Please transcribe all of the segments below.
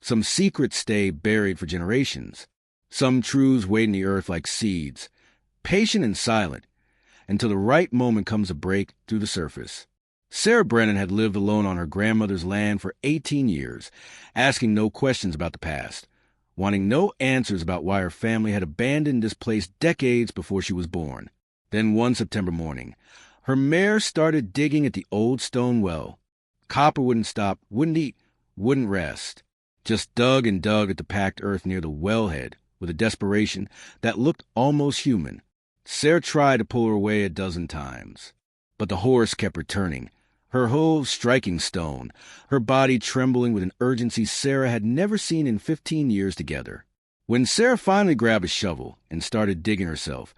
Some secrets stay buried for generations. Some truths wait in the earth like seeds, patient and silent, until the right moment comes to break through the surface. Sarah Brennan had lived alone on her grandmother's land for 18 years, asking no questions about the past, wanting no answers about why her family had abandoned this place decades before she was born. Then one September morning, her mare started digging at the old stone well. Copper wouldn't stop, wouldn't eat, wouldn't rest. Just dug and dug at the packed earth near the wellhead with a desperation that looked almost human. Sarah tried to pull her away a dozen times, but the horse kept returning, her hooves striking stone, her body trembling with an urgency Sarah had never seen in 15 years together. When Sarah finally grabbed a shovel and started digging herself,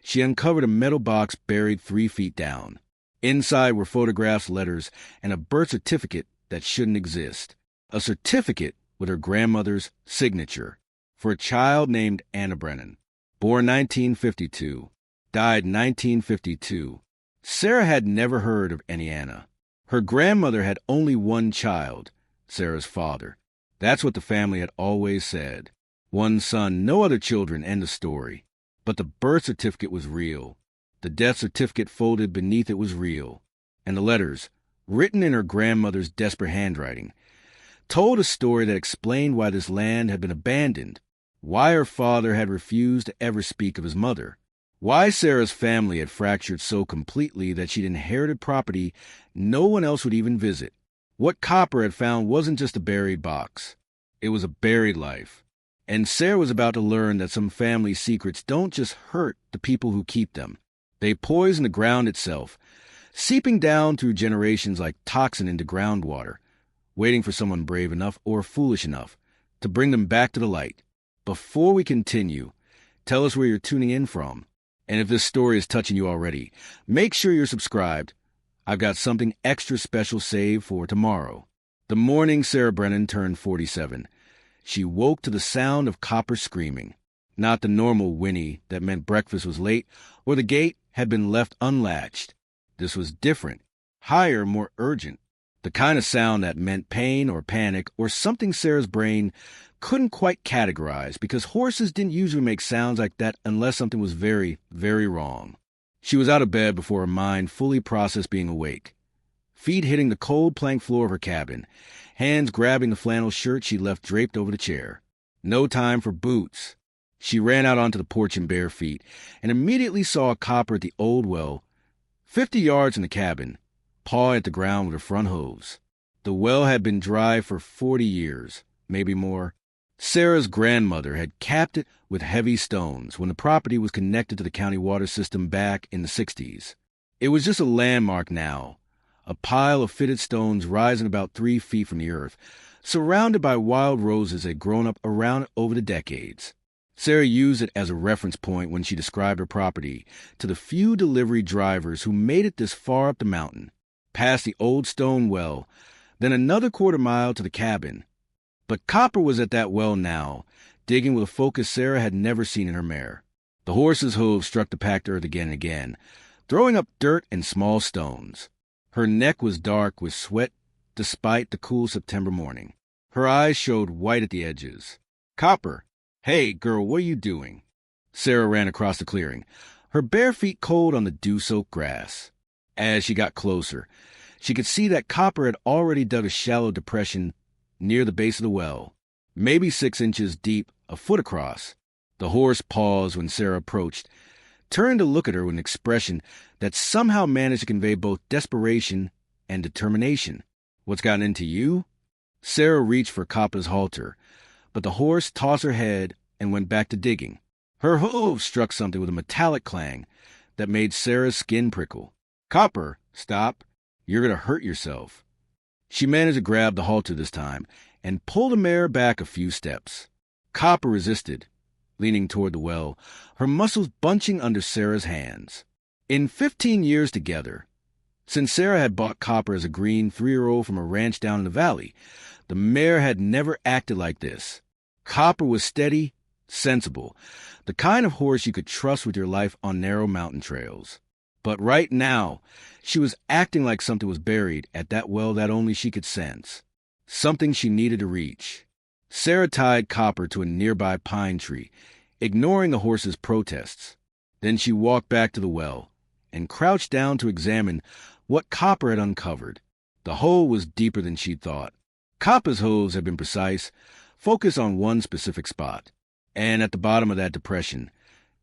she uncovered a metal box buried 3 feet down. Inside were photographs, letters, and a birth certificate that shouldn't exist. A certificate with her grandmother's signature for a child named Anna Brennan. Born 1952, died 1952. Sarah had never heard of any Anna. Her grandmother had only one child, Sarah's father. That's what the family had always said. One son, no other children, end of story. But the birth certificate was real. The death certificate folded beneath it was real. And the letters, written in her grandmother's desperate handwriting, told a story that explained why this land had been abandoned, why her father had refused to ever speak of his mother, why Sarah's family had fractured so completely that she'd inherited property no one else would even visit. What Copper had found wasn't just a buried box. It was a buried life. And Sarah was about to learn that some family secrets don't just hurt the people who keep them. They poison the ground itself, seeping down through generations like toxin into groundwater, waiting for someone brave enough or foolish enough to bring them back to the light. Before we continue, tell us where you're tuning in from. And if this story is touching you already, make sure you're subscribed. I've got something extra special saved for tomorrow. The morning Sarah Brennan turned 47, she woke to the sound of Copper screaming. Not the normal whinny that meant breakfast was late or the gate had been left unlatched. This was different, higher, more urgent. The kind of sound that meant pain or panic or something Sarah's brain couldn't quite categorize because horses didn't usually make sounds like that unless something was very, very wrong. She was out of bed before her mind fully processed being awake. Feet hitting the cold plank floor of her cabin, hands grabbing the flannel shirt she left draped over the chair. No time for boots. She ran out onto the porch in bare feet and immediately saw Copper at the old well, 50 yards from the cabin, pawing at the ground with her front hooves. The well had been dry for 40 years, maybe more. Sarah's grandmother had capped it with heavy stones when the property was connected to the county water system back in the 60s. It was just a landmark now, a pile of fitted stones rising about 3 feet from the earth, surrounded by wild roses that had grown up around it over the decades. Sarah used it as a reference point when she described her property to the few delivery drivers who made it this far up the mountain, past the old stone well, then another quarter-mile to the cabin. But Copper was at that well now, digging with a focus Sarah had never seen in her mare. The horse's hooves struck the packed earth again and again, throwing up dirt and small stones. Her neck was dark with sweat despite the cool September morning. Her eyes showed white at the edges. "Copper! Hey, girl, what are you doing?" Sarah ran across the clearing, her bare feet cold on the dew-soaked grass. As she got closer, she could see that Copper had already dug a shallow depression near the base of the well, maybe 6 inches deep, a foot across. The horse paused when Sarah approached, turned to look at her with an expression that somehow managed to convey both desperation and determination. "What's gotten into you?" Sarah reached for Copper's halter, but the horse tossed her head and went back to digging. Her hooves struck something with a metallic clang that made Sarah's skin prickle. "Copper, stop. You're going to hurt yourself." She managed to grab the halter this time and pull the mare back a few steps. Copper resisted, leaning toward the well, her muscles bunching under Sarah's hands. In 15 years together, since Sarah had bought Copper as a green 3-year-old from a ranch down in the valley, the mare had never acted like this. Copper was steady, sensible, the kind of horse you could trust with your life on narrow mountain trails. But right now, she was acting like something was buried at that well that only she could sense. Something she needed to reach. Sarah tied Copper to a nearby pine tree, ignoring the horse's protests. Then she walked back to the well and crouched down to examine what Copper had uncovered. The hole was deeper than she'd thought. Copper's hooves had been precise, focused on one specific spot. And at the bottom of that depression,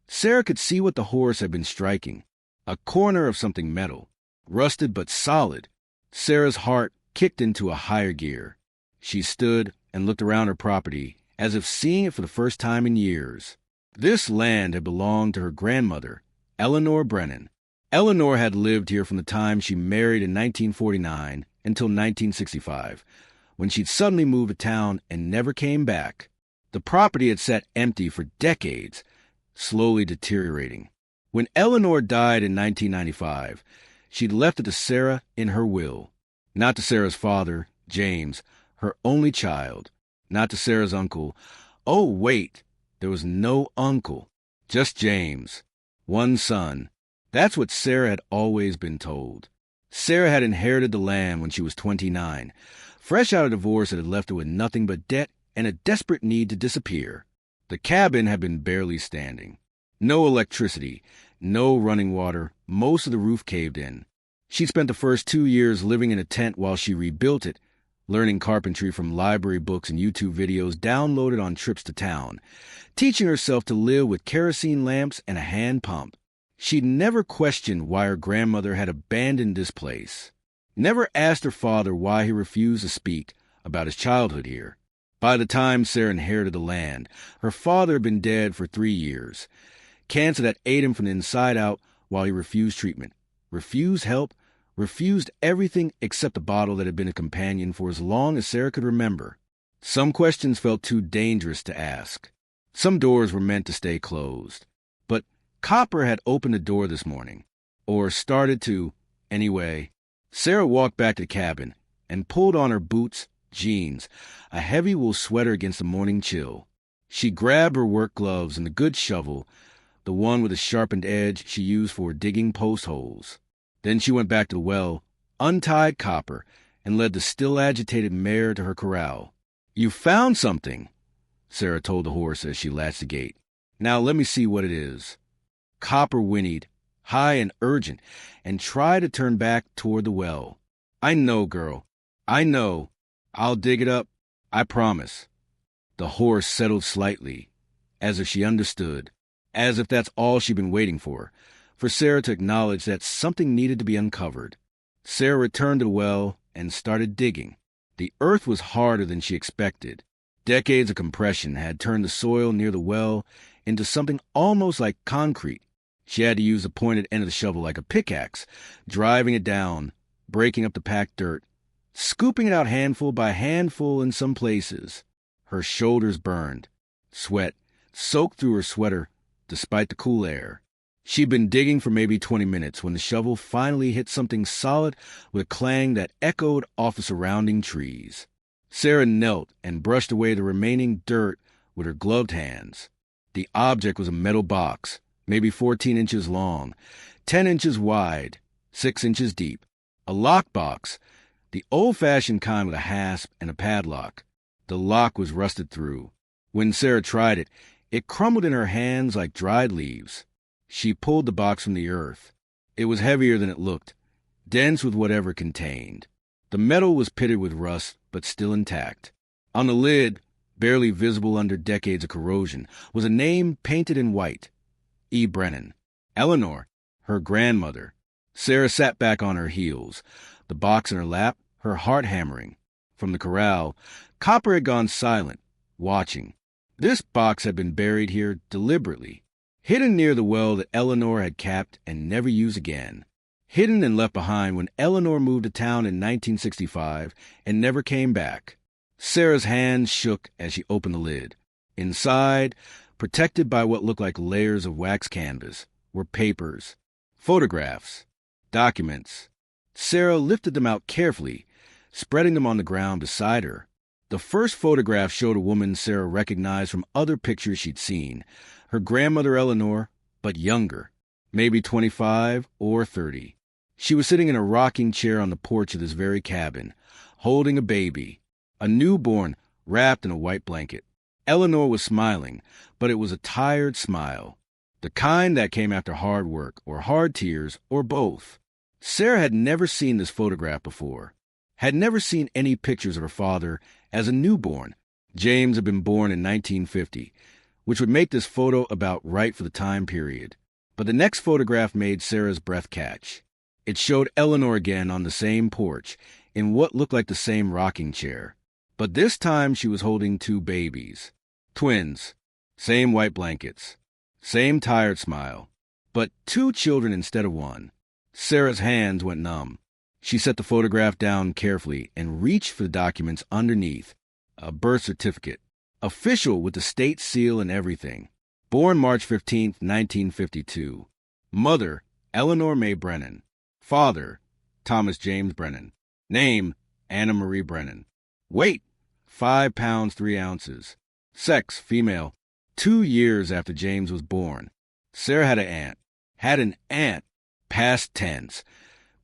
Sarah could see what the horse had been striking, a corner of something metal, rusted but solid. Sarah's heart kicked into a higher gear. She stood and looked around her property, as if seeing it for the first time in years. This land had belonged to her grandmother, Anna Brennan. Eleanor had lived here from the time she married in 1949 until 1965, when she'd suddenly moved to town and never came back. The property had sat empty for decades, slowly deteriorating. When Eleanor died in 1995, she'd left it to Sarah in her will. Not to Sarah's father, James, her only child. Not to Sarah's uncle. Oh, wait, there was no uncle, just James, one son. That's what Sarah had always been told. Sarah had inherited the land when she was 29, fresh out of divorce that had left her with nothing but debt and a desperate need to disappear. The cabin had been barely standing. No electricity, no running water, most of the roof caved in. She spent the first 2 years living in a tent while she rebuilt it, learning carpentry from library books and YouTube videos downloaded on trips to town, teaching herself to live with kerosene lamps and a hand pump. She'd never questioned why her grandmother had abandoned this place, never asked her father why he refused to speak about his childhood here. By the time Sarah inherited the land, her father had been dead for 3 years. Cancer that ate him from the inside out while he refused treatment, refused help, refused everything except the bottle that had been a companion for as long as Sarah could remember. Some questions felt too dangerous to ask. Some doors were meant to stay closed. But Copper had opened the door this morning, or started to, anyway. Sarah walked back to the cabin and pulled on her boots, jeans, a heavy wool sweater against the morning chill. She grabbed her work gloves and the good shovel, the one with a sharpened edge she used for digging post holes. Then she went back to the well, untied Copper, and led the still agitated mare to her corral. "You found something," Sarah told the horse as she latched the gate. "Now let me see what it is." Copper whinnied, high and urgent, and tried to turn back toward the well. "I know, girl. I know. I'll dig it up. I promise." The horse settled slightly, as if she understood, as if that's all she'd been waiting for Sarah to acknowledge that something needed to be uncovered. Sarah returned to the well and started digging. The earth was harder than she expected. Decades of compression had turned the soil near the well into something almost like concrete. She had to use the pointed end of the shovel like a pickaxe, driving it down, breaking up the packed dirt, scooping it out handful by handful in some places. Her shoulders burned. Sweat soaked through her sweater despite the cool air. She'd been digging for maybe 20 minutes when the shovel finally hit something solid with a clang that echoed off the surrounding trees. Sarah knelt and brushed away the remaining dirt with her gloved hands. The object was a metal box, maybe 14 inches long, 10 inches wide, 6 inches deep. A lockbox, the old-fashioned kind with a hasp and a padlock. The lock was rusted through. When Sarah tried it, it crumbled in her hands like dried leaves. She pulled the box from the earth. It was heavier than it looked, dense with whatever it contained. The metal was pitted with rust, but still intact. On the lid, barely visible under decades of corrosion, was a name painted in white. E. Brennan. Eleanor, her grandmother. Sarah sat back on her heels, the box in her lap, her heart hammering. From the corral, Copper had gone silent, watching. This box had been buried here deliberately, hidden near the well that Eleanor had capped and never used again. Hidden and left behind when Eleanor moved to town in 1965 and never came back. Sarah's hands shook as she opened the lid. Inside, protected by what looked like layers of wax canvas, were papers, photographs, documents. Sarah lifted them out carefully, spreading them on the ground beside her. The first photograph showed a woman Sarah recognized from other pictures she'd seen, her grandmother Eleanor, but younger, maybe 25 or 30. She was sitting in a rocking chair on the porch of this very cabin, holding a baby, a newborn wrapped in a white blanket. Eleanor was smiling, but it was a tired smile, the kind that came after hard work, or hard tears, or both. Sarah had never seen this photograph before, had never seen any pictures of her father as a newborn. James had been born in 1950, which would make this photo about right for the time period. But the next photograph made Sarah's breath catch. It showed Eleanor again on the same porch, in what looked like the same rocking chair. But this time she was holding two babies. Twins. Same white blankets. Same tired smile. But two children instead of one. Sarah's hands went numb. She set the photograph down carefully and reached for the documents underneath. A birth certificate. Official with the state seal and everything. Born March 15, 1952. Mother, Eleanor May Brennan. Father, Thomas James Brennan. Name, Anna Marie Brennan. Weight, 5 pounds 3 ounces. Sex, female. 2 years after James was born. Sarah had an aunt. Had an aunt. Past tense.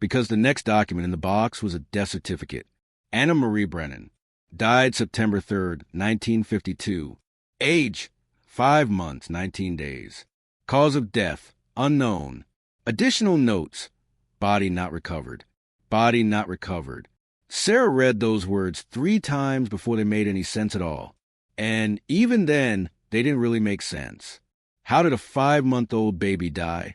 Because the next document in the box was a death certificate. Anna Marie Brennan. Died September 3rd, 1952. Age, 5 months, 19 days. Cause of death, unknown. Additional notes. Body not recovered. Body not recovered. Sarah read those words 3 times before they made any sense at all. And even then, they didn't really make sense. How did a 5-month-old baby die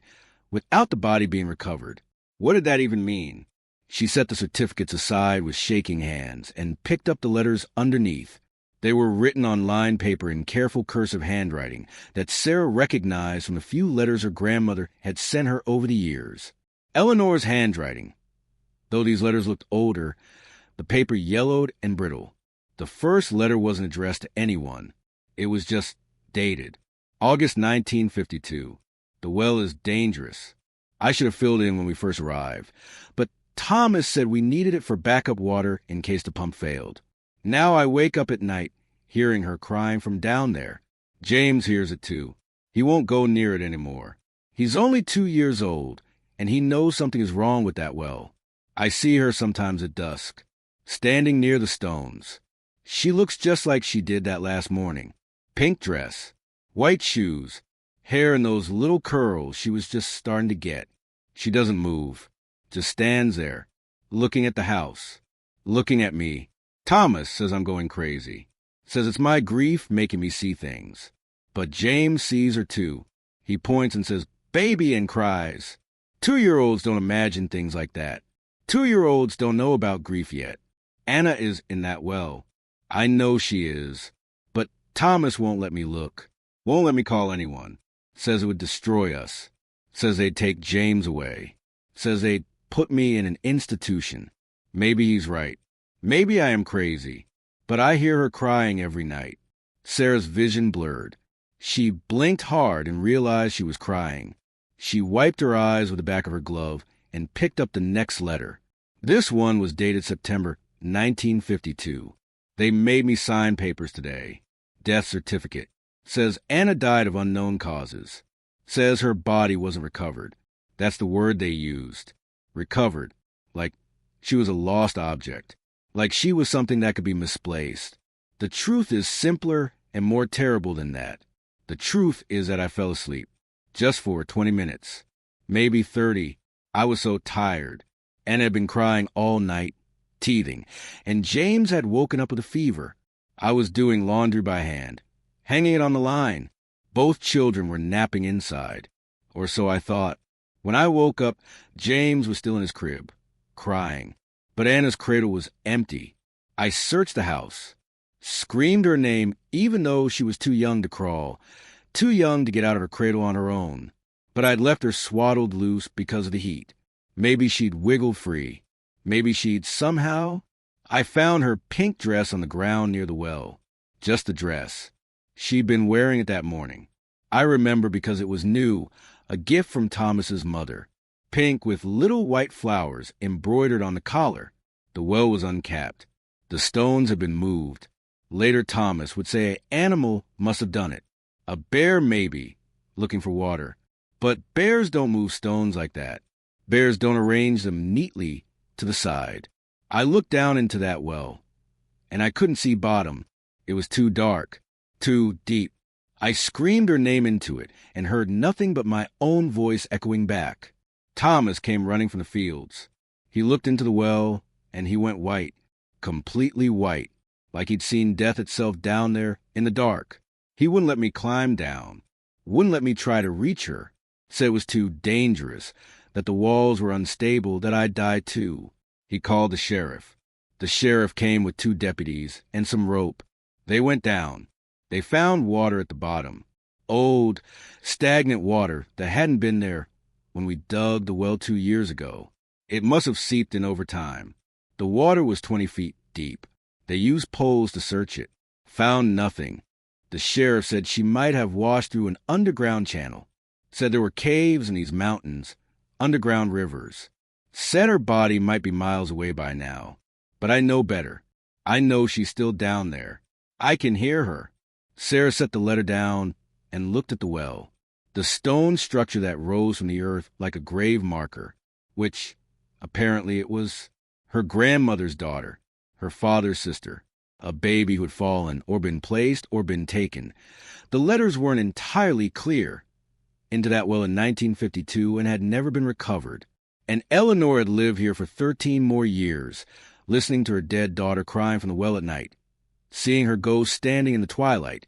without the body being recovered? What did that even mean? She set the certificates aside with shaking hands and picked up the letters underneath. They were written on lined paper in careful cursive handwriting that Sarah recognized from the few letters her grandmother had sent her over the years. Eleanor's handwriting. Though these letters looked older, the paper yellowed and brittle. The first letter wasn't addressed to anyone. It was just dated. August 1952. The well is dangerous. I should have filled in when we first arrived, but Thomas said we needed it for backup water in case the pump failed. Now I wake up at night hearing her crying from down there. James hears it too. He won't go near it anymore. He's only 2 years old, and he knows something is wrong with that well. I see her sometimes at dusk, standing near the stones. She looks just like she did that last morning. Pink dress, white shoes, hair in those little curls she was just starting to get. She doesn't move, just stands there, looking at the house, looking at me. Thomas says I'm going crazy, says it's my grief making me see things. But James sees her too. He points and says, "Baby," and cries. 2-year-olds don't imagine things like that. 2-year-olds don't know about grief yet. Anna is in that well. I know she is. But Thomas won't let me look. Won't let me call anyone. Says it would destroy us. Says they'd take James away. Says they'd put me in an institution. Maybe he's right. Maybe I am crazy. But I hear her crying every night. Sarah's vision blurred. She blinked hard and realized she was crying. She wiped her eyes with the back of her glove and picked up the next letter. This one was dated September 1952. They made me sign papers today. Death certificate. Says Anna died of unknown causes. Says her body wasn't recovered. That's the word they used. Recovered. Like she was a lost object. Like she was something that could be misplaced. The truth is simpler and more terrible than that. The truth is that I fell asleep. Just for 20 minutes. Maybe 30. I was so tired. Anna had been crying all night, teething, and James had woken up with a fever. I was doing laundry by hand, hanging it on the line. Both children were napping inside, or so I thought. When I woke up, James was still in his crib, crying, but Anna's cradle was empty. I searched the house, screamed her name even though she was too young to crawl, too young to get out of her cradle on her own. But I'd left her swaddled loose because of the heat. Maybe she'd wiggled free. Maybe she'd somehow... I found her pink dress on the ground near the well. Just the dress. She'd been wearing it that morning. I remember because it was new, a gift from Thomas's mother. Pink with little white flowers embroidered on the collar. The well was uncapped. The stones had been moved. Later Thomas would say an animal must have done it. A bear maybe, looking for water. But bears don't move stones like that. Bears don't arrange them neatly to the side. I looked down into that well, and I couldn't see bottom. It was too dark, too deep. I screamed her name into it and heard nothing but my own voice echoing back. Thomas came running from the fields. He looked into the well, and he went white, completely white, like he'd seen death itself down there in the dark. He wouldn't let me climb down, wouldn't let me try to reach her, said it was too dangerous, that the walls were unstable, that I'd die too. He called the sheriff. The sheriff came with 2 deputies and some rope. They went down. They found water at the bottom. Old, stagnant water that hadn't been there when we dug the well 2 years ago. It must have seeped in over time. The water was 20 feet deep. They used poles to search it. Found nothing. The sheriff said she might have washed through an underground channel. Said there were caves in these mountains, underground rivers. Said her body might be miles away by now. But I know better. I know she's still down there. I can hear her. Sarah set the letter down and looked at the well. The stone structure that rose from the earth like a grave marker, which, apparently, it was her grandmother's daughter, her father's sister, a baby who had fallen or been placed or been taken. The letters weren't entirely clear. Into that well in 1952 and had never been recovered. And Eleanor had lived here for 13 more years, listening to her dead daughter crying from the well at night, seeing her ghost standing in the twilight,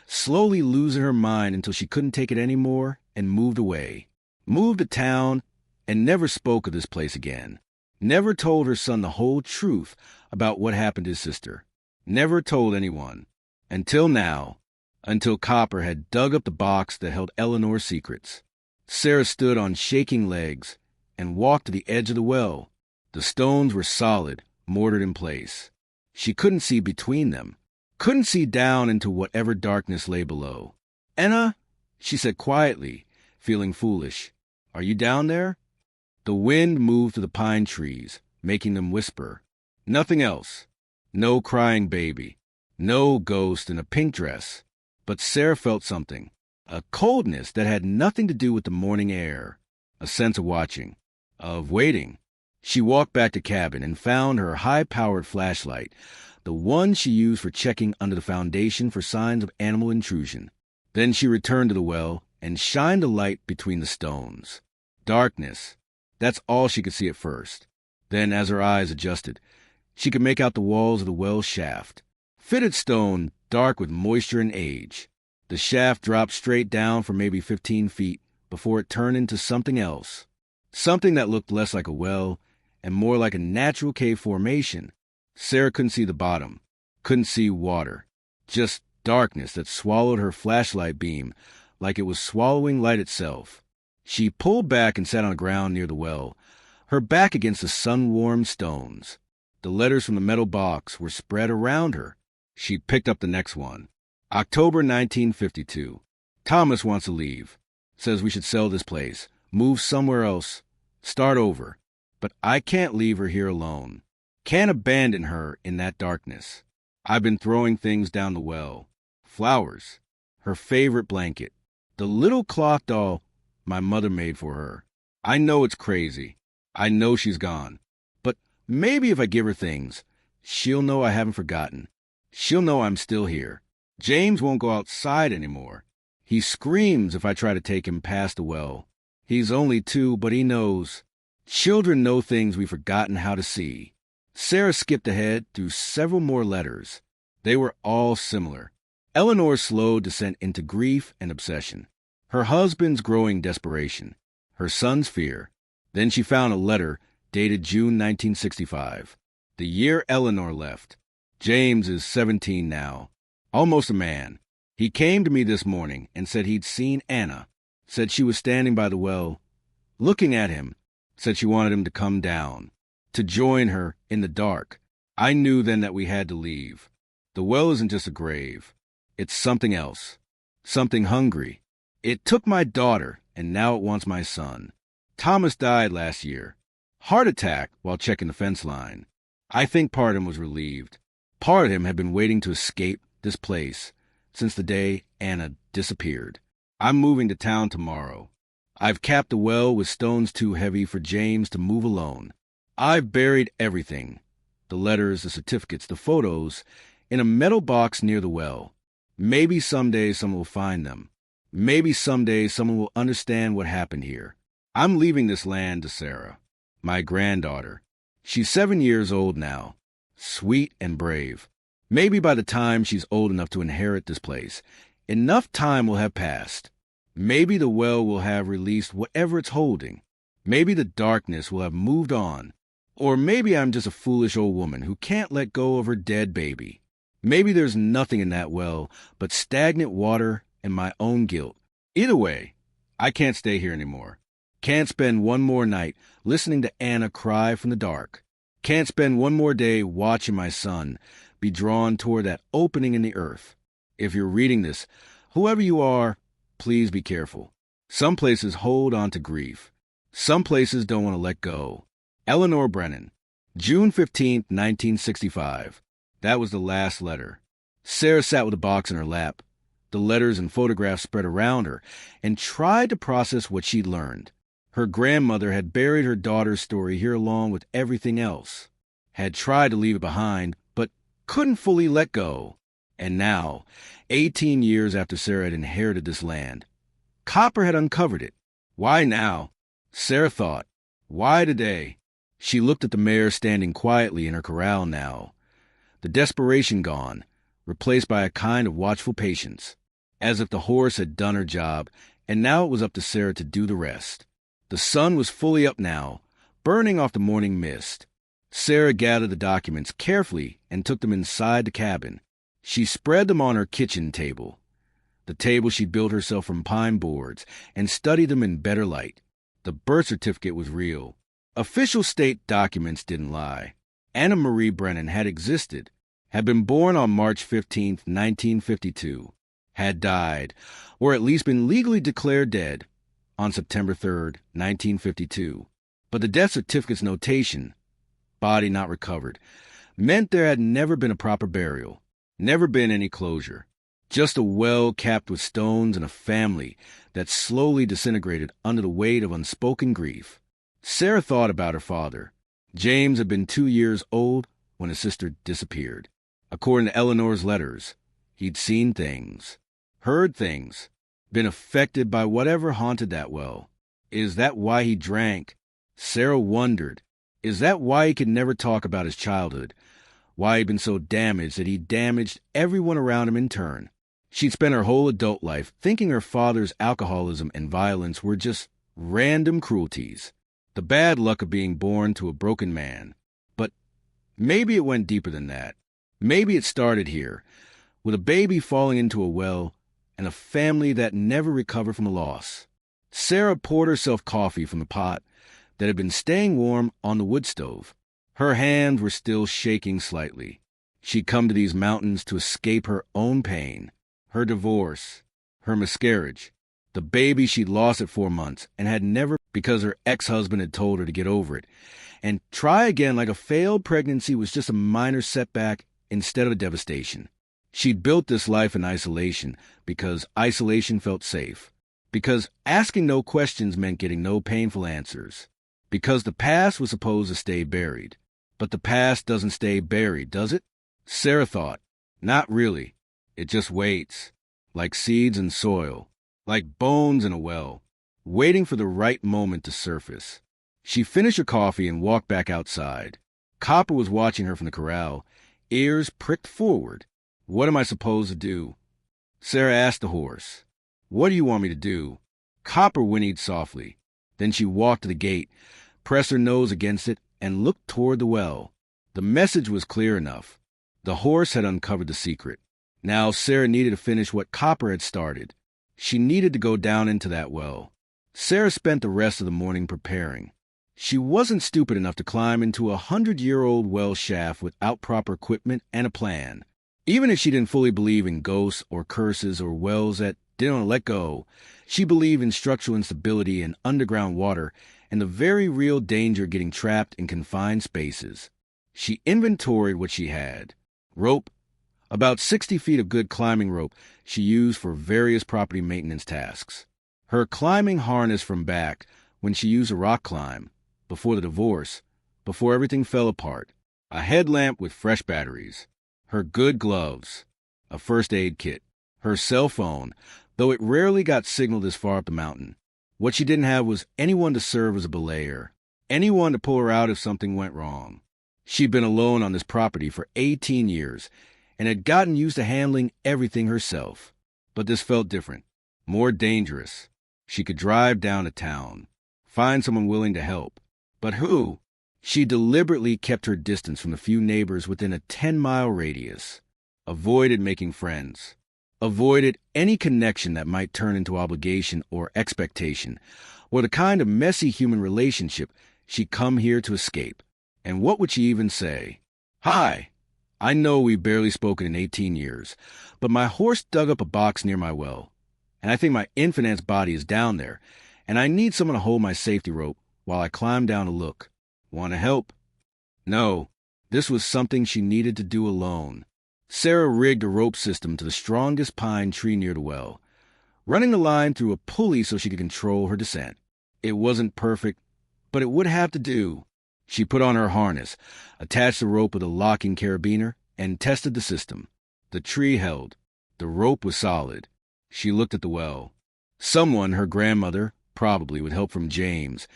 slowly losing her mind until she couldn't take it anymore and moved away. Moved to town and never spoke of this place again. Never told her son the whole truth about what happened to his sister. Never told anyone. Until now. Until Copper had dug up the box that held Eleanor's secrets. Sarah stood on shaking legs and walked to the edge of the well. The stones were solid, mortared in place. She couldn't see between them, couldn't see down into whatever darkness lay below. "Anna," she said quietly, feeling foolish, "are you down there?" The wind moved through the pine trees, making them whisper. Nothing else. No crying baby. No ghost in a pink dress. But Sarah felt something, a coldness that had nothing to do with the morning air, a sense of watching, of waiting. She walked back to cabin and found her high-powered flashlight, the one she used for checking under the foundation for signs of animal intrusion. Then she returned to the well and shined a light between the stones. Darkness. That's all she could see at first. Then, as her eyes adjusted, she could make out the walls of the well shaft. Fitted stone, dark with moisture and age. The shaft dropped straight down for maybe 15 feet before it turned into something else. Something that looked less like a well and more like a natural cave formation. Sarah couldn't see the bottom, couldn't see water. Just darkness that swallowed her flashlight beam like it was swallowing light itself. She pulled back and sat on the ground near the well, her back against the sun-warmed stones. The letters from the metal box were spread around her. She picked up the next one. October 1952. Thomas wants to leave. Says we should sell this place, move somewhere else, start over. But I can't leave her here alone. Can't abandon her in that darkness. I've been throwing things down the well. Flowers. Her favorite blanket. The little cloth doll my mother made for her. I know it's crazy. I know she's gone. But maybe if I give her things, she'll know I haven't forgotten. She'll know I'm still here. James won't go outside anymore. He screams if I try to take him past the well. He's only 2, but he knows. Children know things we've forgotten how to see. Sarah skipped ahead through several more letters. They were all similar. Eleanor's slow descent into grief and obsession. Her husband's growing desperation. Her son's fear. Then she found a letter dated June 1965, the year Eleanor left. James is 17 now, almost a man. He came to me this morning and said he'd seen Anna, said she was standing by the well, looking at him, said she wanted him to come down, to join her in the dark. I knew then that we had to leave. The well isn't just a grave. It's something else, something hungry. It took my daughter, and now it wants my son. Thomas died last year. Heart attack while checking the fence line. I think part of him was relieved. Part of him had been waiting to escape this place since the day Anna disappeared. I'm moving to town tomorrow. I've capped the well with stones too heavy for James to move alone. I've buried everything, the letters, the certificates, the photos, in a metal box near the well. Maybe someday someone will find them. Maybe someday someone will understand what happened here. I'm leaving this land to Sarah, my granddaughter. She's 7 years old now, sweet and brave. Maybe by the time she's old enough to inherit this place, enough time will have passed. Maybe the well will have released whatever it's holding. Maybe the darkness will have moved on. Or maybe I'm just a foolish old woman who can't let go of her dead baby. Maybe there's nothing in that well but stagnant water and my own guilt. Either way, I can't stay here anymore. Can't spend one more night listening to Anna cry from the dark. Can't spend one more day watching my son be drawn toward that opening in the earth. If you're reading this, whoever you are, please be careful. Some places hold on to grief. Some places don't want to let go. Anna Brennan, June 15, 1965. That was the last letter. Sarah sat with a box in her lap, the letters and photographs spread around her, and tried to process what she'd learned. Her grandmother had buried her daughter's story here along with everything else, had tried to leave it behind, but couldn't fully let go. And now, 18 years after Sarah had inherited this land, Copper had uncovered it. Why now? Sarah thought. Why today? She looked at the mare standing quietly in her corral now, the desperation gone, replaced by a kind of watchful patience, as if the horse had done her job, and now it was up to Sarah to do the rest. The sun was fully up now, burning off the morning mist. Sarah gathered the documents carefully and took them inside the cabin. She spread them on her kitchen table, the table she'd built herself from pine boards, and studied them in better light. The birth certificate was real. Official state documents didn't lie. Anna Brennan had existed, had been born on March 15, 1952, had died, or at least been legally declared dead, on September 3, 1952. But the death certificate's notation, body not recovered, meant there had never been a proper burial, never been any closure. Just a well capped with stones and a family that slowly disintegrated under the weight of unspoken grief. Sarah thought about her father. James had been 2 years old when his sister disappeared. According to Eleanor's letters, he'd seen things, heard things, been affected by whatever haunted that well. Is that why he drank? Sarah wondered. Is that why he could never talk about his childhood? Why he'd been so damaged that he damaged everyone around him in turn? She'd spent her whole adult life thinking her father's alcoholism and violence were just random cruelties, the bad luck of being born to a broken man. But maybe it went deeper than that. Maybe it started here, with a baby falling into a well and a family that never recovered from a loss. Sarah poured herself coffee from the pot that had been staying warm on the wood stove. Her hands were still shaking slightly. She'd come to these mountains to escape her own pain, her divorce, her miscarriage, the baby she'd lost at 4 months and had never, because her ex-husband had told her to get over it, and try again like a failed pregnancy was just a minor setback instead of a devastation. She'd built this life in isolation because isolation felt safe, because asking no questions meant getting no painful answers, because the past was supposed to stay buried. But the past doesn't stay buried, does it? Sarah thought. Not really. It just waits, like seeds in soil, like bones in a well, waiting for the right moment to surface. She finished her coffee and walked back outside. Copper was watching her from the corral, ears pricked forward. What am I supposed to do? Sarah asked the horse. What do you want me to do? Copper whinnied softly. Then she walked to the gate, pressed her nose against it, and looked toward the well. The message was clear enough. The horse had uncovered the secret. Now Sarah needed to finish what Copper had started. She needed to go down into that well. Sarah spent the rest of the morning preparing. She wasn't stupid enough to climb into a 100-year-old well shaft without proper equipment and a plan. Even if she didn't fully believe in ghosts or curses or wells that didn't want to let go, she believed in structural instability and underground water and the very real danger of getting trapped in confined spaces. She inventoried what she had. Rope, about 60 feet of good climbing rope she used for various property maintenance tasks. Her climbing harness from back when she used a rock climb, before the divorce, before everything fell apart. A headlamp with fresh batteries. her good gloves, a first aid kit, her cell phone, though it rarely got signal this far up the mountain. What she didn't have was anyone to serve as a belayer, anyone to pull her out if something went wrong. She'd been alone on this property for 18 years and had gotten used to handling everything herself. But this felt different, more dangerous. She could drive down to town, find someone willing to help. But who? She deliberately kept her distance from the few neighbors within a 10-mile radius, avoided making friends, avoided any connection that might turn into obligation or expectation, or the kind of messy human relationship she'd come here to escape. And what would she even say? "Hi, I know we've barely spoken in 18 years, but my horse dug up a box near my well, and I think my infant aunt's body is down there, and I need someone to hold my safety rope while I climb down to look. Want to help?" No, this was something she needed to do alone. Sarah rigged a rope system to the strongest pine tree near the well, running the line through a pulley so she could control her descent. It wasn't perfect, but it would have to do. She put on her harness, attached the rope with a locking carabiner, and tested the system. The tree held. The rope was solid. She looked at the well. Someone, her grandmother, probably with help from James,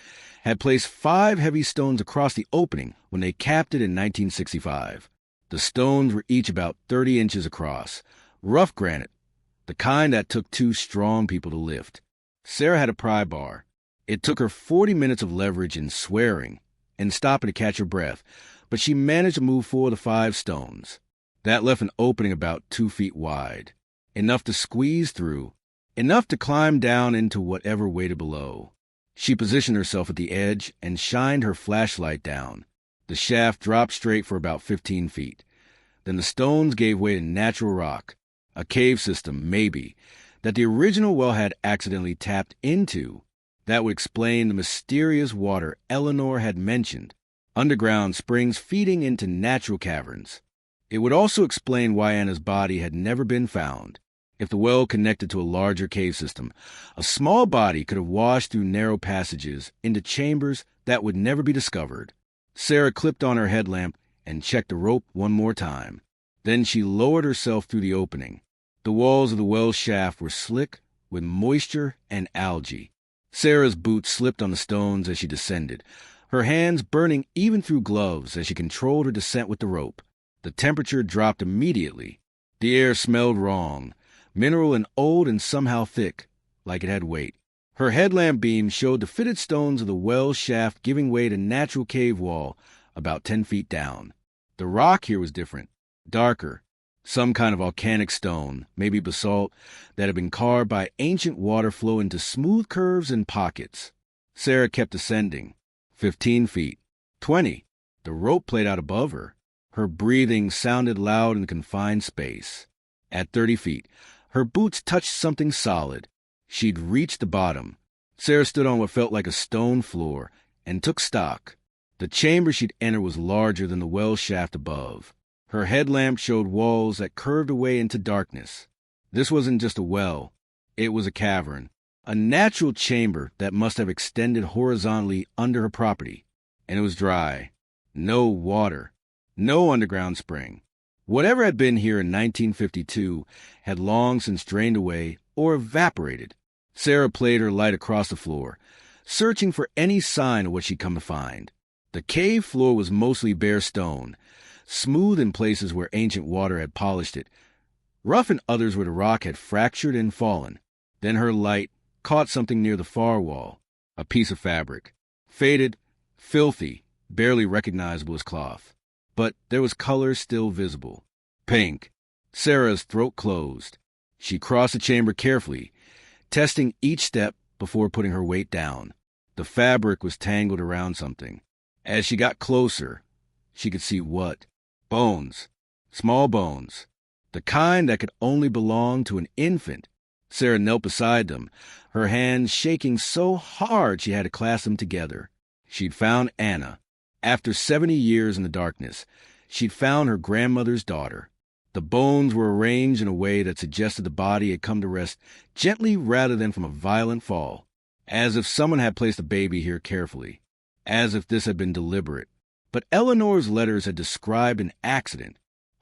had placed 5 heavy stones across the opening when they capped it in 1965. The stones were each about 30 inches across, rough granite, the kind that took 2 strong people to lift. Sarah had a pry bar. It took her 40 minutes of leverage and swearing and stopping to catch her breath, but she managed to move 4 of the 5 stones. That left an opening about 2 feet wide, enough to squeeze through, enough to climb down into whatever waited below. She positioned herself at the edge and shined her flashlight down. The shaft dropped straight for about 15 feet. Then the stones gave way to natural rock, a cave system, maybe, that the original well had accidentally tapped into. That would explain the mysterious water Eleanor had mentioned, underground springs feeding into natural caverns. It would also explain why Anna's body had never been found. If the well connected to a larger cave system, a small body could have washed through narrow passages into chambers that would never be discovered. Sarah clipped on her headlamp and checked the rope one more time. Then she lowered herself through the opening. The walls of the well shaft were slick with moisture and algae. Sarah's boots slipped on the stones as she descended, her hands burning even through gloves as she controlled her descent with the rope. The temperature dropped immediately. The air smelled wrong, mineral and old and somehow thick, like it had weight. Her headlamp beam showed the fitted stones of the well shaft giving way to natural cave wall about 10 feet down. The rock here was different, darker, some kind of volcanic stone, maybe basalt, that had been carved by ancient water flow into smooth curves and pockets. Sarah kept ascending. 15 feet. 20. The rope played out above her. Her breathing sounded loud in the confined space. At 30 feet, her boots touched something solid. She'd reached the bottom. Sarah stood on what felt like a stone floor and took stock. The chamber she'd entered was larger than the well shaft above. Her headlamp showed walls that curved away into darkness. This wasn't just a well. It was a cavern, a natural chamber that must have extended horizontally under her property. And it was dry. No water. No underground spring. Whatever had been here in 1952 had long since drained away or evaporated. Sarah played her light across the floor, searching for any sign of what she'd come to find. The cave floor was mostly bare stone, smooth in places where ancient water had polished it, rough in others where the rock had fractured and fallen. Then her light caught something near the far wall, a piece of fabric, faded, filthy, barely recognizable as cloth. But there was color still visible. Pink. Sarah's throat closed. She crossed the chamber carefully, testing each step before putting her weight down. The fabric was tangled around something. As she got closer, she could see what? Bones. Small bones. The kind that could only belong to an infant. Sarah knelt beside them, her hands shaking so hard she had to clasp them together. She'd found Anna. After 70 years in the darkness, she'd found her grandmother's daughter. The bones were arranged in a way that suggested the body had come to rest gently rather than from a violent fall, as if someone had placed the baby here carefully, as if this had been deliberate. But Eleanor's letters had described an accident,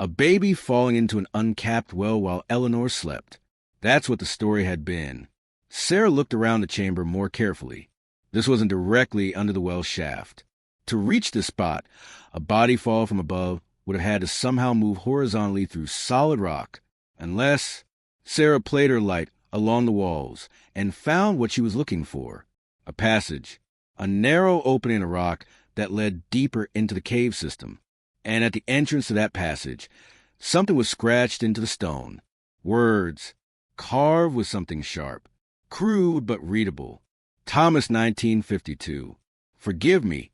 A baby falling into an uncapped well while Eleanor slept. That's what the story had been. Sarah looked around the chamber more carefully. This wasn't directly under the well shaft. To reach this spot, a body fall from above would have had to somehow move horizontally through solid rock, unless Sarah played her light along the walls and found what she was looking for. A passage, a narrow opening in a rock that led deeper into the cave system. And at the entrance to that passage, something was scratched into the stone. Words, carved with something sharp, crude but readable. Thomas 1952. Forgive me.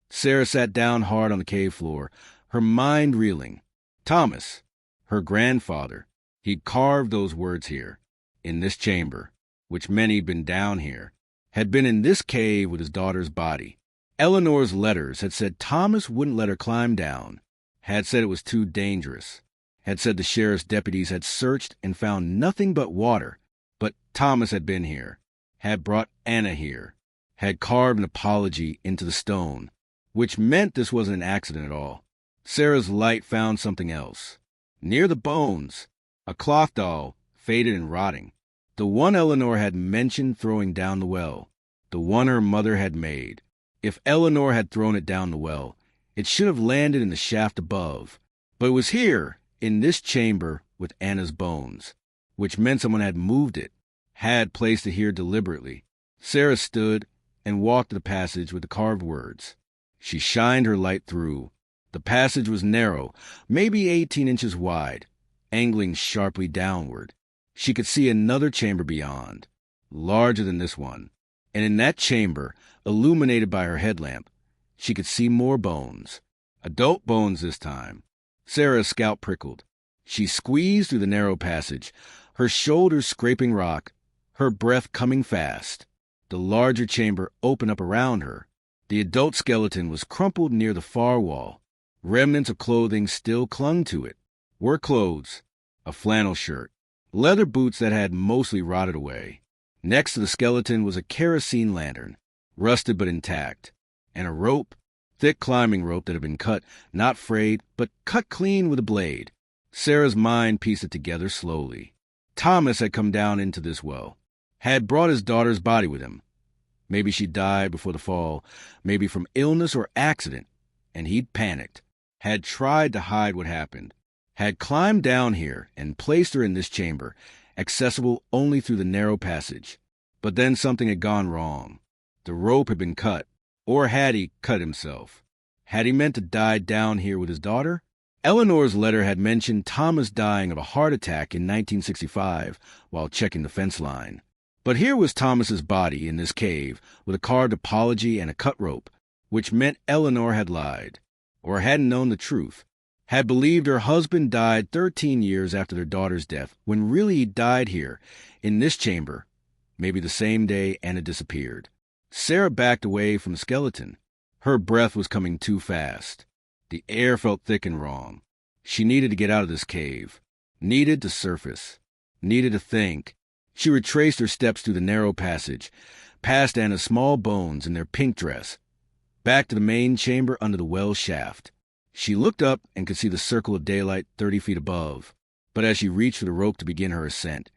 Sarah sat down hard on the cave floor, her mind reeling. Thomas, her grandfather, he'd carved those words here, in this chamber, which meant he'd been down here, had been in this cave with his daughter's body. Eleanor's letters had said Thomas wouldn't let her climb down, had said it was too dangerous, had said the sheriff's deputies had searched and found nothing but water, but Thomas had been here, had brought Anna here, had carved an apology into the stone, which meant this wasn't an accident at all. Sarah's light found something else. Near the bones, a cloth doll, faded and rotting. The one Eleanor had mentioned throwing down the well, the one her mother had made. If Eleanor had thrown it down the well, it should have landed in the shaft above. But it was here, in this chamber with Anna's bones, which meant someone had moved it, had placed it here deliberately. Sarah stood and walked to the passage with the carved words. She shined her light through. The passage was narrow, maybe 18 inches wide, angling sharply downward. She could see another chamber beyond, larger than this one. And in that chamber, illuminated by her headlamp, she could see more bones. Adult bones this time. Sarah's scalp prickled. She squeezed through the narrow passage, her shoulders scraping rock, her breath coming fast. The larger chamber opened up around her. The adult skeleton was crumpled near the far wall. Remnants of clothing still clung to it. Were clothes, a flannel shirt, leather boots that had mostly rotted away. Next to the skeleton was a kerosene lantern, rusted but intact, and a rope, thick climbing rope that had been cut, not frayed, but cut clean with a blade. Sarah's mind pieced it together slowly. Thomas had come down into this well, had brought his daughter's body with him. Maybe she died before the fall, maybe from illness or accident, and he'd panicked, had tried to hide what happened, had climbed down here and placed her in this chamber, accessible only through the narrow passage. But then something had gone wrong. The rope had been cut, or had he cut himself? Had he meant to die down here with his daughter? Eleanor's letter had mentioned Thomas dying of a heart attack in 1965 while checking the fence line. But here was Thomas's body in this cave with a carved apology and a cut rope, which meant Eleanor had lied, or hadn't known the truth, had believed her husband died 13 years after their daughter's death, when really he died here, in this chamber, maybe the same day Anna disappeared. Sarah backed away from the skeleton. Her breath was coming too fast. The air felt thick and wrong. She needed to get out of this cave, needed to surface, needed to think. She retraced her steps through the narrow passage, past Anna's small bones in their pink dress, back to the main chamber under the well shaft. She looked up and could see the circle of daylight 30 feet above. But as she reached for the rope to begin her ascent,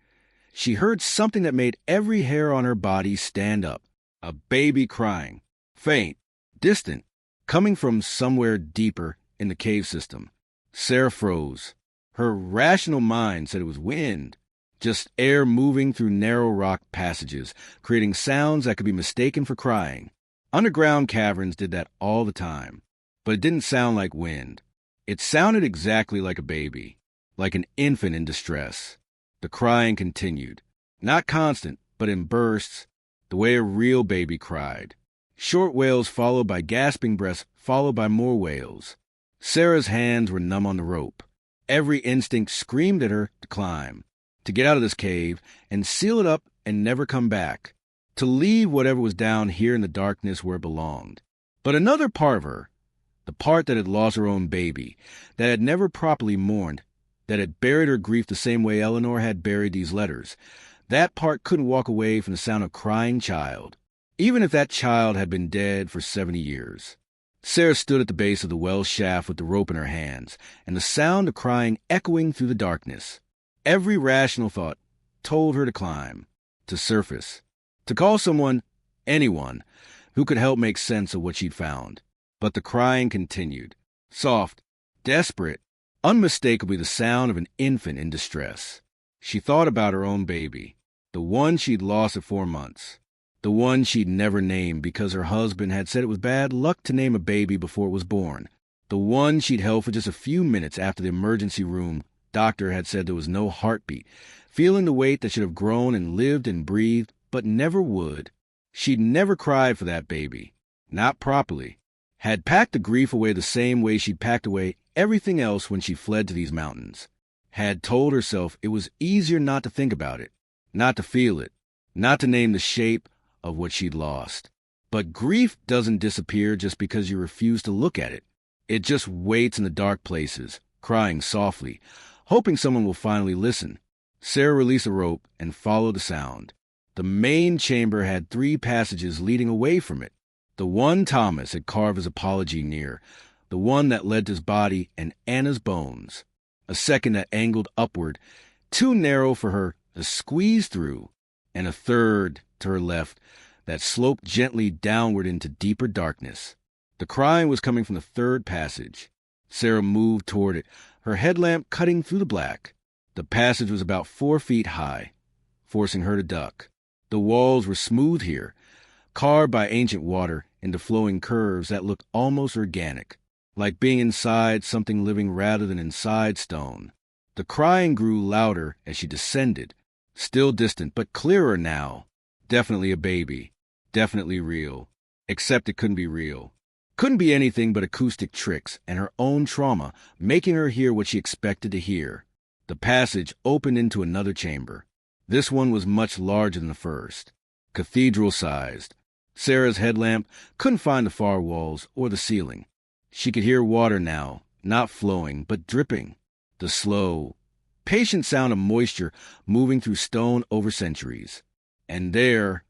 she heard something that made every hair on her body stand up. A baby crying, faint, distant, coming from somewhere deeper in the cave system. Sarah froze. Her rational mind said it was wind, just air moving through narrow rock passages, creating sounds that could be mistaken for crying. Underground caverns did that all the time. But it didn't sound like wind. It sounded exactly like a baby, like an infant in distress. The crying continued, not constant, but in bursts, the way a real baby cried. Short wails followed by gasping breaths, followed by more wails. Sarah's hands were numb on the rope. Every instinct screamed at her to climb, to get out of this cave and seal it up and never come back, to leave whatever was down here in the darkness where it belonged. But another part of her, the part that had lost her own baby, that had never properly mourned, that had buried her grief the same way Eleanor had buried these letters, that part couldn't walk away from the sound of a crying child, even if that child had been dead for 70 years. Sarah stood at the base of the well shaft with the rope in her hands, and the sound of crying echoing through the darkness. Every rational thought told her to climb, to surface, to call someone, anyone, who could help make sense of what she'd found. But the crying continued, soft, desperate, unmistakably the sound of an infant in distress. She thought about her own baby, the one she'd lost at 4 months, the one she'd never named because her husband had said it was bad luck to name a baby before it was born, the one she'd held for just a few minutes after the emergency room doctor had said there was no heartbeat, feeling the weight that should have grown and lived and breathed, but never would. She'd never cried for that baby, not properly, had packed the grief away the same way she'd packed away everything else when she fled to these mountains, had told herself it was easier not to think about it, not to feel it, not to name the shape of what she'd lost. But grief doesn't disappear just because you refuse to look at it. It just waits in the dark places, crying softly, hoping someone will finally listen. Sarah released the rope and followed the sound. The main chamber had 3 passages leading away from it. The one Thomas had carved his apology near, the one that led to his body and Anna's bones, a second that angled upward, too narrow for her to squeeze through, and a third to her left that sloped gently downward into deeper darkness. The crying was coming from the 3rd passage. Sarah moved toward it, her headlamp cutting through the black. The passage was about 4 feet high, forcing her to duck. The walls were smooth here, carved by ancient water into flowing curves that looked almost organic, like being inside something living rather than inside stone. The crying grew louder as she descended, still distant, but clearer now. Definitely a baby, definitely real, except it couldn't be real. Couldn't be anything but acoustic tricks and her own trauma making her hear what she expected to hear. The passage opened into another chamber. This one was much larger than the first, cathedral-sized. Sarah's headlamp couldn't find the far walls or the ceiling. She could hear water now, not flowing, but dripping. The slow, patient sound of moisture moving through stone over centuries. And there,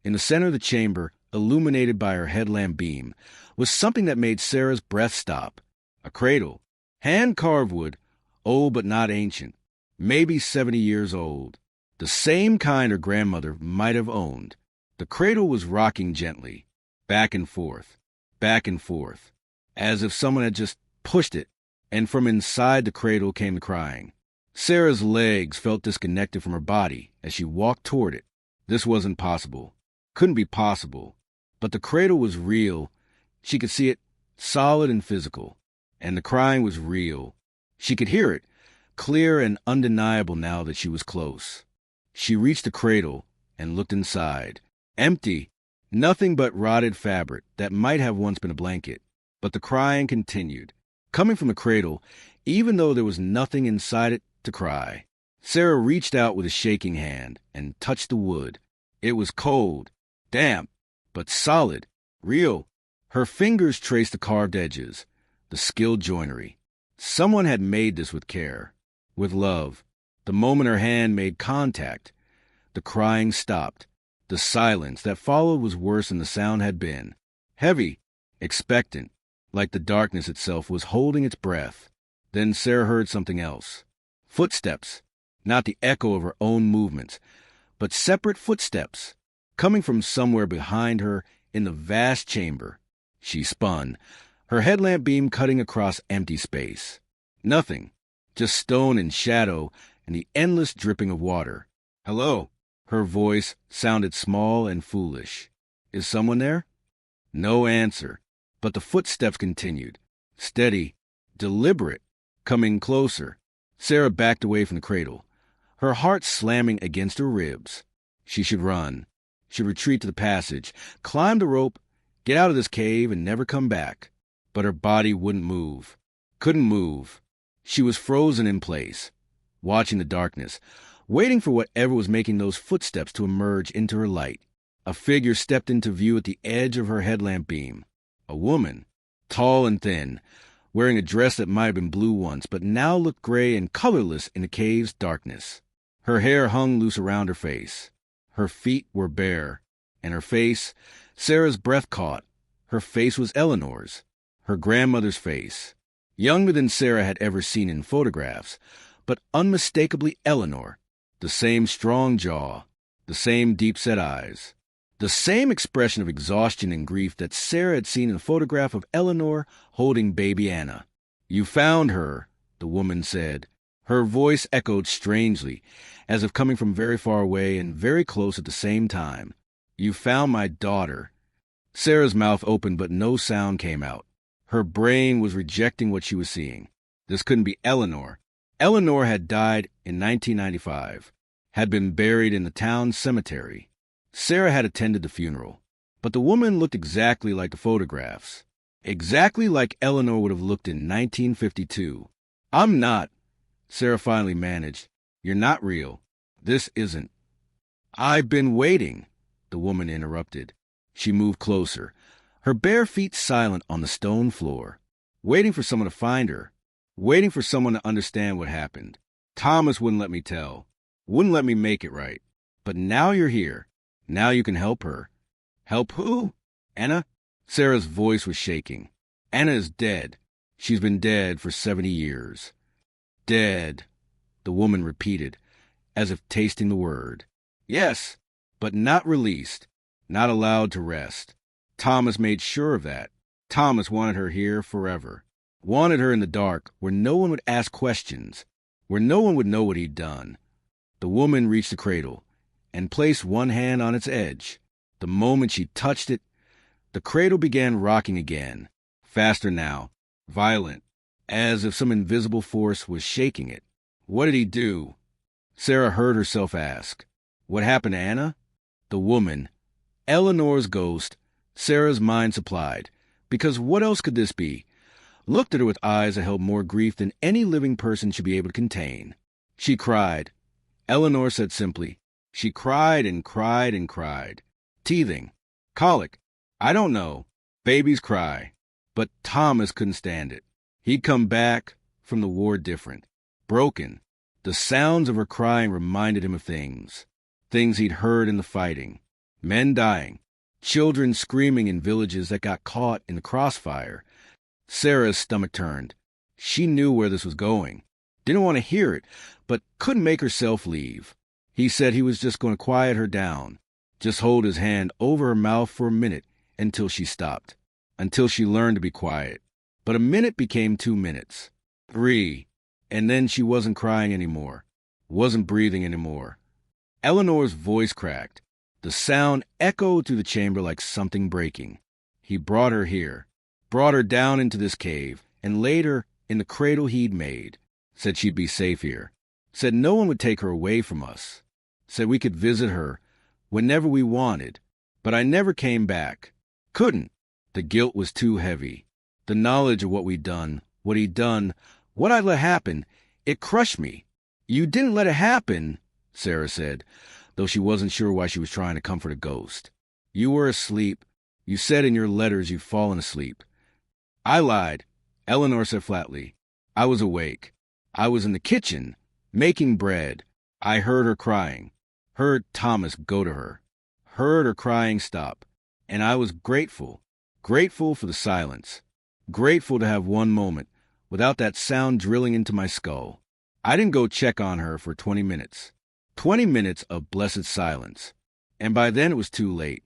in the center of the chamber, illuminated by her headlamp beam, was something that made Sarah's breath stop. A cradle, hand-carved wood, old but not ancient, maybe 70 years old. The same kind her grandmother might have owned. The cradle was rocking gently, back and forth, as if someone had just pushed it, and from inside the cradle came the crying. Sarah's legs felt disconnected from her body as she walked toward it. This wasn't possible. Couldn't be possible. But the cradle was real. She could see it, solid and physical. And the crying was real. She could hear it, clear and undeniable now that she was close. She reached the cradle and looked inside. Empty, nothing but rotted fabric that might have once been a blanket. But the crying continued, coming from the cradle, even though there was nothing inside it to cry. Sarah reached out with a shaking hand and touched the wood. It was cold, damp, but solid, real. Her fingers traced the carved edges, the skilled joinery. Someone had made this with care, with love. The moment her hand made contact, the crying stopped. The silence that followed was worse than the sound had been. Heavy, expectant, like the darkness itself was holding its breath. Then Sarah heard something else. Footsteps, not the echo of her own movements, but separate footsteps, coming from somewhere behind her in the vast chamber. She spun, her headlamp beam cutting across empty space. Nothing, just stone and shadow and the endless dripping of water. "Hello." Her voice sounded small and foolish. "Is someone there?" No answer, but the footsteps continued, steady, deliberate, coming closer. Sarah backed away from the cradle, her heart slamming against her ribs. She should run, should retreat to the passage, climb the rope, get out of this cave and never come back. But her body wouldn't move, couldn't move. She was frozen in place, watching the darkness, waiting for whatever was making those footsteps to emerge into her light. A figure stepped into view at the edge of her headlamp beam. A woman, tall and thin, wearing a dress that might have been blue once, but now looked gray and colorless in the cave's darkness. Her hair hung loose around her face. Her feet were bare, and her face, Sarah's breath caught. Her face was Eleanor's. her grandmother's face, younger than Sarah had ever seen in photographs, but unmistakably Eleanor, the same strong jaw, the same deep-set eyes, the same expression of exhaustion and grief that Sarah had seen in a photograph of Eleanor holding baby Anna. "You found her," the woman said. Her voice echoed strangely, as if coming from very far away and very close at the same time. "You found my daughter." Sarah's mouth opened, but no sound came out. Her brain was rejecting what she was seeing. This couldn't be Eleanor. Eleanor had died in 1995, had been buried in the town cemetery. Sarah had attended the funeral. But the woman looked exactly like the photographs. Exactly like Eleanor would have looked in 1952. "I'm not," Sarah finally managed. "You're not real. This isn't." "I've been waiting," the woman interrupted. She moved closer, her bare feet silent on the stone floor, waiting for someone to find her, waiting for someone to understand what happened. "Thomas wouldn't let me tell, wouldn't let me make it right. But now you're here. Now you can help her." "Help who? Anna?" Sarah's voice was shaking. "Anna is dead. She's been dead for 70 years. "Dead," the woman repeated, as if tasting the word. "Yes, but not released, not allowed to rest. Thomas made sure of that. Thomas wanted her here forever. Wanted her in the dark, where no one would ask questions, where no one would know what he'd done." The woman reached the cradle and placed one hand on its edge. The moment she touched it, the cradle began rocking again, faster now, violent, as if some invisible force was shaking it. "What did he do?" Sarah heard herself ask. "What happened to Anna?" The woman, Eleanor's ghost, Sarah's mind supplied, because what else could this be, looked at her with eyes that held more grief than any living person should be able to contain. "She cried," Eleanor said simply. "She cried and cried and cried. Teething. Colic. I don't know. Babies cry." But Thomas couldn't stand it. He'd come back from the war different, broken. The sounds of her crying reminded him of things he'd heard in the fighting. Men dying, children screaming in villages that got caught in the crossfire. Sarah's stomach turned. She knew where this was going. Didn't want to hear it, but couldn't make herself leave. He said he was just going to quiet her down, just hold his hand over her mouth for a minute until she stopped, until she learned to be quiet. But a minute became 2 minutes, 3, and then she wasn't crying anymore, wasn't breathing anymore. Eleanor's voice cracked. The sound echoed through the chamber like something breaking. He brought her here, brought her down into this cave, and laid her in the cradle he'd made. Said she'd be safe here. Said no one would take her away from us. Said we could visit her whenever we wanted. But I never came back. Couldn't. The guilt was too heavy. The knowledge of what we'd done, what he'd done, what I'd let happen, it crushed me. "You didn't let it happen," Sarah said, though she wasn't sure why she was trying to comfort a ghost. "You were asleep. You said in your letters you'd fallen asleep." "I lied," Eleanor said flatly. "I was awake. I was in the kitchen, making bread. I heard her crying. Heard Thomas go to her. Heard her crying stop. And I was grateful. Grateful for the silence. Grateful to have one moment without that sound drilling into my skull. I didn't go check on her for 20 minutes. 20 minutes of blessed silence. And by then it was too late.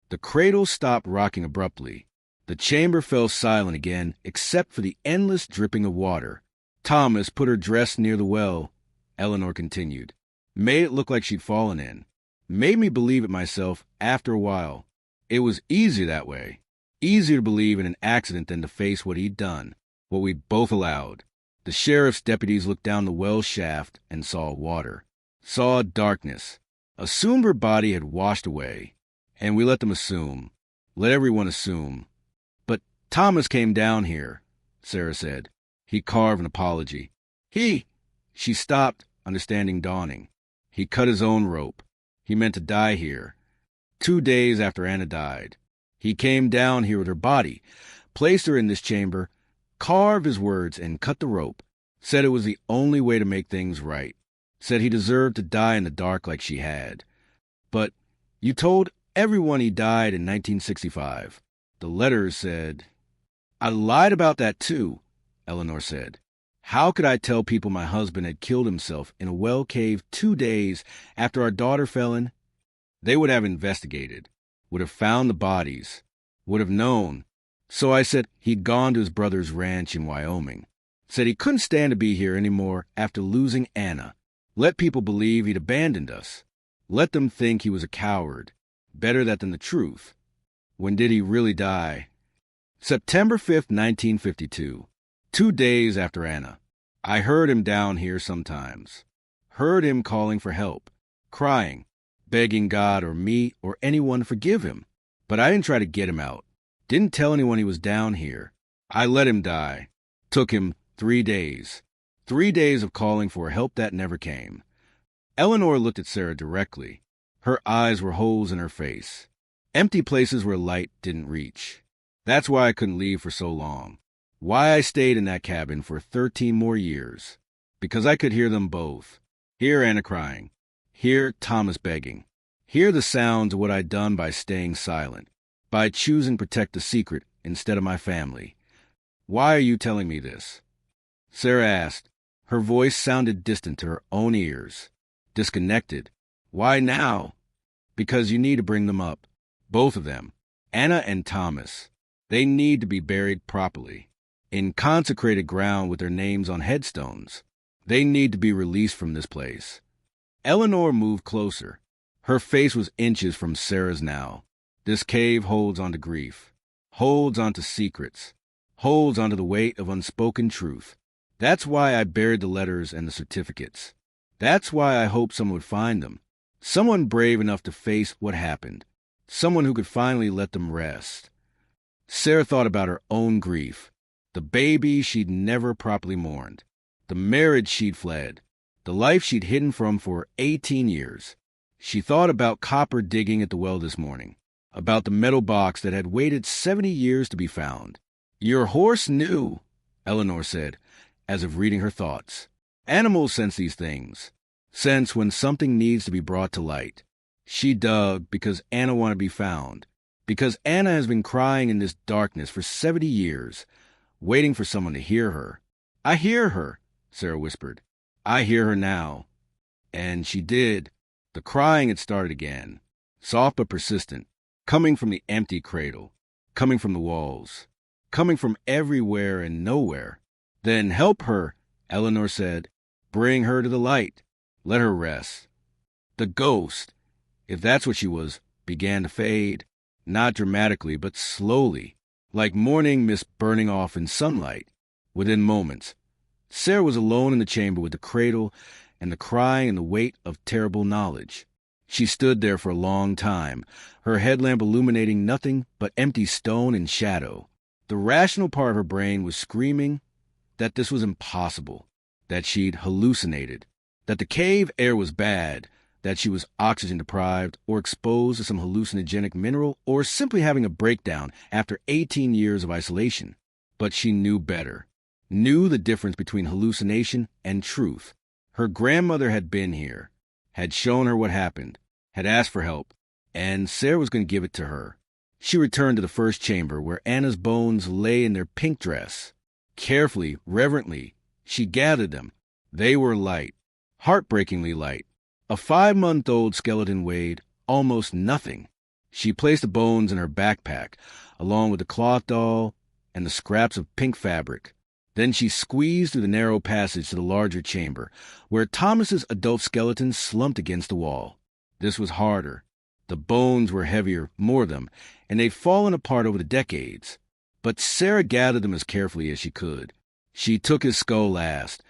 The cradle stopped rocking abruptly. The chamber fell silent again, except for the endless dripping of water. Thomas put her dress near the well, Eleanor continued. Made it look like she'd fallen in. Made me believe it myself after a while. It was easier that way. Easier to believe in an accident than to face what he'd done, what we'd both allowed. The sheriff's deputies looked down the well shaft and saw water. Saw darkness. Assumed her body had washed away. And we let them assume. Let everyone assume. But Thomas came down here, Sarah said. He carved an apology. She stopped, understanding dawning. He cut his own rope. He meant to die here. 2 days after Anna died. He came down here with her body, placed her in this chamber, carved his words and cut the rope. Said it was the only way to make things right. Said he deserved to die in the dark like she had. But you told everyone he died in 1965. The letters said... I lied about that too, Eleanor said. How could I tell people my husband had killed himself in a well cave 2 days after our daughter fell in? They would have investigated, would have found the bodies, would have known. So I said he'd gone to his brother's ranch in Wyoming. Said he couldn't stand to be here anymore after losing Anna. Let people believe he'd abandoned us. Let them think he was a coward. Better that than the truth. When did he really die? September 5th, 1952. 2 days after Anna. I heard him down here sometimes. Heard him calling for help, crying, begging God or me or anyone to forgive him. But I didn't try to get him out. Didn't tell anyone he was down here. I let him die. Took him 3 days. 3 days of calling for help that never came. Eleanor looked at Sarah directly. Her eyes were holes in her face. Empty places where light didn't reach. That's why I couldn't leave for so long. Why I stayed in that cabin for 13 more years. Because I could hear them both. Hear Anna crying. Hear Thomas begging. Hear the sounds of what I'd done by staying silent. By choosing to protect the secret instead of my family. Why are you telling me this? Sarah asked. Her voice sounded distant to her own ears. Disconnected. Why now? Because you need to bring them up. Both of them. Anna and Thomas. They need to be buried properly. In consecrated ground with their names on headstones. They need to be released from this place. Eleanor moved closer. Her face was inches from Sarah's now. This cave holds onto grief. Holds onto secrets. Holds onto the weight of unspoken truth. That's why I buried the letters and the certificates. That's why I hoped someone would find them. Someone brave enough to face what happened. Someone who could finally let them rest. Sarah thought about her own grief. The baby she'd never properly mourned. The marriage she'd fled. The life she'd hidden from for 18 years. She thought about copper digging at the well this morning. About the metal box that had waited 70 years to be found. Your horse knew, Eleanor said, as if reading her thoughts. Animals sense these things. Sense when something needs to be brought to light. She dug because Anna wanted to be found. Because Anna has been crying in this darkness for 70 years, waiting for someone to hear her. I hear her, Sarah whispered. I hear her now. And she did. The crying had started again. Soft but persistent. Coming from the empty cradle. Coming from the walls. Coming from everywhere and nowhere. Then help her, Eleanor said. Bring her to the light. Let her rest. The ghost, if that's what she was, began to fade. Not dramatically, but slowly. Like morning mist burning off in sunlight. Within moments. Sarah was alone in the chamber with the cradle and the crying and the weight of terrible knowledge. She stood there for a long time, her headlamp illuminating nothing but empty stone and shadow. The rational part of her brain was screaming that this was impossible, that she'd hallucinated, that the cave air was bad, that she was oxygen deprived or exposed to some hallucinogenic mineral or simply having a breakdown after 18 years of isolation. But she knew better, knew the difference between hallucination and truth. Her grandmother had been here, had shown her what happened, had asked for help, and Sarah was going to give it to her. She returned to the first chamber where Anna's bones lay in their pink dress. Carefully, reverently, she gathered them. They were light, heartbreakingly light. A 5-month-old skeleton weighed almost nothing. She placed the bones in her backpack, along with the cloth doll and the scraps of pink fabric. Then she squeezed through the narrow passage to the larger chamber, where Thomas's adult skeleton slumped against the wall. This was harder. The bones were heavier, more of them, and they'd fallen apart over the decades. But Sarah gathered them as carefully as she could. She took his skull last,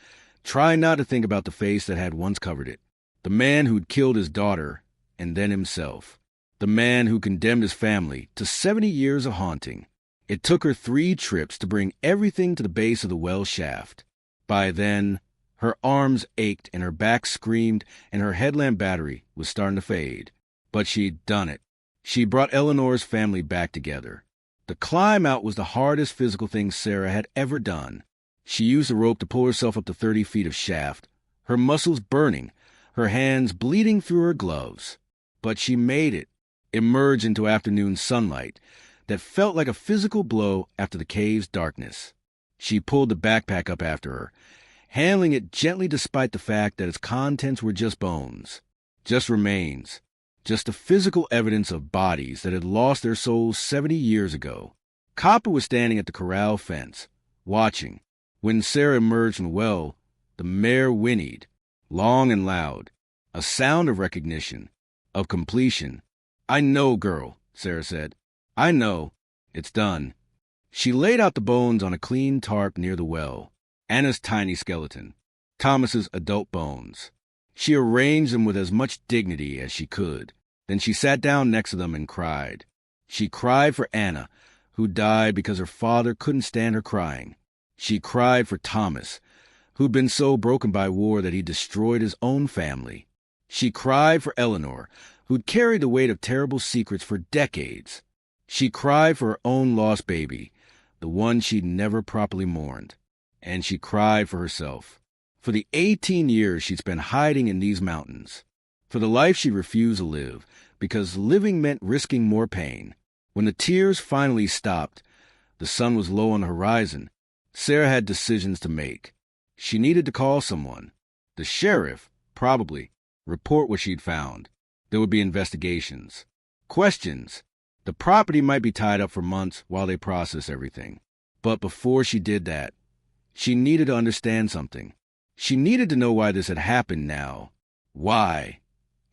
trying not to think about the face that had once covered it. The man who'd killed his daughter, and then himself. The man who condemned his family to 70 years of haunting. It took her 3 trips to bring everything to the base of the well shaft. By then, her arms ached and her back screamed and her headlamp battery was starting to fade. But she'd done it. She brought Eleanor's family back together. The climb out was the hardest physical thing Sarah had ever done. She used the rope to pull herself up to 30 feet of shaft, her muscles burning, her hands bleeding through her gloves. But she made it, emerged into afternoon sunlight, that felt like a physical blow after the cave's darkness. She pulled the backpack up after her, handling it gently despite the fact that its contents were just bones, just remains, just the physical evidence of bodies that had lost their souls 70 years ago. Copper was standing at the corral fence, watching. When Sarah emerged from the well, the mare whinnied, long and loud, a sound of recognition, of completion. "I know, girl," Sarah said. "I know. It's done." She laid out the bones on a clean tarp near the well, Anna's tiny skeleton, Thomas's adult bones. She arranged them with as much dignity as she could. Then she sat down next to them and cried. She cried for Anna, who died because her father couldn't stand her crying. She cried for Thomas, who'd been so broken by war that he destroyed his own family. She cried for Eleanor, who'd carried the weight of terrible secrets for decades. She cried for her own lost baby, the one she'd never properly mourned. And she cried for herself, for the 18 years she'd spent hiding in these mountains, for the life she refused to live, because living meant risking more pain. When the tears finally stopped, the sun was low on the horizon. Sarah had decisions to make. She needed to call someone. The sheriff, probably, report what she'd found. There would be investigations. Questions. The property might be tied up for months while they process everything. But before she did that, she needed to understand something. She needed to know why this had happened now. Why?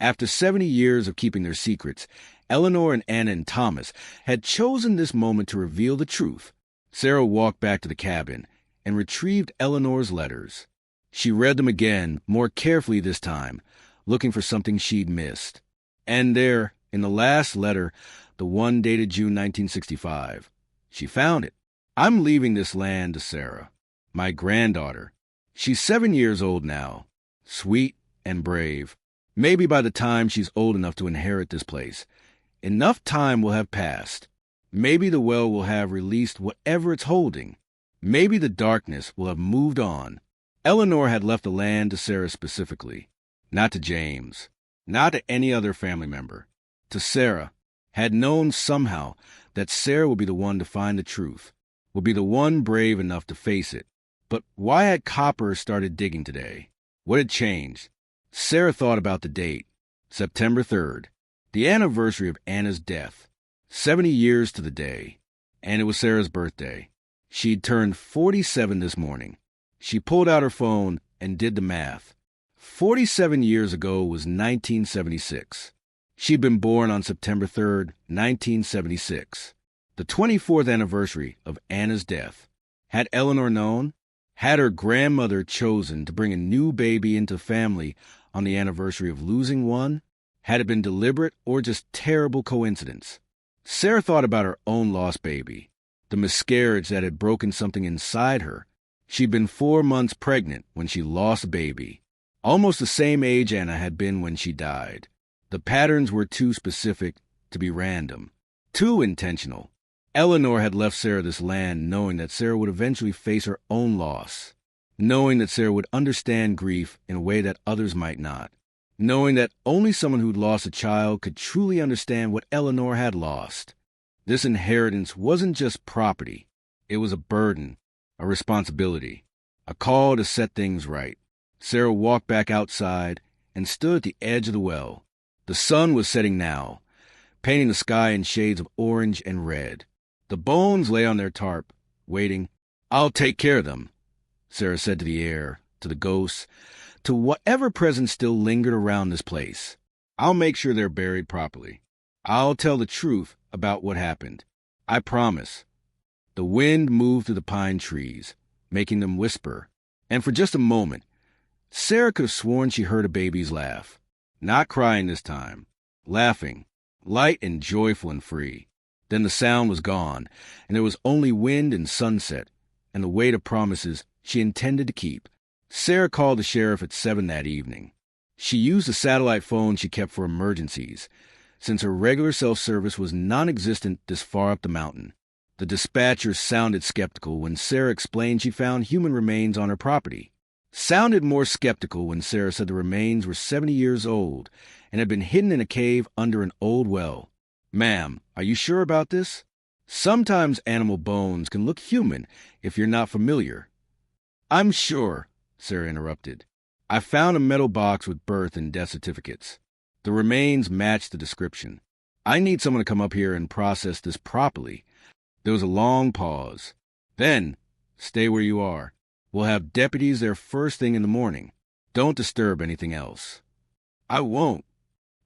After 70 years of keeping their secrets, Eleanor and Anna and Thomas had chosen this moment to reveal the truth. Sarah walked back to the cabin and retrieved Eleanor's letters. She read them again, more carefully this time, looking for something she'd missed. And there, in the last letter, the one dated June 1965, she found it. "I'm leaving this land to Sarah, my granddaughter. She's 7 years old now, sweet and brave. Maybe by the time she's old enough to inherit this place, enough time will have passed. Maybe the well will have released whatever it's holding. Maybe the darkness will have moved on." Eleanor had left the land to Sarah specifically, not to James, not to any other family member. To Sarah, had known somehow that Sarah would be the one to find the truth, would be the one brave enough to face it. But why had Copper started digging today? What had changed? Sarah thought about the date, September 3rd, the anniversary of Anna's death. 70 years to the day, and it was Sarah's birthday. She'd turned 47 this morning. She pulled out her phone and did the math. 47 years ago was 1976. She'd been born on September 3rd, 1976, the 24th anniversary of Anna's death. Had Eleanor known? Had her grandmother chosen to bring a new baby into family on the anniversary of losing one? Had it been deliberate or just terrible coincidence? Sarah thought about her own lost baby, the miscarriage that had broken something inside her. She'd been 4 months pregnant when she lost a baby, almost the same age Anna had been when she died. The patterns were too specific to be random, too intentional. Eleanor had left Sarah this land knowing that Sarah would eventually face her own loss, knowing that Sarah would understand grief in a way that others might not, knowing that only someone who'd lost a child could truly understand what Eleanor had lost. This inheritance wasn't just property. It was a burden, a responsibility, a call to set things right. Sarah walked back outside and stood at the edge of the well. The sun was setting now, painting the sky in shades of orange and red. The bones lay on their tarp, waiting. "I'll take care of them," Sarah said to the air, to the ghosts, to whatever presence still lingered around this place. "I'll make sure they're buried properly. I'll tell the truth about what happened. I promise." The wind moved through the pine trees, making them whisper, and for just a moment, Sarah could have sworn she heard a baby's laugh. Not crying this time, laughing, light and joyful and free. Then the sound was gone, and there was only wind and sunset, and the weight of promises she intended to keep. Sarah called the sheriff at 7 that evening. She used a satellite phone she kept for emergencies, since her regular self-service was non-existent this far up the mountain. The dispatcher sounded skeptical when Sarah explained she found human remains on her property. Sounded more skeptical when Sarah said the remains were 70 years old and had been hidden in a cave under an old well. "Ma'am, are you sure about this?" Sometimes animal bones can look human if you're not familiar. I'm sure, Sarah interrupted. I found a metal box with birth and death certificates. The remains match the description. I need someone to come up here and process this properly. There was a long pause. Then, stay where you are. We'll have deputies there first thing in the morning. Don't disturb anything else. I won't.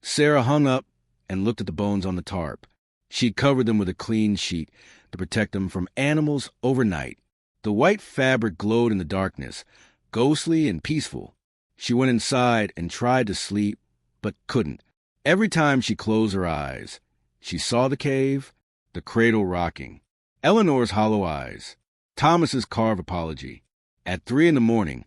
Sarah hung up and looked at the bones on the tarp. She'd covered them with a clean sheet to protect them from animals overnight. The white fabric glowed in the darkness, ghostly and peaceful. She went inside and tried to sleep, but couldn't. Every time she closed her eyes, she saw the cave, the cradle rocking, Eleanor's hollow eyes, Thomas's carved apology. At 3 a.m,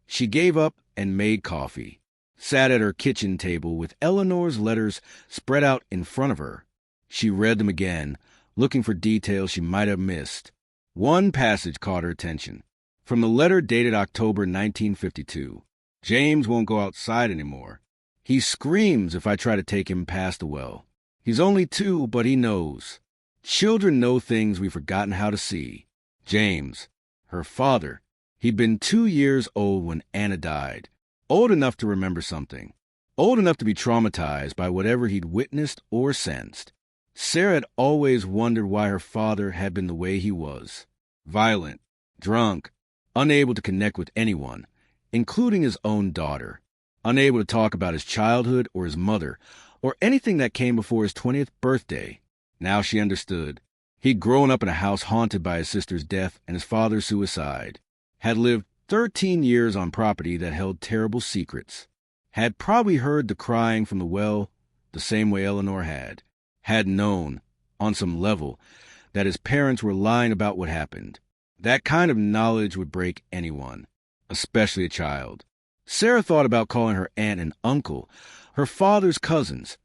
she gave up and made coffee, sat at her kitchen table with Eleanor's letters spread out in front of her. She read them again, looking for details she might have missed. One passage caught her attention. From the letter dated October 1952. James won't go outside anymore. He screams if I try to take him past the well. He's only 2, but he knows. Children know things we've forgotten how to see. James, her father, he'd been 2 years old when Anna died. Old enough to remember something. Old enough to be traumatized by whatever he'd witnessed or sensed. Sarah had always wondered why her father had been the way he was. Violent, drunk, unable to connect with anyone, including his own daughter. Unable to talk about his childhood or his mother, or anything that came before his 20th birthday. Now she understood. He'd grown up in a house haunted by his sister's death and his father's suicide. Had lived 13 years on property that held terrible secrets. Had probably heard the crying from the well the same way Eleanor had. Had known, on some level, that his parents were lying about what happened. That kind of knowledge would break anyone, especially a child. Sarah thought about calling her aunt and uncle, her father's cousins,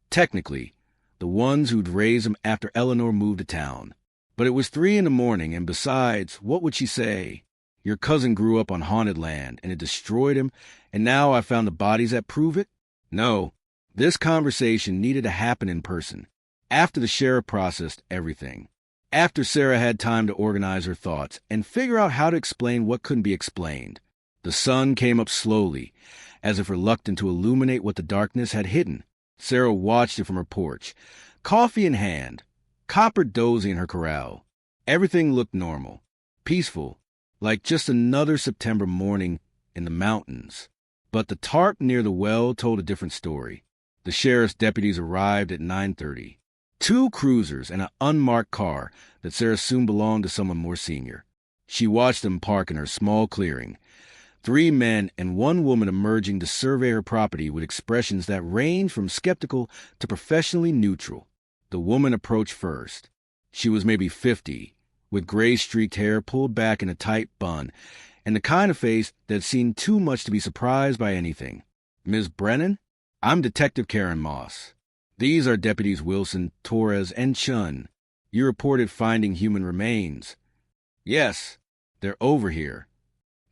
technically, the ones who'd raised him after Eleanor moved to town. But it was 3 a.m, and besides, what would she say? Your cousin grew up on haunted land, and it destroyed him, and now I found the bodies that prove it? No, this conversation needed to happen in person, after the sheriff processed everything. After Sarah had time to organize her thoughts and figure out how to explain what couldn't be explained. The sun came up slowly, as if reluctant to illuminate what the darkness had hidden. Sarah watched it from her porch, coffee in hand, Copper dozing in her corral. Everything looked normal, peaceful, like just another September morning in the mountains. But the tarp near the well told a different story. The sheriff's deputies arrived at 9:30. 2 cruisers and an unmarked car that Sarah assumed belonged to someone more senior. She watched them park in her small clearing. 3 men and 1 woman emerging to survey her property with expressions that ranged from skeptical to professionally neutral. The woman approached first. She was maybe 50, with gray-streaked hair pulled back in a tight bun, and the kind of face that had seen too much to be surprised by anything. Ms. Brennan? I'm Detective Karen Moss. These are Deputies Wilson, Torres, and Chun. You reported finding human remains. Yes, they're over here.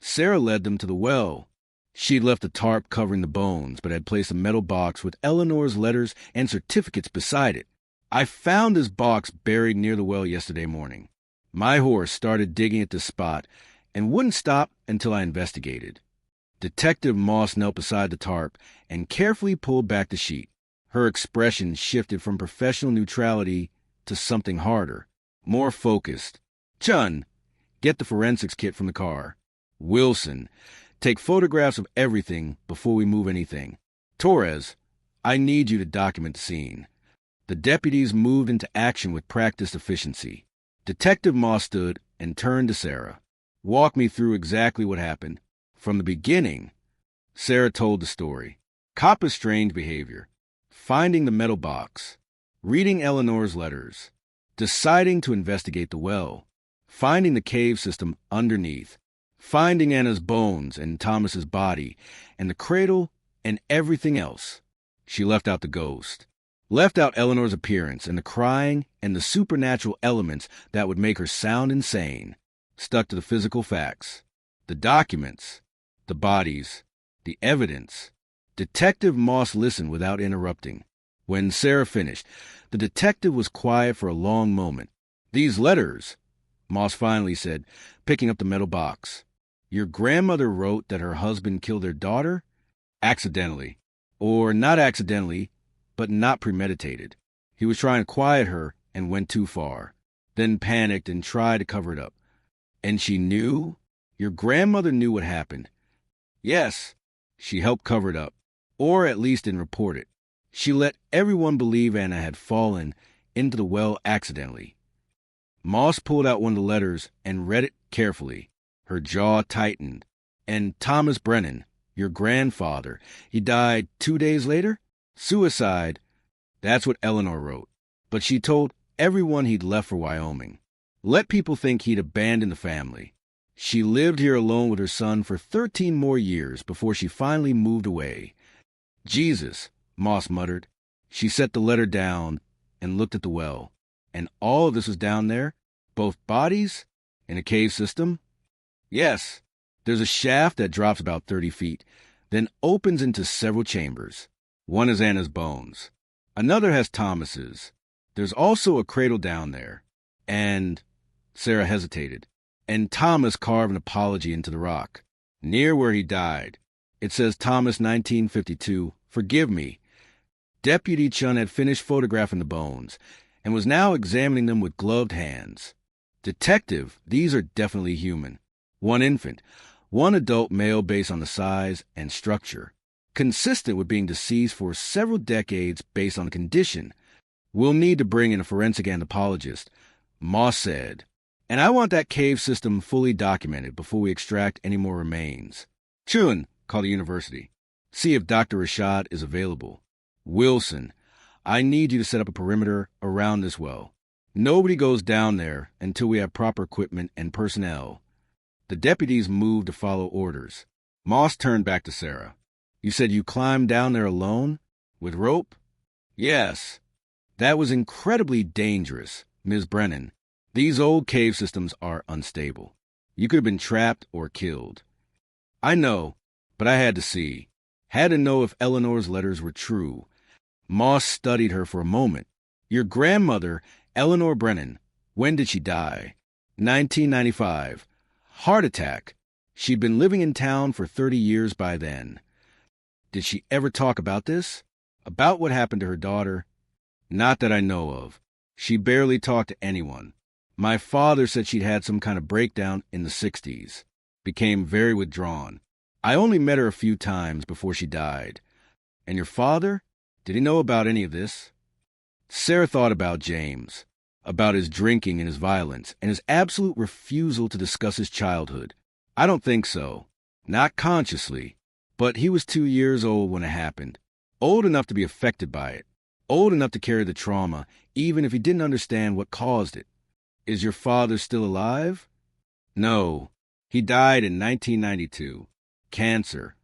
Sarah led them to the well. She'd left the tarp covering the bones, but had placed a metal box with Eleanor's letters and certificates beside it. I found this box buried near the well yesterday morning. My horse started digging at the spot and wouldn't stop until I investigated. Detective Moss knelt beside the tarp and carefully pulled back the sheet. Her expression shifted from professional neutrality to something harder, more focused. Chun, get the forensics kit from the car. Wilson, take photographs of everything before we move anything. Torres, I need you to document the scene. The deputies moved into action with practiced efficiency. Detective Moss stood and turned to Sarah. Walk me through exactly what happened. From the beginning, Sarah told the story. Coppa's strange behavior. Finding the metal box. Reading Eleanor's letters. Deciding to investigate the well. Finding the cave system underneath. Finding Anna's bones and Thomas's body, and the cradle and everything else. She left out the ghost. Left out Eleanor's appearance and the crying and the supernatural elements that would make her sound insane. Stuck to the physical facts. The documents. The bodies. The evidence. Detective Moss listened without interrupting. When Sarah finished, the detective was quiet for a long moment. These letters, Moss finally said, picking up the metal box. Your grandmother wrote that her husband killed their daughter? Accidentally. Or not accidentally, but not premeditated. He was trying to quiet her and went too far, then panicked and tried to cover it up. And she knew? Your grandmother knew what happened. Yes, she helped cover it up, or at least didn't report it. She let everyone believe Anna had fallen into the well accidentally. Moss pulled out one of the letters and read it carefully. Her jaw tightened. And Thomas Brennan, your grandfather, he died 2 days later? Suicide. That's what Eleanor wrote. But she told everyone he'd left for Wyoming. Let people think he'd abandoned the family. She lived here alone with her son for 13 more years before she finally moved away. Jesus, Moss muttered. She set the letter down and looked at the well. And all of this was down there? Both bodies? In a cave system? Yes. There's a shaft that drops about 30 feet, then opens into several chambers. One is Anna's bones. Another has Thomas's. There's also a cradle down there. And... Sarah hesitated. And Thomas carved an apology into the rock, near where he died. It says Thomas 1952, forgive me. Deputy Chun had finished photographing the bones and was now examining them with gloved hands. Detective, these are definitely human. One infant, one adult male based on the size and structure. Consistent with being deceased for several decades based on the condition. We'll need to bring in a forensic anthropologist, Moss said. And I want that cave system fully documented before we extract any more remains. Chun, call the university. See if Dr. Rashad is available. Wilson, I need you to set up a perimeter around this well. Nobody goes down there until we have proper equipment and personnel. The deputies moved to follow orders. Moss turned back to Sarah. You said you climbed down there alone? With rope? Yes. That was incredibly dangerous, Ms. Brennan. These old cave systems are unstable. You could have been trapped or killed. I know, but I had to see. Had to know if Eleanor's letters were true. Moss studied her for a moment. Your grandmother, Eleanor Brennan, when did she die? 1995. Heart attack. She'd been living in town for 30 years by then. Did she ever talk about this? About what happened to her daughter? Not that I know of. She barely talked to anyone. My father said she'd had some kind of breakdown in the 60s. Became very withdrawn. I only met her a few times before she died. And your father? Did he know about any of this? Sarah thought about James, about his drinking and his violence, and his absolute refusal to discuss his childhood. I don't think so. Not consciously. But he was 2 years old when it happened. Old enough to be affected by it. Old enough to carry the trauma, even if he didn't understand what caused it. Is your father still alive? No. He died in 1992. Cancer.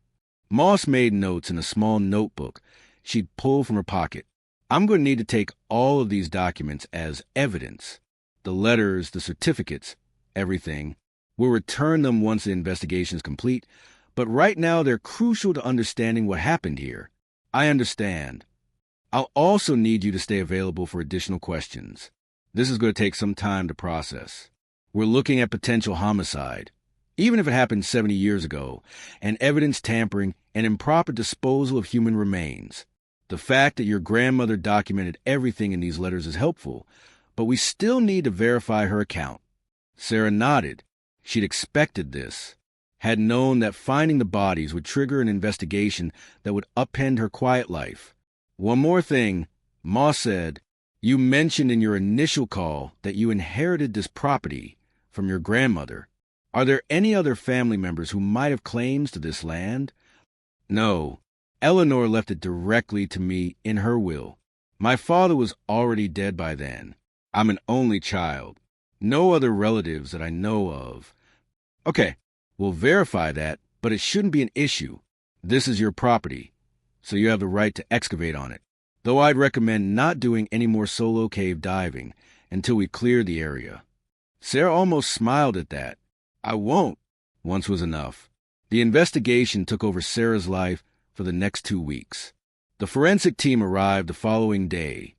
Moss made notes in a small notebook she'd pulled from her pocket. I'm going to need to take all of these documents as evidence. The letters, the certificates, everything. We'll return them once the investigation is complete, but right now they're crucial to understanding what happened here. I understand. I'll also need you to stay available for additional questions. This is going to take some time to process. We're looking at potential homicide, even if it happened 70 years ago, and evidence tampering and improper disposal of human remains. The fact that your grandmother documented everything in these letters is helpful, but we still need to verify her account. Sarah nodded. She'd expected this, had known that finding the bodies would trigger an investigation that would upend her quiet life. One more thing, Moss said, you mentioned in your initial call that you inherited this property from your grandmother. Are there any other family members who might have claims to this land? No. Eleanor left it directly to me in her will. My father was already dead by then. I'm an only child. No other relatives that I know of. Okay, we'll verify that, but it shouldn't be an issue. This is your property, so you have the right to excavate on it. Though I'd recommend not doing any more solo cave diving until we clear the area. Sarah almost smiled at that. I won't. Once was enough. The investigation took over Sarah's life for the next 2 weeks. The forensic team arrived the following day.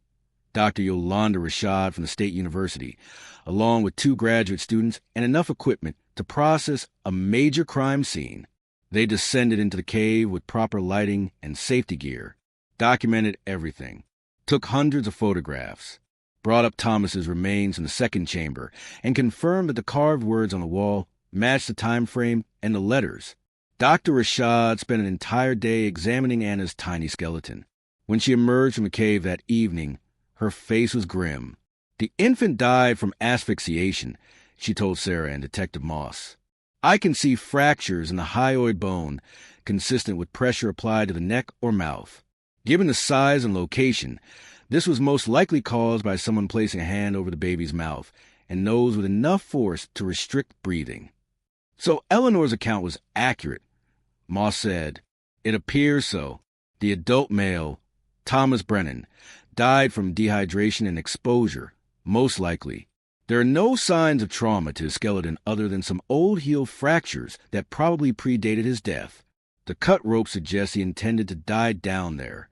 Dr. Yolanda Rashad from the State University, along with 2 graduate students and enough equipment to process a major crime scene. They descended into the cave with proper lighting and safety gear, documented everything, took hundreds of photographs, brought up Thomas's remains in the second chamber, and confirmed that the carved words on the wall matched the time frame and the letters. Dr. Rashad spent an entire day examining Anna's tiny skeleton. When she emerged from the cave that evening, her face was grim. "The infant died from asphyxiation," she told Sarah and Detective Moss. "I can see fractures in the hyoid bone, consistent with pressure applied to the neck or mouth. Given the size and location, this was most likely caused by someone placing a hand over the baby's mouth and nose with enough force to restrict breathing." "So Eleanor's account was accurate," Moss said. "It appears so. The adult male, Thomas Brennan, died from dehydration and exposure, most likely. There are no signs of trauma to his skeleton other than some old heel fractures that probably predated his death. The cut rope suggests he intended to die down there."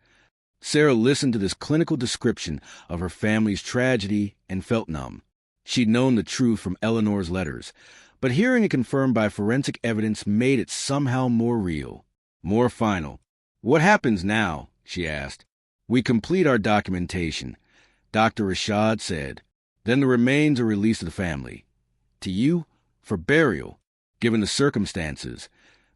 Sarah listened to this clinical description of her family's tragedy and felt numb. She'd known the truth from Eleanor's letters, but hearing it confirmed by forensic evidence made it somehow more real, more final. "What happens now?" she asked. "We complete our documentation," Dr. Rashad said. "Then the remains are released to the family. To you, for burial. Given the circumstances,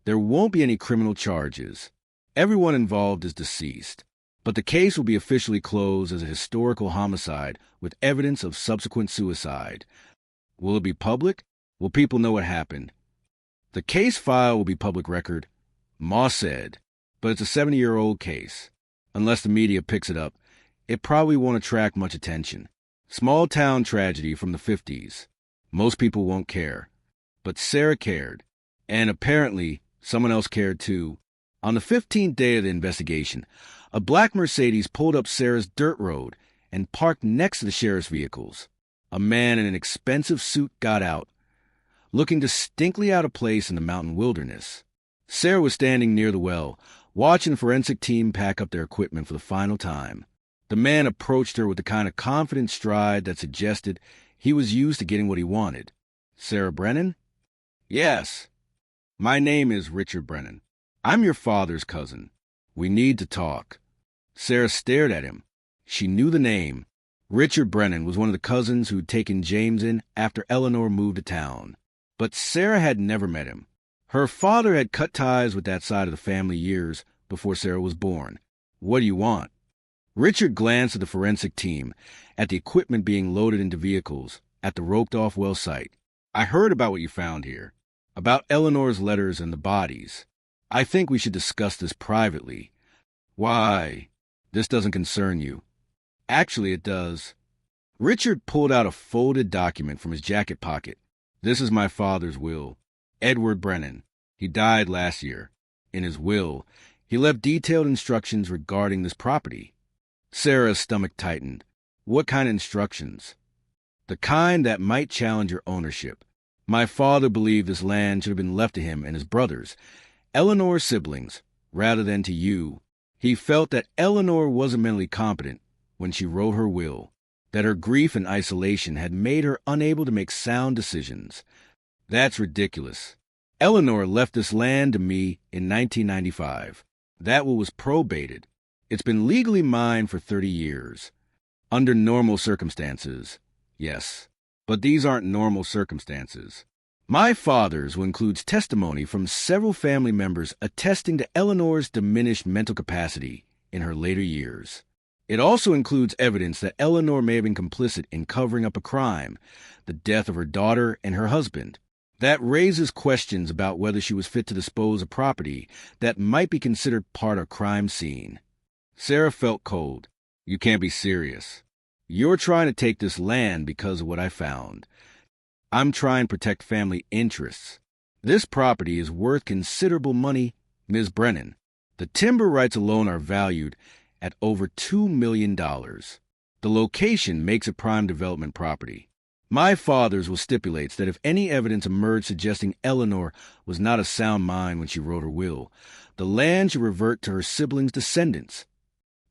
there won't be any criminal charges. Everyone involved is deceased. But the case will be officially closed as a historical homicide with evidence of subsequent suicide. Will it be public? Will people know what happened?" "The case file will be public record," Moss said, "but it's a 70-year-old case. Unless the media picks it up, it probably won't attract much attention. Small-town tragedy from the 50s. Most people won't care. But Sarah cared. And apparently, someone else cared too. On the 15th day of the investigation, a black Mercedes pulled up Sarah's dirt road and parked next to the sheriff's vehicles. A man in an expensive suit got out, looking distinctly out of place in the mountain wilderness. Sarah was standing near the well, watching the forensic team pack up their equipment for the final time. The man approached her with the kind of confident stride that suggested he was used to getting what he wanted. "Sarah Brennan?" "Yes. My name is Richard Brennan. I'm your father's cousin. We need to talk." Sarah stared at him. She knew the name. Richard Brennan was one of the cousins who'd taken James in after Eleanor moved to town. But Sarah had never met him. Her father had cut ties with that side of the family years before Sarah was born. "What do you want?" Richard glanced at the forensic team, at the equipment being loaded into vehicles, at the roped-off well site. "I heard about what you found here, about Eleanor's letters and the bodies. I think we should discuss this privately." "Why? This doesn't concern you." "Actually, it does." Richard pulled out a folded document from his jacket pocket. "This is my father's will. Edward Brennan. He died last year. In his will, he left detailed instructions regarding this property." Sarah's stomach tightened. "What kind of instructions?" "The kind that might challenge your ownership. My father believed this land should have been left to him and his brothers, Eleanor's siblings, rather than to you. He felt that Eleanor wasn't mentally competent when she wrote her will, that her grief and isolation had made her unable to make sound decisions. That's ridiculous. Eleanor left this land to me in 1995. That will was probated. It's been legally mine for 30 years. Under normal circumstances, yes. But these aren't normal circumstances. My father's will includes testimony from several family members attesting to Eleanor's diminished mental capacity in her later years. It also includes evidence that Eleanor may have been complicit in covering up a crime, the death of her daughter and her husband. That raises questions about whether she was fit to dispose of property that might be considered part of a crime scene. Sarah felt cold. "You can't be serious. You're trying to take this land because of what I found. I'm trying to protect family interests. This property is worth considerable money, Ms. Brennan. The timber rights alone are valued at over $2 million. The location makes it prime development property. My father's will stipulates that if any evidence emerged suggesting Eleanor was not of sound mind when she wrote her will, the land should revert to her siblings' descendants."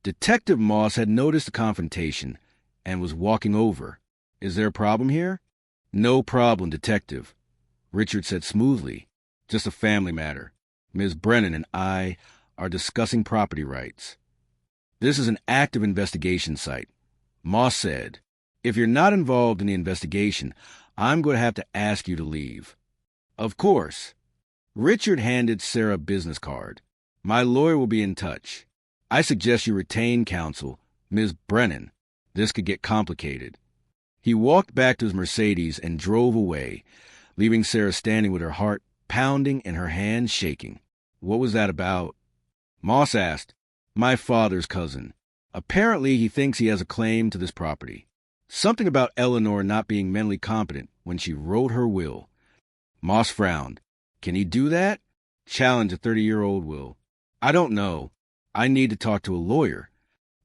Detective Moss had noticed the confrontation and was walking over. "Is there a problem here?" "No problem, Detective," Richard said smoothly. "Just a family matter. Ms. Brennan and I are discussing property rights." "This is an active investigation site," Moss said. "If you're not involved in the investigation, I'm going to have to ask you to leave." "Of course." Richard handed Sarah a business card. "My lawyer will be in touch. I suggest you retain counsel, Ms. Brennan. This could get complicated." He walked back to his Mercedes and drove away, leaving Sarah standing with her heart pounding and her hands shaking. "What was that about?" Moss asked. "My father's cousin. Apparently he thinks he has a claim to this property. Something about Eleanor not being mentally competent when she wrote her will." Moss frowned. "Can he do that? Challenge a 30-year-old will?" "I don't know. I need to talk to a lawyer."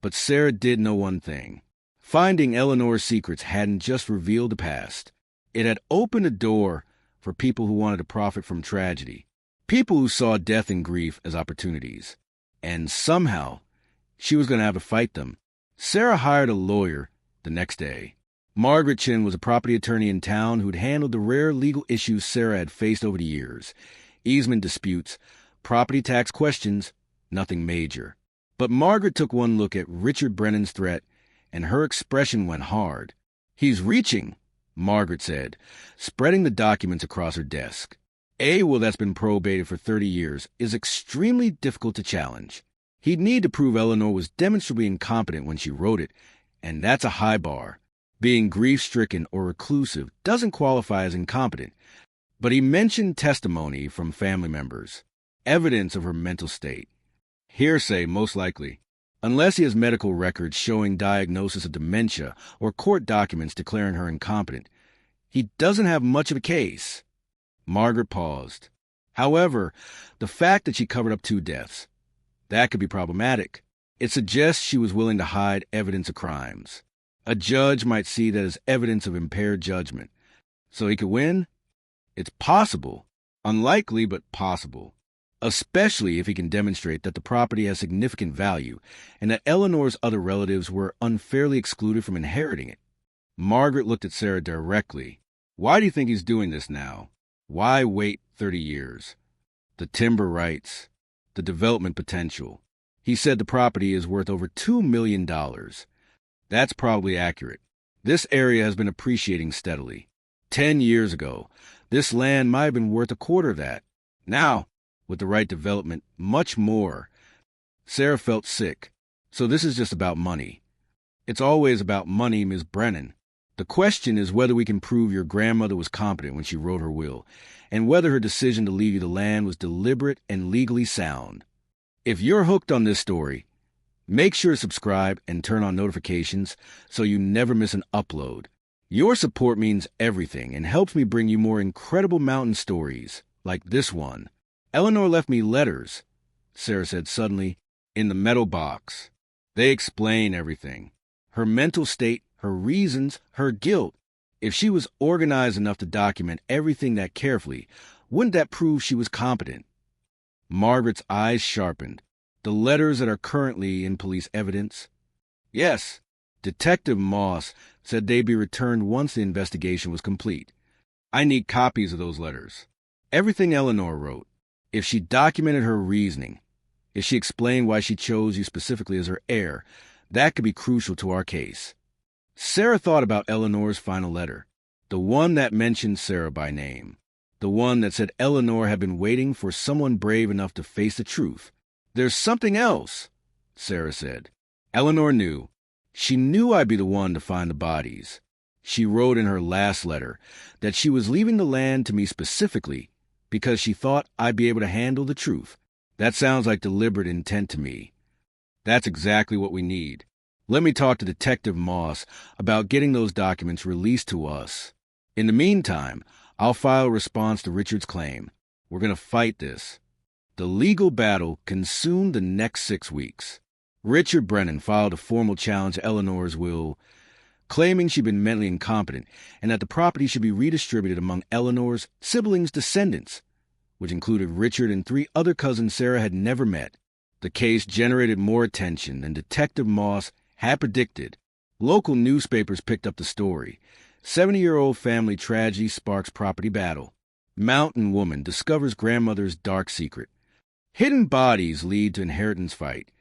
But Sarah did know one thing. Finding Eleanor's secrets hadn't just revealed the past. It had opened a door for people who wanted to profit from tragedy. People who saw death and grief as opportunities. And somehow, she was going to have to fight them. Sarah hired a lawyer the next day. Margaret Chin was a property attorney in town who'd handled the rare legal issues Sarah had faced over the years. Easement disputes, property tax questions, nothing major. But Margaret took one look at Richard Brennan's threat, and her expression went hard. "He's reaching," Margaret said, spreading the documents across her desk. "A will that's been probated for 30 years is extremely difficult to challenge. He'd need to prove Eleanor was demonstrably incompetent when she wrote it, and that's a high bar. Being grief-stricken or reclusive doesn't qualify as incompetent, but he mentioned testimony from family members, evidence of her mental state. Hearsay, most likely. Unless he has medical records showing diagnosis of dementia or court documents declaring her incompetent, he doesn't have much of a case." Margaret paused. "However, the fact that she covered up 2 deaths, that could be problematic. It suggests she was willing to hide evidence of crimes. A judge might see that as evidence of impaired judgment. So he could win? It's possible. Unlikely, but possible. Especially if he can demonstrate that the property has significant value and that Eleanor's other relatives were unfairly excluded from inheriting it." Margaret looked at Sarah directly. "Why do you think he's doing this now? Why wait 30 years? The timber rights, the development potential. He said the property is worth over $2 million. That's probably accurate. This area has been appreciating steadily. 10 years ago, this land might have been worth a quarter of that. Now, with the right development, much more." Sarah felt sick. "So this is just about money." "It's always about money, Ms. Brennan. The question is whether we can prove your grandmother was competent when she wrote her will, and whether her decision to leave you the land was deliberate and legally sound. If you're hooked on this story, make sure to subscribe and turn on notifications so you never miss an upload. Your support means everything and helps me bring you more incredible mountain stories like this one. Eleanor left me letters," Sarah said suddenly, "in the metal box. They explain everything. Her mental state, her reasons, her guilt. If she was organized enough to document everything that carefully, wouldn't that prove she was competent?" Margaret's eyes sharpened. "The letters that are currently in police evidence?" "Yes. Detective Moss said they'd be returned once the investigation was complete. I need copies of those letters. Everything Eleanor wrote. If she documented her reasoning, if she explained why she chose you specifically as her heir, that could be crucial to our case." Sarah thought about Eleanor's final letter, the one that mentioned Sarah by name, the one that said Eleanor had been waiting for someone brave enough to face the truth. "There's something else," Sarah said. "Eleanor knew. She knew I'd be the one to find the bodies. She wrote in her last letter that she was leaving the land to me specifically because she thought I'd be able to handle the truth. That sounds like deliberate intent to me. That's exactly what we need. Let me talk to Detective Moss about getting those documents released to us. In the meantime, I'll file a response to Richard's claim. We're going to fight this." The legal battle consumed the next 6 weeks. Richard Brennan filed a formal challenge to Eleanor's will, claiming she'd been mentally incompetent and that the property should be redistributed among Eleanor's siblings' descendants, which included Richard and 3 other cousins Sarah had never met. The case generated more attention than Detective Moss had predicted. Local newspapers picked up the story. 70-year-old family tragedy sparks property battle. Mountain woman discovers grandmother's dark secret. Hidden bodies lead to inheritance fight.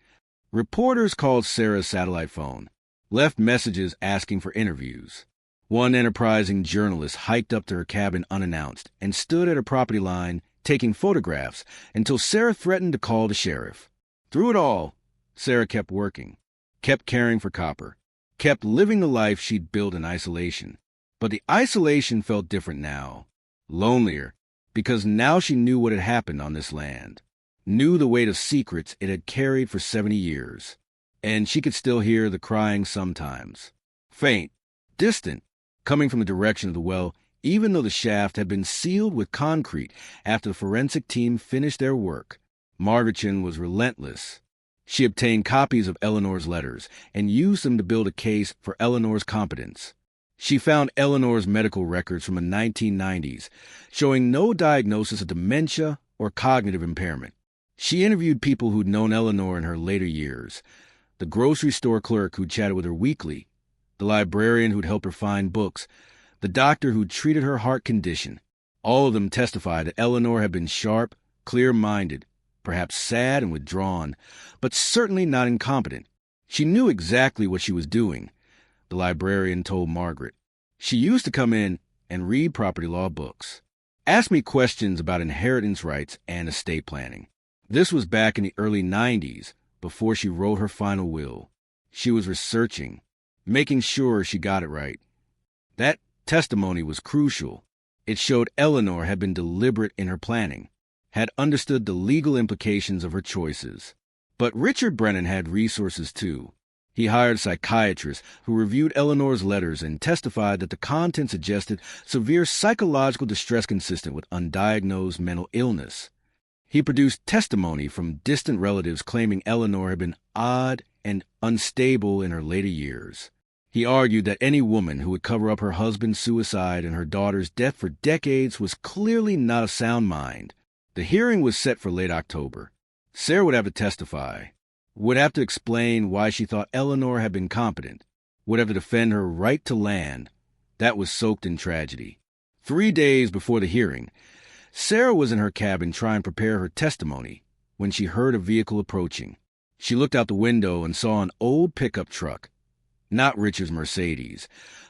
Reporters called Sarah's satellite phone, left messages asking for interviews. One enterprising journalist hiked up to her cabin unannounced and stood at her property line taking photographs until Sarah threatened to call the sheriff. Through it all, Sarah kept working, kept caring for copper, kept living the life she'd built in isolation. But the isolation felt different now, lonelier, because now she knew what had happened on this land, knew the weight of secrets it had carried for 70 years, and she could still hear the crying sometimes. Faint, distant, coming from the direction of the well, even though the shaft had been sealed with concrete after the forensic team finished their work. Margaretchen was relentless. She obtained copies of Eleanor's letters and used them to build a case for Eleanor's competence. She found Eleanor's medical records from the 1990s, showing no diagnosis of dementia or cognitive impairment. She interviewed people who'd known Eleanor in her later years, the grocery store clerk who'd chatted with her weekly, the librarian who'd helped her find books, the doctor who'd treated her heart condition. All of them testified that Eleanor had been sharp, clear-minded, perhaps sad and withdrawn, but certainly not incompetent. She knew exactly what she was doing, the librarian told Margaret. She used to come in and read property law books, ask me questions about inheritance rights and estate planning. This was back in the early 90s, before she wrote her final will. She was researching, making sure she got it right. That testimony was crucial. It showed Eleanor had been deliberate in her planning, had understood the legal implications of her choices. But Richard Brennan had resources too. He hired psychiatrists who reviewed Eleanor's letters and testified that the content suggested severe psychological distress consistent with undiagnosed mental illness. He produced testimony from distant relatives claiming Eleanor had been odd and unstable in her later years. He argued that any woman who would cover up her husband's suicide and her daughter's death for decades was clearly not of sound mind. The hearing was set for late October. Sarah would have to testify, would have to explain why she thought Eleanor had been competent, would have to defend her right to land. That was soaked in tragedy. 3 days before the hearing, Sarah was in her cabin trying to prepare her testimony when she heard a vehicle approaching. She looked out the window and saw an old pickup truck. Not Richard's Mercedes,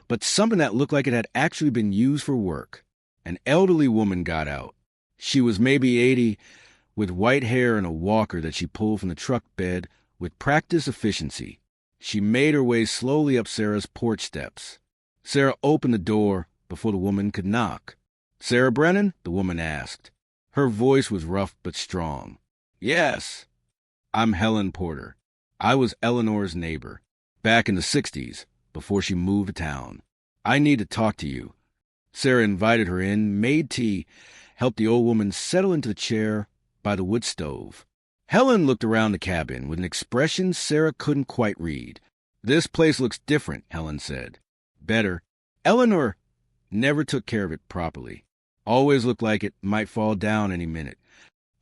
but something that looked like it had actually been used for work. An elderly woman got out. She was maybe 80, with white hair and a walker that she pulled from the truck bed with practiced efficiency. She made her way slowly up Sarah's porch steps. Sarah opened the door before the woman could knock. "Sarah Brennan?" the woman asked. Her voice was rough but strong. "Yes." "I'm Helen Porter. I was Eleanor's neighbor, back in the 60s, before she moved to town. I need to talk to you." Sarah invited her in, made tea, helped the old woman settle into the chair by the wood stove. Helen looked around the cabin with an expression Sarah couldn't quite read. "This place looks different," Helen said. "Better. Eleanor never took care of it properly. Always looked like it might fall down any minute.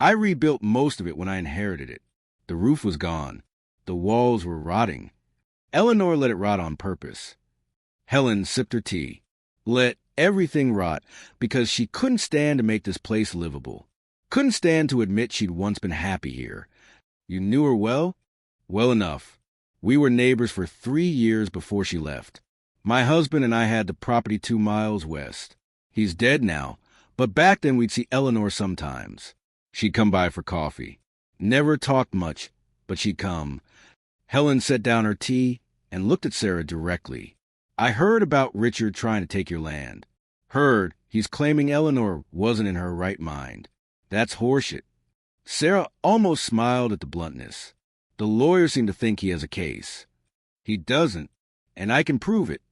I rebuilt most of it when I inherited it. The roof was gone. The walls were rotting. Eleanor let it rot on purpose." Helen sipped her tea. Let everything rot because she couldn't stand to make this place livable. Couldn't stand to admit she'd once been happy here. "You knew her well?" "Well enough. We were neighbors for 3 years before she left. My husband and I had the property 2 miles west. He's dead now, but back then we'd see Eleanor sometimes. She'd come by for coffee. Never talked much, but she'd come." Helen set down her tea and looked at Sarah directly. "I heard about Richard trying to take your land. Heard he's claiming Eleanor wasn't in her right mind. That's horseshit." Sarah almost smiled at the bluntness. "The lawyers seem to think he has a case. He doesn't, and I can prove it."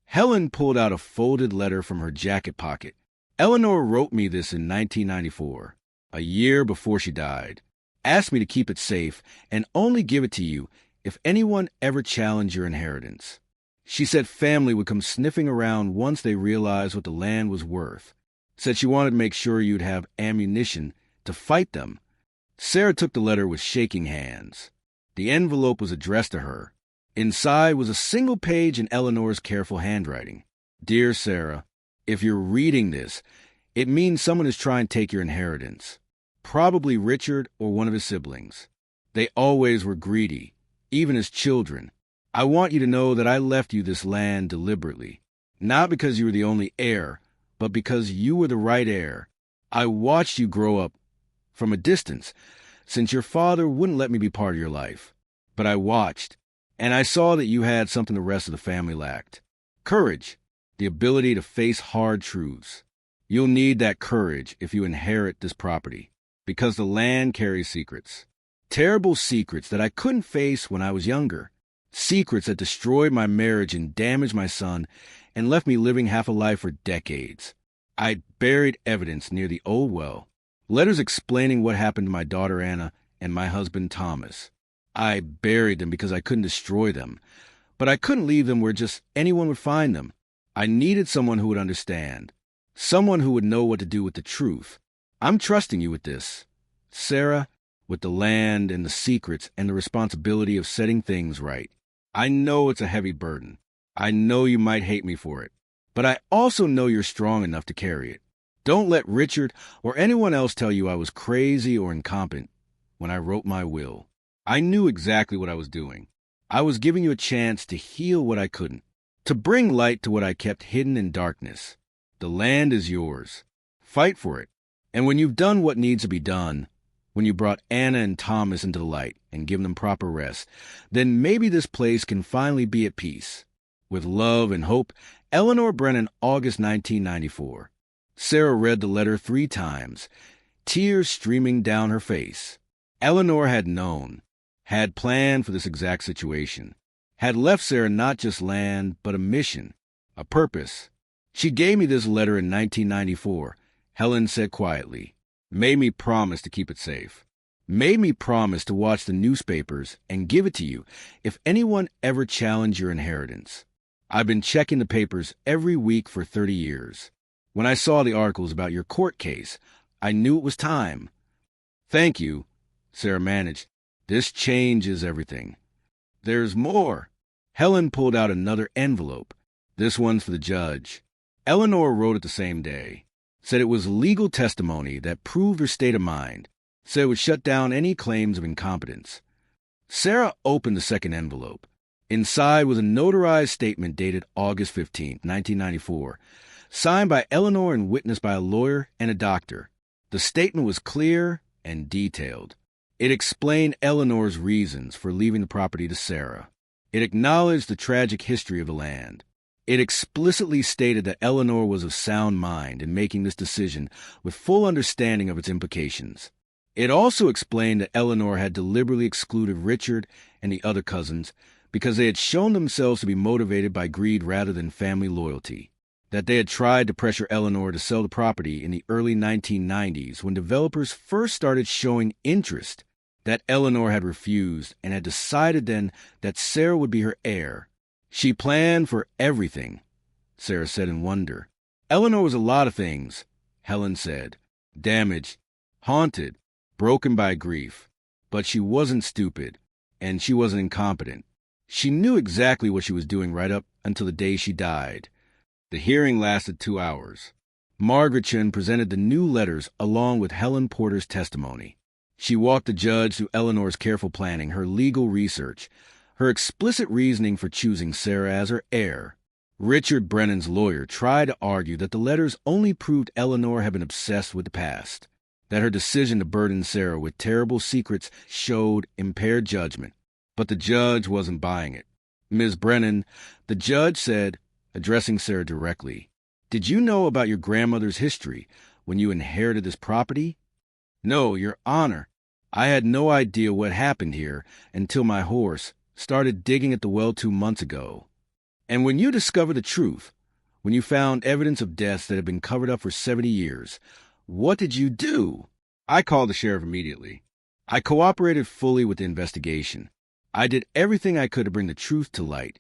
Helen pulled out a folded letter from her jacket pocket. "Eleanor wrote me this in 1994, a year before she died. Asked me to keep it safe and only give it to you if anyone ever challenged your inheritance. She said family would come sniffing around once they realized what the land was worth. Said she wanted to make sure you'd have ammunition to fight them." Sarah took the letter with shaking hands. The envelope was addressed to her. Inside was a single page in Eleanor's careful handwriting. Dear Sarah, if you're reading this, it means someone is trying to take your inheritance. Probably Richard or one of his siblings. They always were greedy, even as children. I want you to know that I left you this land deliberately. Not because you were the only heir, but because you were the right heir. I watched you grow up from a distance, since your father wouldn't let me be part of your life. But I watched, and I saw that you had something the rest of the family lacked. Courage, the ability to face hard truths. You'll need that courage if you inherit this property, because the land carries secrets. Terrible secrets that I couldn't face when I was younger. Secrets that destroyed my marriage and damaged my son and left me living half a life for decades. I buried evidence near the old well. Letters explaining what happened to my daughter Anna and my husband Thomas. I buried them because I couldn't destroy them, but I couldn't leave them where just anyone would find them. I needed someone who would understand, someone who would know what to do with the truth. I'm trusting you with this, Sarah, with the land and the secrets and the responsibility of setting things right. I know it's a heavy burden. I know you might hate me for it, but I also know you're strong enough to carry it. Don't let Richard or anyone else tell you I was crazy or incompetent when I wrote my will. I knew exactly what I was doing. I was giving you a chance to heal what I couldn't, to bring light to what I kept hidden in darkness. The land is yours. Fight for it. And when you've done what needs to be done, when you brought Anna and Thomas into the light and given them proper rest, then maybe this place can finally be at peace. With love and hope, Eleanor Brennan, August 1994. Sarah read the letter 3 times, tears streaming down her face. Eleanor had known, had planned for this exact situation, had left Sarah not just land, but a mission, a purpose. She gave me this letter in 1994, Helen said quietly. Made me promise to keep it safe. Made me promise to watch the newspapers and give it to you if anyone ever challenged your inheritance. I've been checking the papers every week for 30 years. When I saw the articles about your court case, I knew it was time. Thank you, Sarah managed. This changes everything. There's more. Helen pulled out another envelope. This one's for the judge. Eleanor wrote it the same day. Said it was legal testimony that proved her state of mind. Said it would shut down any claims of incompetence. Sarah opened the second envelope. Inside was a notarized statement dated August 15, 1994, signed by Eleanor and witnessed by a lawyer and a doctor. The statement was clear and detailed. It explained Eleanor's reasons for leaving the property to Sarah. It acknowledged the tragic history of the land. It explicitly stated that Eleanor was of sound mind in making this decision with full understanding of its implications. It also explained that Eleanor had deliberately excluded Richard and the other cousins because they had shown themselves to be motivated by greed rather than family loyalty. That they had tried to pressure Eleanor to sell the property in the early 1990s when developers first started showing interest. That Eleanor had refused and had decided then that Sarah would be her heir. She planned for everything, Sarah said in wonder. Eleanor was a lot of things, Helen said. Damaged, haunted, broken by grief. But she wasn't stupid, and she wasn't incompetent. She knew exactly what she was doing right up until the day she died. The hearing lasted 2 hours. Margaret Chen presented the new letters along with Helen Porter's testimony. She walked the judge through Eleanor's careful planning, her legal research, her explicit reasoning for choosing Sarah as her heir. Richard Brennan's lawyer tried to argue that the letters only proved Eleanor had been obsessed with the past, that her decision to burden Sarah with terrible secrets showed impaired judgment. But the judge wasn't buying it. Ms. Brennan, the judge said, addressing Sarah directly, "Did you know about your grandmother's history when you inherited this property?" "No, Your Honor. I had no idea what happened here until my horse started digging at the well 2 months ago." "And when you discovered the truth, when you found evidence of deaths that had been covered up for 70 years, what did you do?" "I called the sheriff immediately. I cooperated fully with the investigation. I did everything I could to bring the truth to light."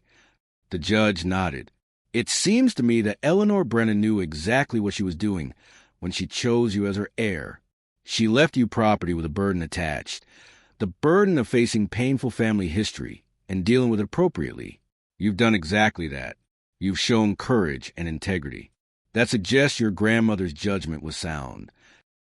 The judge nodded. "It seems to me that Eleanor Brennan knew exactly what she was doing when she chose you as her heir. She left you property with a burden attached, the burden of facing painful family history and dealing with it appropriately. You've done exactly that. You've shown courage and integrity. That suggests your grandmother's judgment was sound.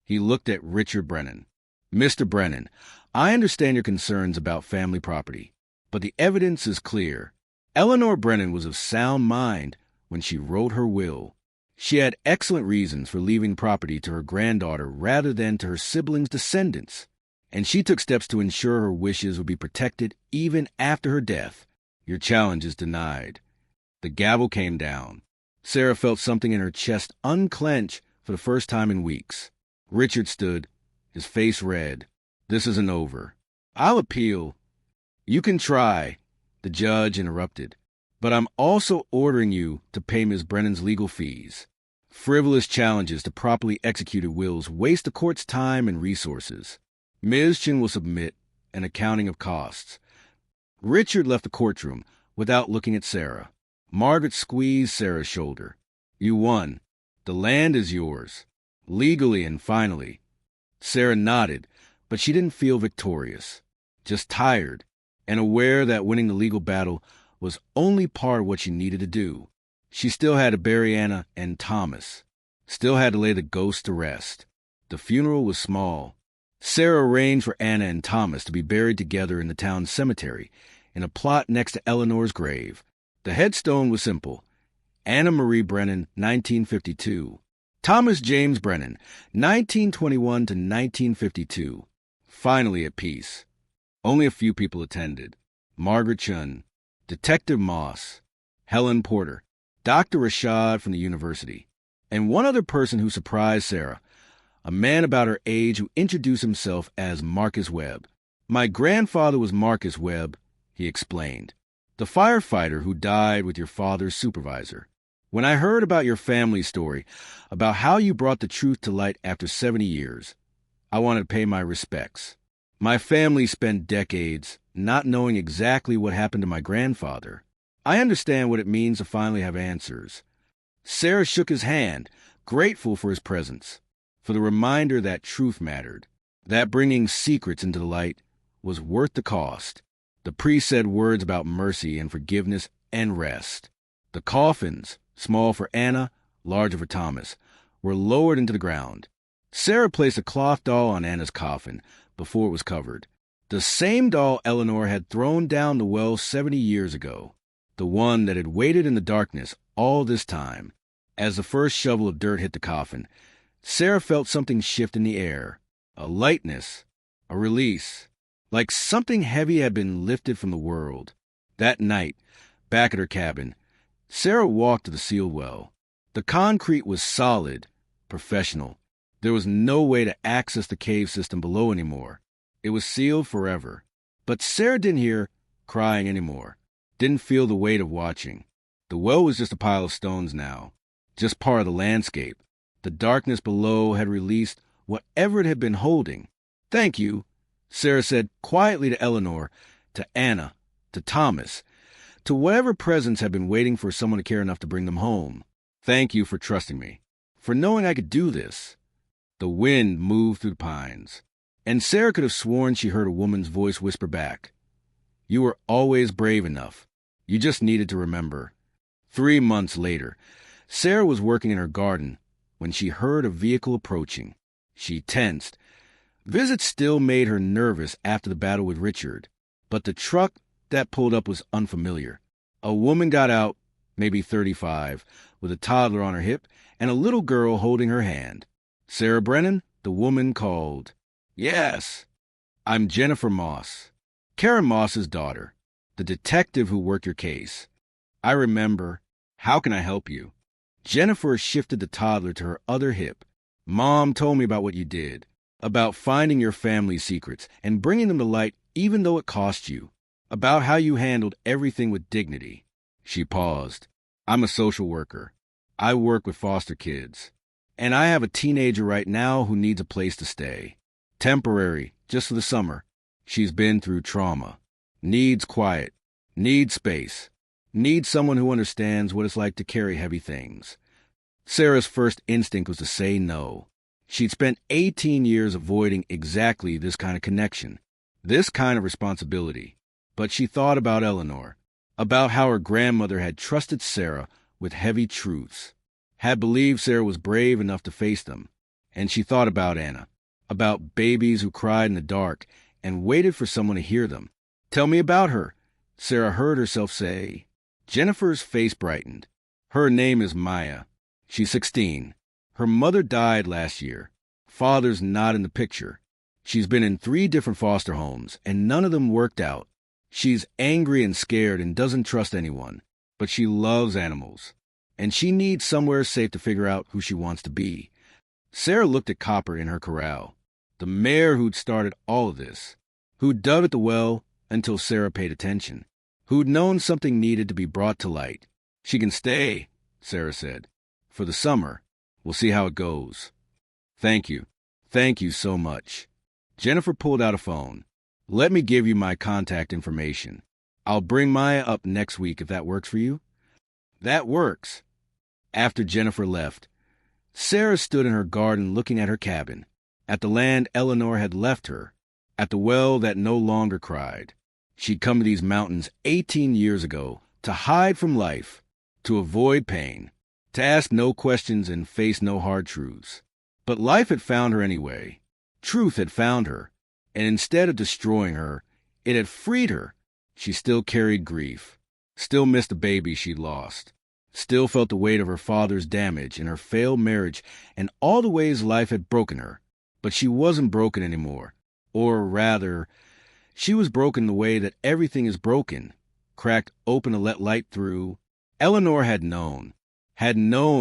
He looked at Richard Brennan. Mr. Brennan, I understand your concerns about family property, but the evidence is clear. Eleanor Brennan was of sound mind when she wrote her will. She had excellent reasons for leaving property to her granddaughter rather than to her siblings' descendants, and she took steps to ensure her wishes would be protected even after her death. Your challenge is denied. The gavel came down. Sarah felt something in her chest unclench for the first time in weeks. Richard stood, his face red. This isn't over. I'll appeal. You can try, the judge interrupted, but I'm also ordering you to pay Ms. Brennan's legal fees. Frivolous challenges to properly executed wills waste the court's time and resources. Ms. Chin will submit an accounting of costs. Richard left the courtroom without looking at Sarah. Margaret squeezed Sarah's shoulder. You won. The land is yours. Legally and finally. Sarah nodded, but she didn't feel victorious. Just tired, and aware that winning the legal battle was only part of what she needed to do. She still had to bury Anna and Thomas. Still had to lay the ghost to rest. The funeral was small. Sarah arranged for Anna and Thomas to be buried together in the town cemetery, in a plot next to Eleanor's grave. The headstone was simple. Anna Marie Brennan, 1952. Thomas James Brennan, 1921 to 1952. Finally at peace. Only a few people attended. Margaret Chun, Detective Moss, Helen Porter, Dr. Rashad from the university, and one other person who surprised Sarah, a man about her age who introduced himself as Marcus Webb. My grandfather was Marcus Webb, he explained. The firefighter who died with your father's supervisor. When I heard about your family story, about how you brought the truth to light after 70 years, I wanted to pay my respects. My family spent decades not knowing exactly what happened to my grandfather. I understand what it means to finally have answers. Sarah shook his hand, grateful for his presence, for the reminder that truth mattered, that bringing secrets into the light was worth the cost. The priest said words about mercy and forgiveness and rest. The coffins, small for Anna, larger for Thomas, were lowered into the ground. Sarah placed a cloth doll on Anna's coffin before it was covered. The same doll Eleanor had thrown down the well 70 years ago. The one that had waited in the darkness all this time. As the first shovel of dirt hit the coffin, Sarah felt something shift in the air. A lightness, a release. Like something heavy had been lifted from the world. That night, back at her cabin, Sarah walked to the sealed well. The concrete was solid, professional. There was no way to access the cave system below anymore. It was sealed forever. But Sarah didn't hear crying anymore. Didn't feel the weight of watching. The well was just a pile of stones now. Just part of the landscape. The darkness below had released whatever it had been holding. Thank you, Sarah said quietly to Eleanor, to Anna, to Thomas, to whatever presence had been waiting for someone to care enough to bring them home. Thank you for trusting me, for knowing I could do this. The wind moved through the pines, and Sarah could have sworn she heard a woman's voice whisper back. You were always brave enough. You just needed to remember. 3 months later, Sarah was working in her garden when she heard a vehicle approaching. She tensed. Visits still made her nervous after the battle with Richard, but the truck that pulled up was unfamiliar. A woman got out, maybe 35, with a toddler on her hip and a little girl holding her hand. Sarah Brennan, the woman called. Yes, I'm Jennifer Moss, Karen Moss's daughter, the detective who worked your case. I remember. How can I help you? Jennifer shifted the toddler to her other hip. Mom told me about what you did, about finding your family's secrets and bringing them to light even though it cost you, about how you handled everything with dignity. She paused. I'm a social worker. I work with foster kids. And I have a teenager right now who needs a place to stay. Temporary, just for the summer. She's been through trauma. Needs quiet. Needs space. Needs someone who understands what it's like to carry heavy things. Sarah's first instinct was to say no. She'd spent 18 years avoiding exactly this kind of connection, this kind of responsibility. But she thought about Eleanor, about how her grandmother had trusted Sarah with heavy truths, had believed Sarah was brave enough to face them. And she thought about Anna, about babies who cried in the dark and waited for someone to hear them. "Tell me about her," Sarah heard herself say. Jennifer's face brightened. "Her name is Maya. She's 16. Her mother died last year. Father's not in the picture. She's been in 3 different foster homes, and none of them worked out. She's angry and scared and doesn't trust anyone, but she loves animals. And she needs somewhere safe to figure out who she wants to be." Sarah looked at Copper in her corral, the mare who'd started all of this, who'd dug at the well until Sarah paid attention, who'd known something needed to be brought to light. "She can stay," Sarah said, "for the summer. We'll see how it goes." "Thank you. Thank you so much." Jennifer pulled out a phone. "Let me give you my contact information. I'll bring Maya up next week if that works for you." "That works." After Jennifer left, Sarah stood in her garden looking at her cabin, at the land Eleanor had left her, at the well that no longer cried. She'd come to these mountains 18 years ago to hide from life, to avoid pain, to ask no questions and face no hard truths. But life had found her anyway. Truth had found her, and instead of destroying her, it had freed her. She still carried grief, still missed the baby she'd lost, still felt the weight of her father's damage and her failed marriage and all the ways life had broken her. But she wasn't broken anymore. Or rather, she was broken the way that everything is broken, cracked open to let light through. Eleanor had known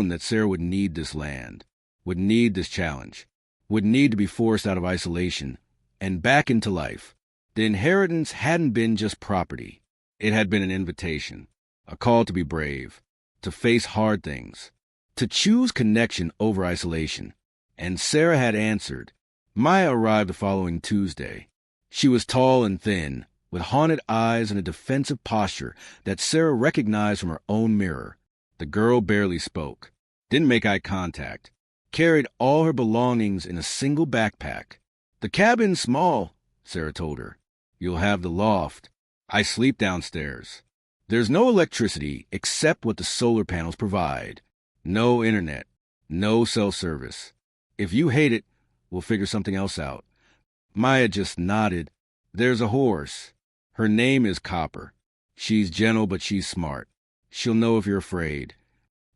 that Sarah would need this land, would need this challenge, would need to be forced out of isolation and back into life. The inheritance hadn't been just property. It had been an invitation, a call to be brave, to face hard things, to choose connection over isolation. And Sarah had answered. Maya arrived the following Tuesday. She was tall and thin, with haunted eyes and a defensive posture that Sarah recognized from her own mirror. The girl barely spoke, didn't make eye contact, carried all her belongings in a single backpack. "The cabin's small," Sarah told her. "You'll have the loft. I sleep downstairs. There's no electricity except what the solar panels provide. No internet. No cell service. If you hate it, we'll figure something else out." Maya just nodded. "There's a horse. Her name is Copper. She's gentle, but she's smart. She'll know if you're afraid."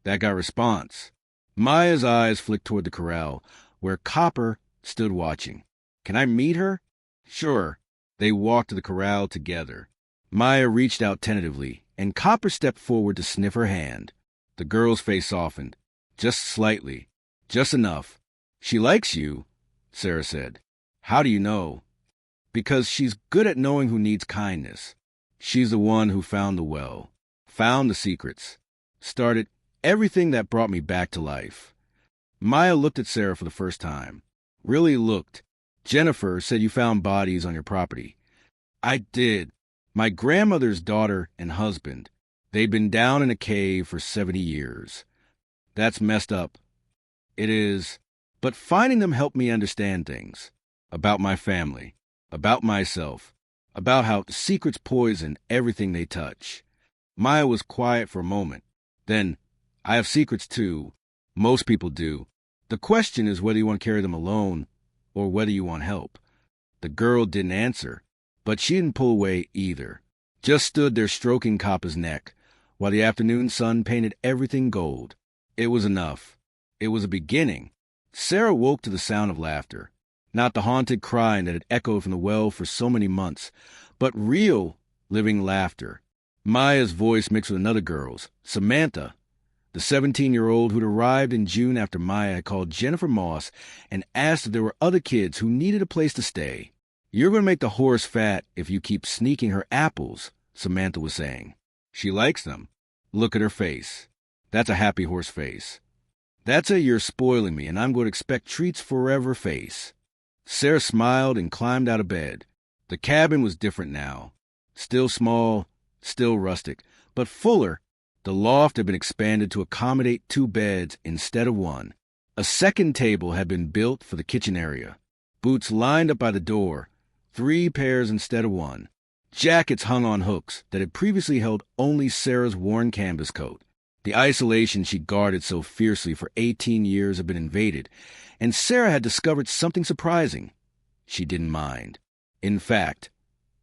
That got response. Maya's eyes flicked toward the corral, where Copper stood watching. "Can I meet her?" "Sure." They walked to the corral together. Maya reached out tentatively, and Copper stepped forward to sniff her hand. The girl's face softened, just slightly, just enough. "She likes you," Sarah said. "How do you know?" "Because she's good at knowing who needs kindness. She's the one who found the well, found the secrets, started everything that brought me back to life." Maya looked at Sarah for the first time. Really looked. "Jennifer said you found bodies on your property." "I did. My grandmother's daughter and husband. They'd been down in a cave for 70 years. That's messed up." "It is. But finding them helped me understand things. About my family. About myself. About how secrets poison everything they touch." Maya was quiet for a moment. Then, "I have secrets too. Most people do. The question is whether you want to carry them alone or whether you want help." The girl didn't answer, but she didn't pull away either. Just stood there stroking Copper's neck, while the afternoon sun painted everything gold. It was enough. It was a beginning. Sarah woke to the sound of laughter. Not the haunted crying that had echoed from the well for so many months, but real, living laughter. Maya's voice mixed with another girl's, Samantha, the 17-year-old who'd arrived in June after Maya had called Jennifer Moss and asked if there were other kids who needed a place to stay. "You're going to make the horse fat if you keep sneaking her apples," Samantha was saying. "She likes them. Look at her face. That's a happy horse face. That's a you're spoiling me and I'm going to expect treats forever face." Sarah smiled and climbed out of bed. The cabin was different now. Still small, still rustic, but fuller. The loft had been expanded to accommodate 2 beds instead of 1. A second table had been built for the kitchen area. Boots lined up by the door, 3 pairs instead of 1. Jackets hung on hooks that had previously held only Sarah's worn canvas coat. The isolation she guarded so fiercely for 18 years had been invaded, and Sarah had discovered something surprising. She didn't mind. In fact,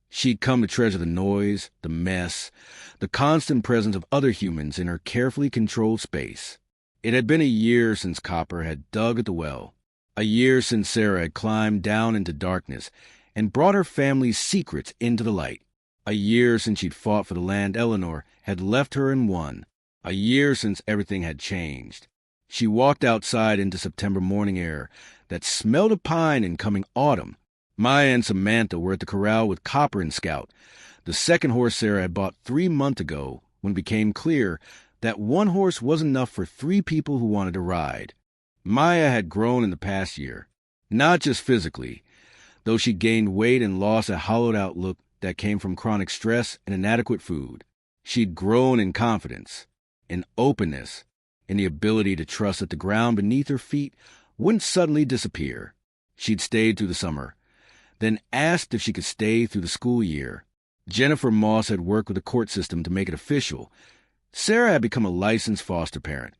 she'd come to treasure the noise, the mess, the constant presence of other humans in her carefully controlled space. It had been a year since Copper had dug at the well, a year since Sarah had climbed down into darkness and brought her family's secrets into the light, a year since she'd fought for the land Eleanor had left her and won, a year since everything had changed. She walked outside into September morning air that smelled of pine and coming autumn. Maya and Samantha were at the corral with Copper and Scout, the second horse Sarah had bought 3 months ago, when it became clear that one horse wasn't enough for 3 people who wanted to ride. Maya had grown in the past year, not just physically, though she gained weight and lost a hollowed-out look that came from chronic stress and inadequate food. She'd grown in confidence, in openness, in the ability to trust that the ground beneath her feet wouldn't suddenly disappear. She'd stayed through the summer, then asked if she could stay through the school year. Jennifer Moss had worked with the court system to make it official. Sarah had become a licensed foster parent,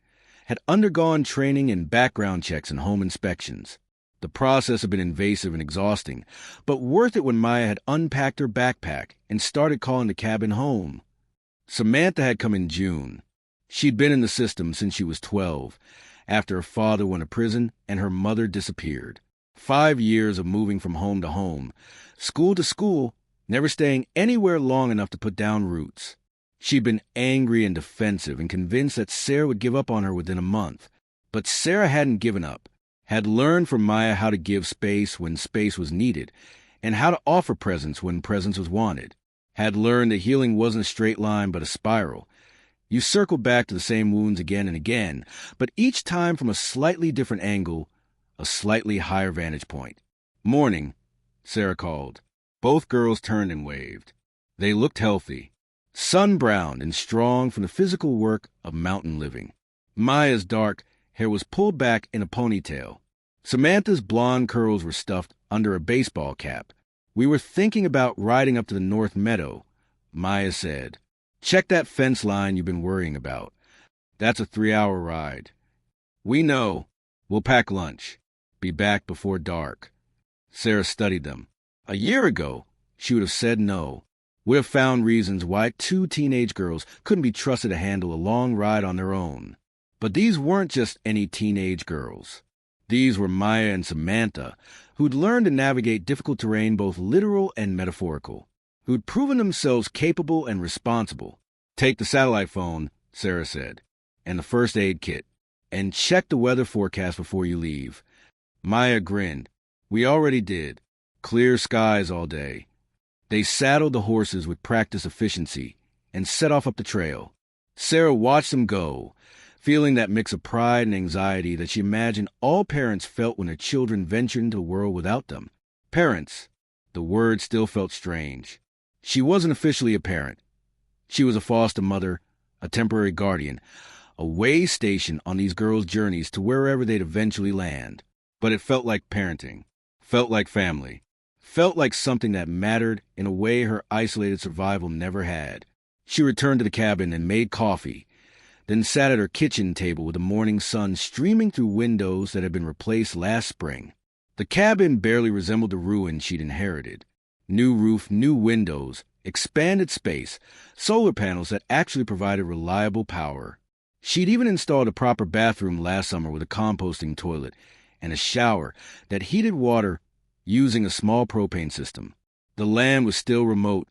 had undergone training in background checks and home inspections. The process had been invasive and exhausting, but worth it when Maya had unpacked her backpack and started calling the cabin home. Samantha had come in June. She'd been in the system since she was 12, after her father went to prison and her mother disappeared. 5 years of moving from home to home, school to school, never staying anywhere long enough to put down roots. She'd been angry and defensive and convinced that Sarah would give up on her within a month. But Sarah hadn't given up, had learned from Maya how to give space when space was needed, and how to offer presence when presence was wanted, had learned that healing wasn't a straight line but a spiral. You circled back to the same wounds again and again, but each time from a slightly different angle, a slightly higher vantage point. "Morning," Sarah called. Both girls turned and waved. They looked healthy, sun-browned and strong from the physical work of mountain living. Maya's dark hair was pulled back in a ponytail. Samantha's blonde curls were stuffed under a baseball cap. "We were thinking about riding up to the North Meadow," Maya said. "Check that fence line you've been worrying about. That's a 3-hour ride." "We know. We'll pack lunch. Be back before dark." Sarah studied them. A year ago, she would have said no, would have found reasons why 2 teenage girls couldn't be trusted to handle a long ride on their own. But these weren't just any teenage girls. These were Maya and Samantha, who'd learned to navigate difficult terrain, both literal and metaphorical, who'd proven themselves capable and responsible. "Take the satellite phone," Sarah said, "and the first aid kit, and check the weather forecast before you leave." Maya grinned. "We already did. Clear skies all day." They saddled the horses with practiced efficiency and set off up the trail. Sarah watched them go, feeling that mix of pride and anxiety that she imagined all parents felt when their children ventured into the world without them. Parents. The word still felt strange. She wasn't officially a parent. She was a foster mother, a temporary guardian, a way station on these girls' journeys to wherever they'd eventually land. But it felt like parenting, felt like family, felt like something that mattered in a way her isolated survival never had. She returned to the cabin and made coffee, then sat at her kitchen table with the morning sun streaming through windows that had been replaced last spring. The cabin barely resembled the ruin she'd inherited. New roof, new windows, expanded space, solar panels that actually provided reliable power. She'd even installed a proper bathroom last summer with a composting toilet and a shower that heated water using a small propane system. The land was still remote,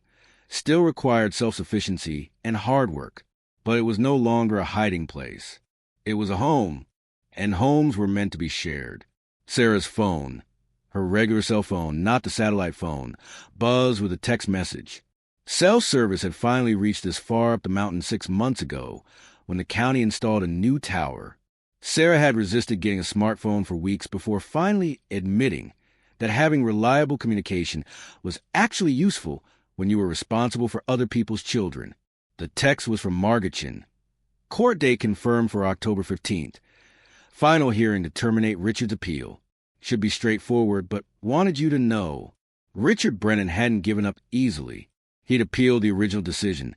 still required self-sufficiency and hard work, but it was no longer a hiding place. It was a home, and homes were meant to be shared. Sarah's phone, her regular cell phone, not the satellite phone, buzzed with a text message. Cell service had finally reached this far up the mountain 6 months ago when the county installed a new tower. Sarah had resisted getting a smartphone for weeks before finally admitting that having reliable communication was actually useful when you were responsible for other people's children. The text was from Margachin. Court date confirmed for October 15th. Final hearing to terminate Richard's appeal. Should be straightforward, but wanted you to know. Richard Brennan hadn't given up easily. He'd appealed the original decision,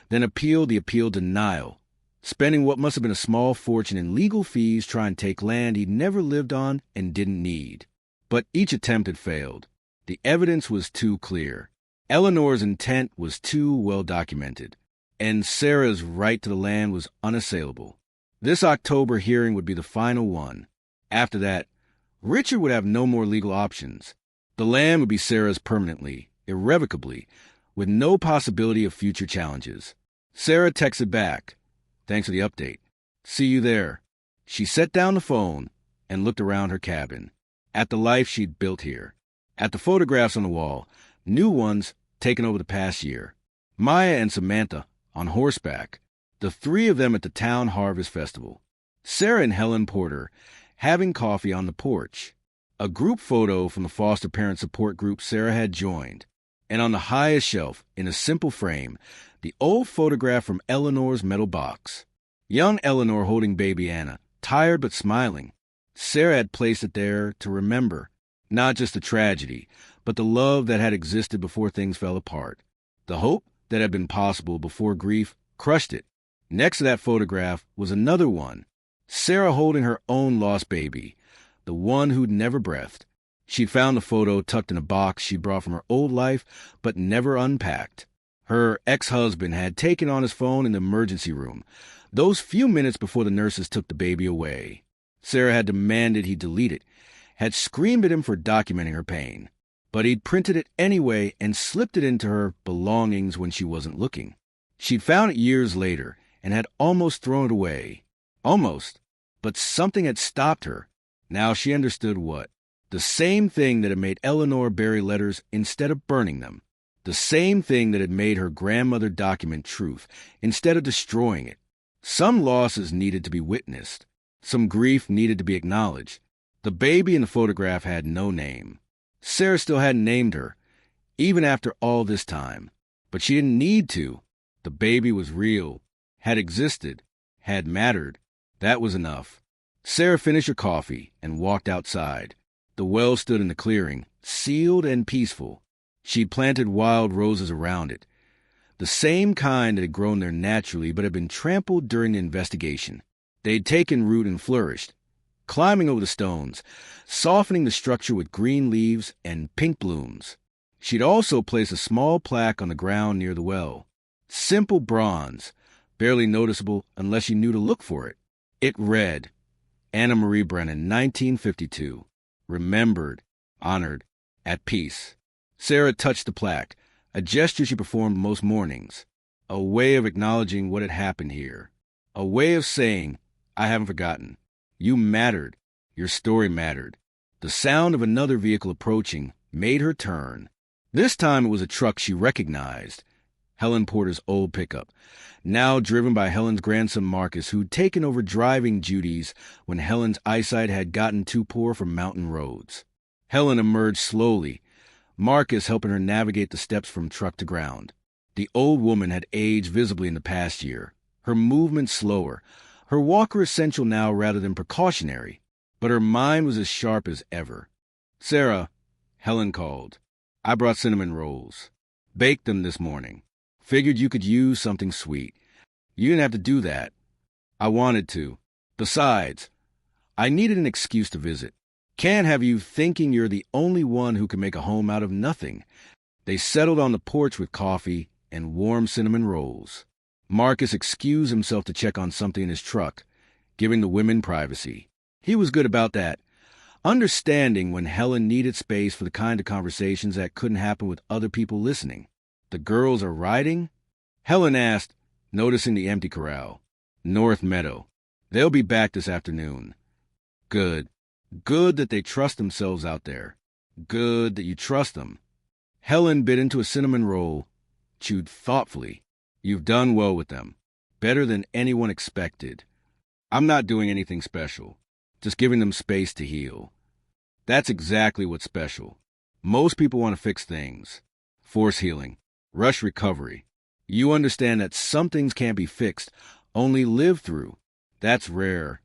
then appealed the appeal denial, spending what must have been a small fortune in legal fees trying to take land he'd never lived on and didn't need. But each attempt had failed. The evidence was too clear. Eleanor's intent was too well documented, and Sarah's right to the land was unassailable. This October hearing would be the final one. After that, Richard would have no more legal options. The land would be Sarah's permanently, irrevocably, with no possibility of future challenges. Sarah texted back, "Thanks for the update. See you there." She set down the phone and looked around her cabin, at the life she'd built here, at the photographs on the wall, new ones taken over the past year. Maya and Samantha on horseback, the three of them at the town harvest festival. Sarah and Helen Porter having coffee on the porch. A group photo from the foster parent support group Sarah had joined. And on the highest shelf, in a simple frame, the old photograph from Eleanor's metal box. Young Eleanor holding baby Anna, tired but smiling. Sarah had placed it there to remember, not just the tragedy, but the love that had existed before things fell apart. The hope that had been possible before grief crushed it. Next to that photograph was another one, Sarah holding her own lost baby, the one who'd never breathed. She'd found the photo tucked in a box she brought from her old life, but never unpacked. Her ex-husband had taken on his phone in the emergency room, those few minutes before the nurses took the baby away. Sarah had demanded he delete it, had screamed at him for documenting her pain. But he'd printed it anyway and slipped it into her belongings when she wasn't looking. She'd found it years later and had almost thrown it away. Almost. But something had stopped her. Now she understood what. The same thing that had made Eleanor bury letters instead of burning them. The same thing that had made her grandmother document truth instead of destroying it. Some losses needed to be witnessed. Some grief needed to be acknowledged. The baby in the photograph had no name. Sarah still hadn't named her, even after all this time. But she didn't need to. The baby was real, had existed, had mattered. That was enough. Sarah finished her coffee and walked outside. The well stood in the clearing, sealed and peaceful. She'd planted wild roses around it, the same kind that had grown there naturally but had been trampled during the investigation. They'd taken root and flourished, climbing over the stones, softening the structure with green leaves and pink blooms. She'd also placed a small plaque on the ground near the well. Simple bronze, barely noticeable unless you knew to look for it. It read, Anna Brennan, 1952. Remembered, honored, at peace. Sarah touched the plaque, a gesture she performed most mornings, a way of acknowledging what had happened here, a way of saying, I haven't forgotten. You mattered. Your story mattered. The sound of another vehicle approaching made her turn. This time it was a truck she recognized, Helen Porter's old pickup, now driven by Helen's grandson Marcus, who'd taken over driving duties when Helen's eyesight had gotten too poor for mountain roads. Helen emerged slowly, Marcus helping her navigate the steps from truck to ground. The old woman had aged visibly in the past year, her movement slower, her walker essential now rather than precautionary, but her mind was as sharp as ever. Sarah, Helen called. I brought cinnamon rolls. Baked them this morning. Figured you could use something sweet. You didn't have to do that. I wanted to. Besides, I needed an excuse to visit. Can't have you thinking you're the only one who can make a home out of nothing. They settled on the porch with coffee and warm cinnamon rolls. Marcus excused himself to check on something in his truck, giving the women privacy. He was good about that, understanding when Helen needed space for the kind of conversations that couldn't happen with other people listening. The girls are riding? Helen asked, noticing the empty corral. North Meadow. They'll be back this afternoon. Good. Good that they trust themselves out there. Good that you trust them. Helen bit into a cinnamon roll, chewed thoughtfully. You've done well with them. Better than anyone expected. I'm not doing anything special. Just giving them space to heal. That's exactly what's special. Most people want to fix things. Force healing. Rush recovery. You understand that some things can't be fixed, only lived through. That's rare.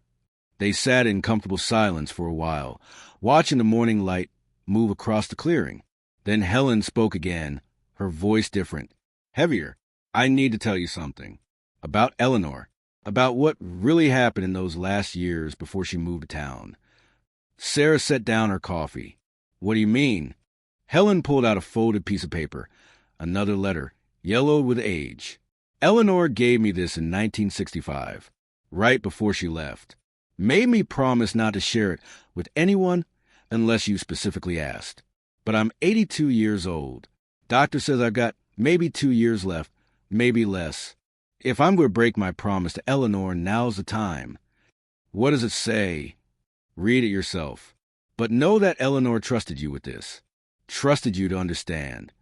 They sat in comfortable silence for a while, watching the morning light move across the clearing. Then Helen spoke again, her voice different. heavier. I need to tell you something. About Eleanor. About what really happened in those last years before she moved to town. Sarah set down her coffee. What do you mean? Helen pulled out a folded piece of paper. Another letter, yellowed with age. Eleanor gave me this in 1965, right before she left. Made me promise not to share it with anyone unless you specifically asked. But I'm 82 years old. Doctor says I've got maybe 2 years left, maybe less. If I'm going to break my promise to Eleanor, now's the time. What does it say? Read it yourself. But know that Eleanor trusted you with this. Trusted you to understand.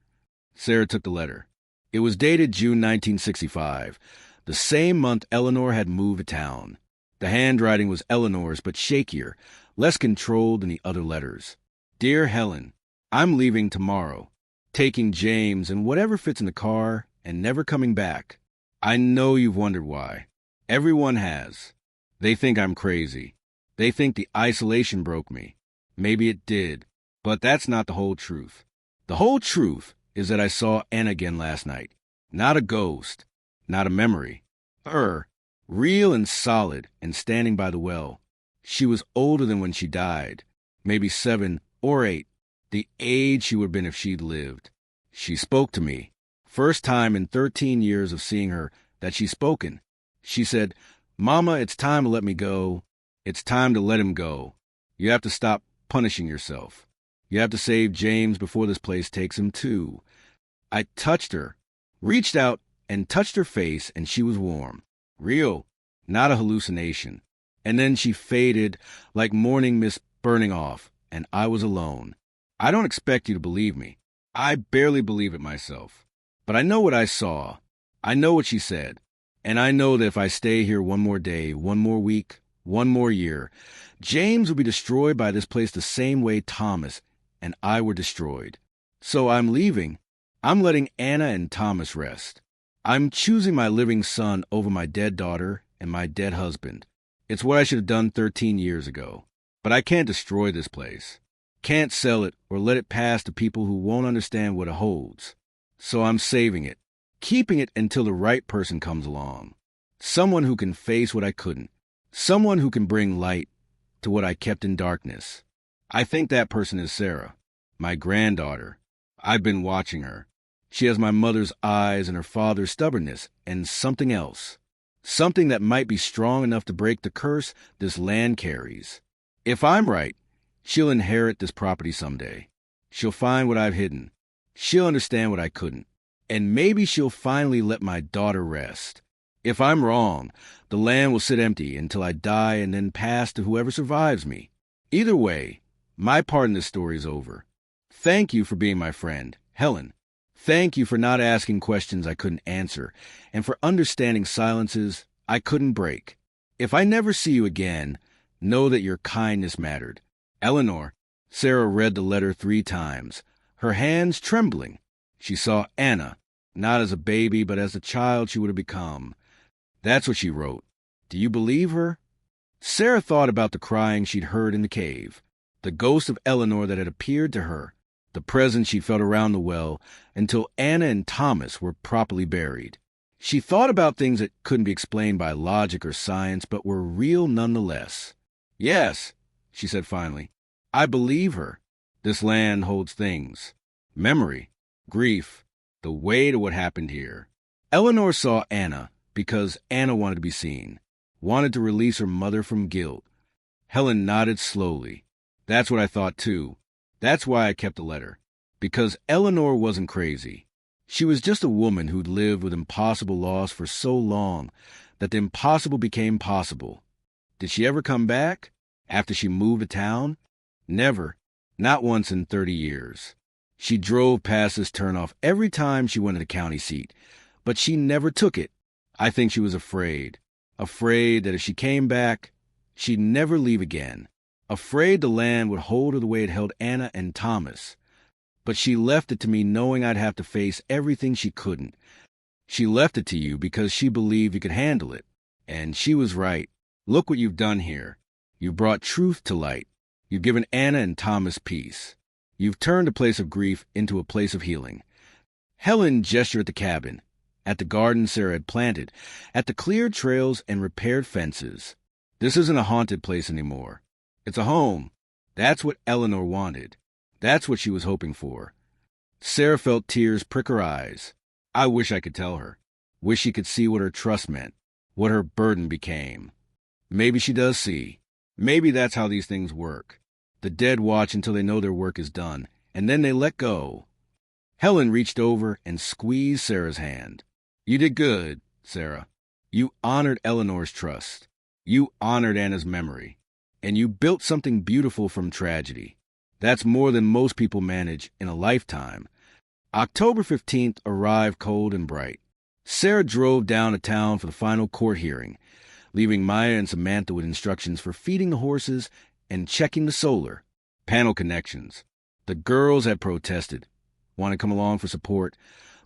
Sarah took the letter. It was dated June 1965, the same month Eleanor had moved to town. The handwriting was Eleanor's, but shakier, less controlled than the other letters. Dear Helen, I'm leaving tomorrow, taking James and whatever fits in the car and never coming back. I know you've wondered why. Everyone has. They think I'm crazy. They think the isolation broke me. Maybe it did, but that's not the whole truth. The whole truth is that I saw Anna again last night. Not a ghost, not a memory. Real and solid and standing by the well. She was older than when she died, maybe 7 or 8, the age she would have been if she'd lived. She spoke to me. First time in 13 years of seeing her that she's spoken. She said, Mama, it's time to let me go. It's time to let him go. You have to stop punishing yourself. You have to save James before this place takes him too. I touched her, reached out and touched her face, and she was warm. Real, not a hallucination. And then she faded like morning mist burning off, and I was alone. I don't expect you to believe me. I barely believe it myself. But I know what I saw. I know what she said. And I know that if I stay here one more day, one more week, one more year, James will be destroyed by this place the same way Thomas and I were destroyed. So I'm leaving. I'm letting Anna and Thomas rest. I'm choosing my living son over my dead daughter and my dead husband. It's what I should have done 13 years ago. But I can't destroy this place. Can't sell it or let it pass to people who won't understand what it holds. So I'm saving it, keeping it until the right person comes along. Someone who can face what I couldn't. Someone who can bring light to what I kept in darkness. I think that person is Sarah, my granddaughter. I've been watching her. She has my mother's eyes and her father's stubbornness and something else. Something that might be strong enough to break the curse this land carries. If I'm right, she'll inherit this property someday. She'll find what I've hidden. She'll understand what I couldn't. And maybe she'll finally let my daughter rest. If I'm wrong, the land will sit empty until I die and then pass to whoever survives me. Either way, my part in this story is over. Thank you for being my friend, Helen. Thank you for not asking questions I couldn't answer, and for understanding silences I couldn't break. If I never see you again, know that your kindness mattered. Eleanor. Sarah read the letter 3 times, her hands trembling. She saw Anna, not as a baby, but as the child she would have become. That's what she wrote. Do you believe her? Sarah thought about the crying she'd heard in the cave, the ghost of Eleanor that had appeared to her, the presence she felt around the well, until Anna and Thomas were properly buried. She thought about things that couldn't be explained by logic or science, but were real nonetheless. Yes, she said finally, I believe her. This land holds things. Memory, grief, the weight of what happened here. Eleanor saw Anna because Anna wanted to be seen, wanted to release her mother from guilt. Helen nodded slowly. That's what I thought too. That's why I kept the letter. Because Eleanor wasn't crazy. She was just a woman who'd lived with impossible loss for so long that the impossible became possible. Did she ever come back? After she moved to town? Never. Not once in 30 years. She drove past this turnoff every time she went to the county seat, but she never took it. I think she was afraid. Afraid that if she came back, she'd never leave again. Afraid the land would hold her the way it held Anna and Thomas. But she left it to me knowing I'd have to face everything she couldn't. She left it to you because she believed you could handle it. And she was right. Look what you've done here. You've brought truth to light. You've given Anna and Thomas peace. You've turned a place of grief into a place of healing. Helen gestured at the cabin, at the garden Sarah had planted, at the cleared trails and repaired fences. This isn't a haunted place anymore. It's a home. That's what Eleanor wanted. That's what she was hoping for. Sarah felt tears prick her eyes. I wish I could tell her. Wish she could see what her trust meant, what her burden became. Maybe she does see. Maybe that's how these things work. The dead watch until they know their work is done, and then they let go. Helen reached over and squeezed Sarah's hand. You did good, Sarah. You honored Eleanor's trust. You honored Anna's memory. And you built something beautiful from tragedy. That's more than most people manage in a lifetime. October 15th arrived cold and bright. Sarah drove down to town for the final court hearing, leaving Maya and Samantha with instructions for feeding the horses and checking the solar panel connections. The girls had protested, wanted to come along for support,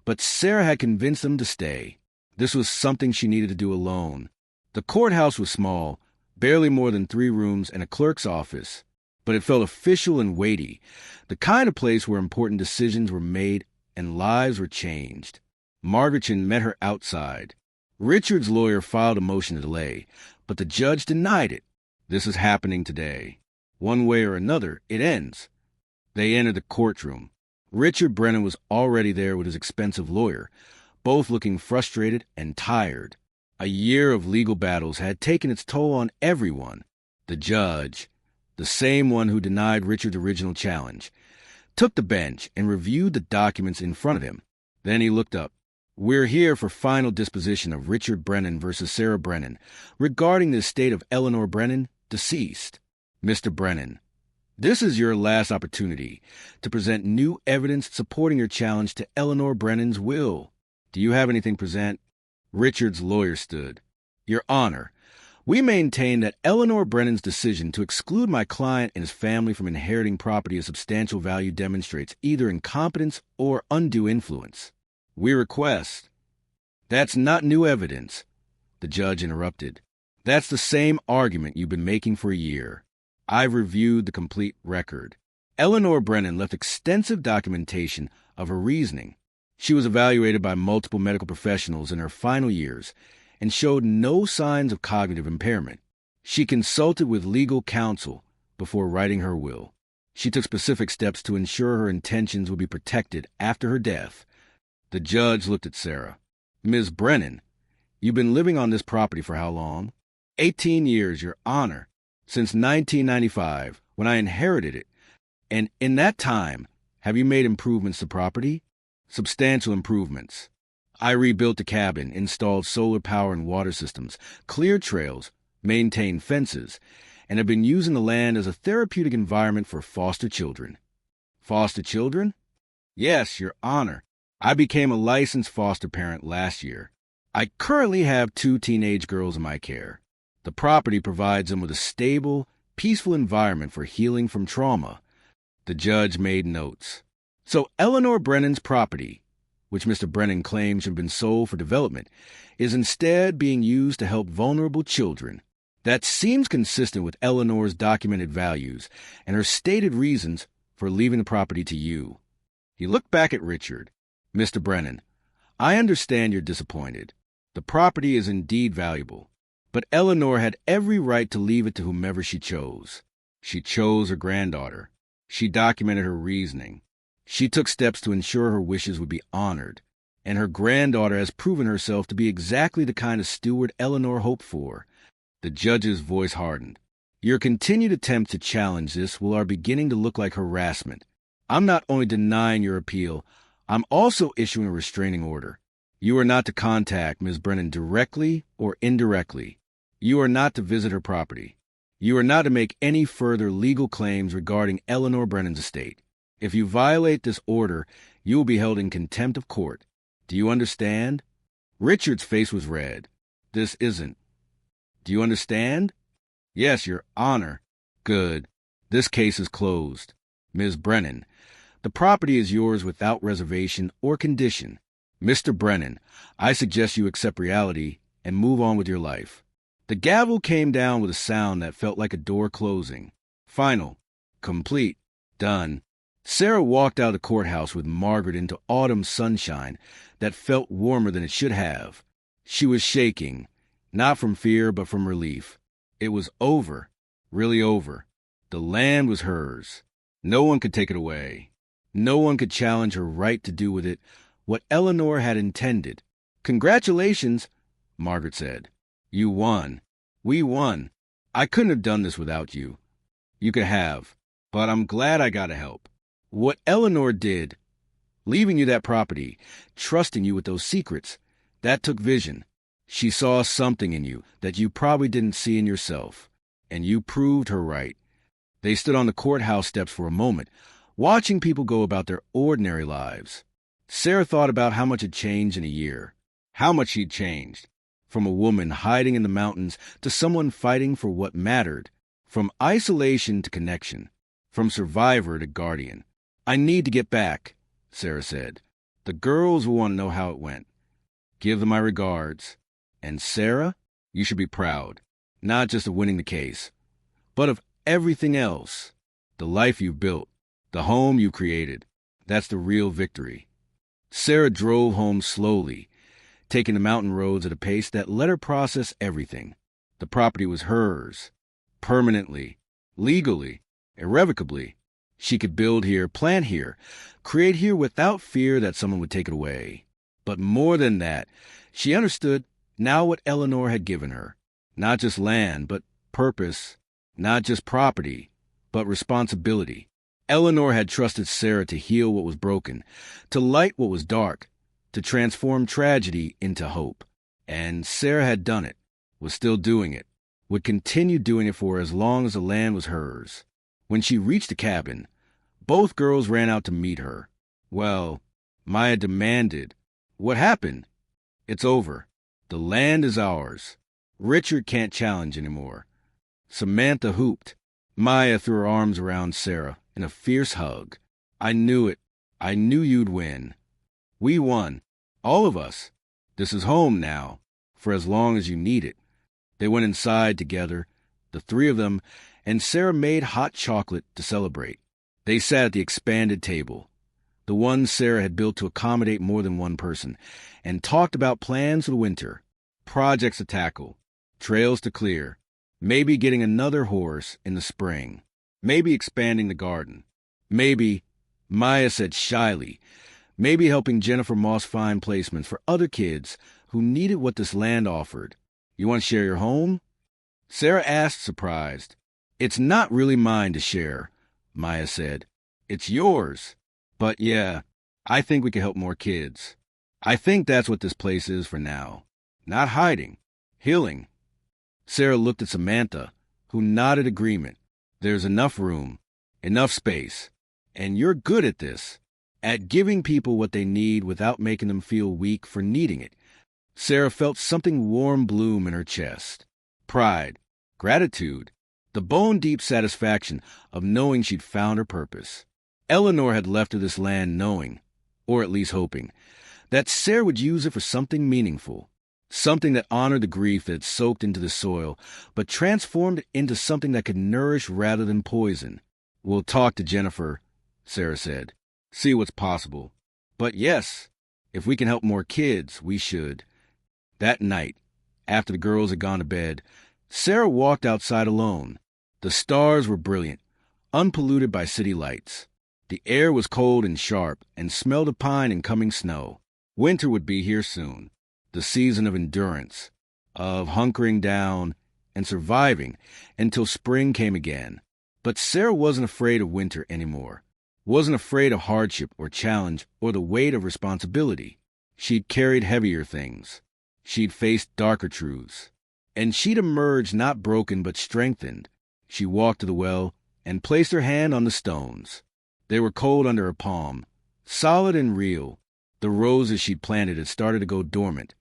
but Sarah had convinced them to stay. This was something she needed to do alone. The courthouse was small, barely more than 3 rooms and a clerk's office, but it felt official and weighty, the kind of place where important decisions were made and lives were changed. Margaretchen met her outside. Richard's lawyer filed a motion to delay, but the judge denied it. This is happening today. One way or another, it ends. They entered the courtroom. Richard Brennan was already there with his expensive lawyer, both looking frustrated and tired. A year of legal battles had taken its toll on everyone. The judge, the same one who denied Richard's original challenge, took the bench and reviewed the documents in front of him. Then he looked up. We're here for final disposition of Richard Brennan versus Sarah Brennan regarding the estate of Eleanor Brennan, deceased. Mr. Brennan, this is your last opportunity to present new evidence supporting your challenge to Eleanor Brennan's will. Do you have anything to present? Richard's lawyer stood. Your Honor, we maintain that Eleanor Brennan's decision to exclude my client and his family from inheriting property of substantial value demonstrates either incompetence or undue influence. We request. That's not new evidence, the judge interrupted. That's the same argument you've been making for a year. I've reviewed the complete record. Eleanor Brennan left extensive documentation of her reasoning. She was evaluated by multiple medical professionals in her final years and showed no signs of cognitive impairment. She consulted with legal counsel before writing her will. She took specific steps to ensure her intentions would be protected after her death. The judge looked at Sarah. Ms. Brennan, you've been living on this property for how long? 18 years, Your Honor. Since 1995, when I inherited it. And in that time, have you made improvements to property? Substantial improvements. I rebuilt the cabin, installed solar power and water systems, cleared trails, maintained fences, and have been using the land as a therapeutic environment for foster children. Foster children? Yes, Your Honor. I became a licensed foster parent last year. I currently have 2 teenage girls in my care. The property provides them with a stable, peaceful environment for healing from trauma. The judge made notes. So Eleanor Brennan's property, which Mr. Brennan claims should have been sold for development, is instead being used to help vulnerable children. That seems consistent with Eleanor's documented values and her stated reasons for leaving the property to you. He looked back at Richard. Mr. Brennan, I understand you're disappointed. The property is indeed valuable, but Eleanor had every right to leave it to whomever she chose. She chose her granddaughter. She documented her reasoning. She took steps to ensure her wishes would be honored, and her granddaughter has proven herself to be exactly the kind of steward Eleanor hoped for. The judge's voice hardened. Your continued attempts to challenge this are beginning to look like harassment. I'm not only denying your appeal, I'm also issuing a restraining order. You are not to contact Ms. Brennan directly or indirectly. You are not to visit her property. You are not to make any further legal claims regarding Eleanor Brennan's estate. If you violate this order, you will be held in contempt of court. Do you understand? Richard's face was red. This isn't. Do you understand? Yes, Your Honor. Good. This case is closed. Ms. Brennan, the property is yours without reservation or condition. Mr. Brennan, I suggest you accept reality and move on with your life. The gavel came down with a sound that felt like a door closing. Final. Complete. Done. Sarah walked out of the courthouse with Margaret into autumn sunshine that felt warmer than it should have. She was shaking, not from fear but from relief. It was over, really over. The land was hers. No one could take it away. No one could challenge her right to do with it what Eleanor had intended. "Congratulations," Margaret said. "You won. We won. I couldn't have done this without you. You could have, but I'm glad I got to help. What Eleanor did, leaving you that property, trusting you with those secrets, that took vision. She saw something in you that you probably didn't see in yourself, and you proved her right." They stood on the courthouse steps for a moment, watching people go about their ordinary lives. Sarah thought about how much had changed in a year, how much she'd changed, from a woman hiding in the mountains to someone fighting for what mattered, from isolation to connection, from survivor to guardian. "I need to get back," Sarah said. "The girls will want to know how it went. Give them my regards. And Sarah, you should be proud, not just of winning the case, but of everything else. The life you've built, the home you created, that's the real victory." Sarah drove home slowly, taking the mountain roads at a pace that let her process everything. The property was hers, permanently, legally, irrevocably. She could build here, plant here, create here without fear that someone would take it away. But more than that, she understood now what Eleanor had given her. Not just land, but purpose. Not just property, but responsibility. Eleanor had trusted Sarah to heal what was broken, to light what was dark, to transform tragedy into hope. And Sarah had done it, was still doing it, would continue doing it for as long as the land was hers. When she reached the cabin, both girls ran out to meet her. Well, Maya demanded, "What happened?" "It's over. The land is ours. Richard can't challenge anymore." Samantha hooped. Maya threw her arms around Sarah in a fierce hug. "I knew it. I knew you'd win. We won. All of us. This is home now, for as long as you need it." They went inside together, the three of them, and Sarah made hot chocolate to celebrate. They sat at the expanded table, the one Sarah had built to accommodate more than one person, and talked about plans for the winter, projects to tackle, trails to clear, maybe getting another horse in the spring, maybe expanding the garden, maybe, Maya said shyly, maybe helping Jennifer Moss find placements for other kids who needed what this land offered. "You want to share your home?" Sarah asked, surprised. "It's not really mine to share," Maya said. "It's yours. But yeah, I think we can help more kids. I think that's what this place is for now. Not hiding, healing." Sarah looked at Samantha, who nodded agreement. "There's enough room, enough space. And you're good at this, at giving people what they need without making them feel weak for needing it." Sarah felt something warm bloom in her chest. Pride, gratitude, the bone-deep satisfaction of knowing she'd found her purpose. Eleanor had left her this land knowing, or at least hoping, that Sarah would use it for something meaningful, something that honored the grief that had soaked into the soil, but transformed it into something that could nourish rather than poison. "We'll talk to Jennifer," Sarah said. "See what's possible. But yes, if we can help more kids, we should." That night, after the girls had gone to bed, Sarah walked outside alone. The stars were brilliant, unpolluted by city lights. The air was cold and sharp and smelled of pine and coming snow. Winter would be here soon, the season of endurance, of hunkering down and surviving until spring came again. But Sarah wasn't afraid of winter anymore, wasn't afraid of hardship or challenge or the weight of responsibility. She'd carried heavier things. She'd faced darker truths. And she'd emerged not broken but strengthened. She walked to the well and placed her hand on the stones. They were cold under her palm, solid and real. The roses she'd planted had started to go dormant,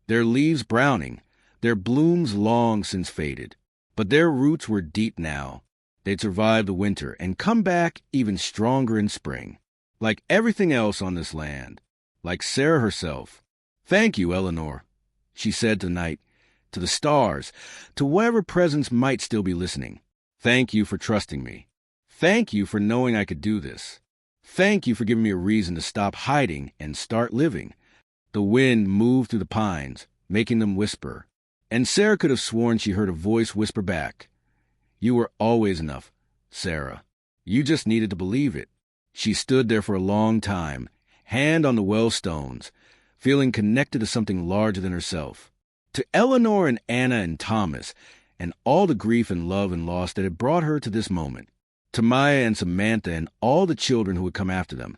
their leaves browning, their blooms long since faded. But their roots were deep now. They'd survived the winter and come back even stronger in spring. Like everything else on this land, like Sarah herself. "Thank you, Eleanor," she said tonight, to the stars, to whatever presence might still be listening. "Thank you for trusting me. Thank you for knowing I could do this. Thank you for giving me a reason to stop hiding and start living. The wind moved through the pines, making them whisper, and Sarah could have sworn she heard a voice whisper back, "You were always enough, Sarah. You just needed to believe it." She stood there for a long time, hand on the well stones, feeling connected to something larger than herself. To Eleanor and Anna and Thomas, and all the grief and love and loss that had brought her to this moment. To Maya and Samantha and all the children who would come after them,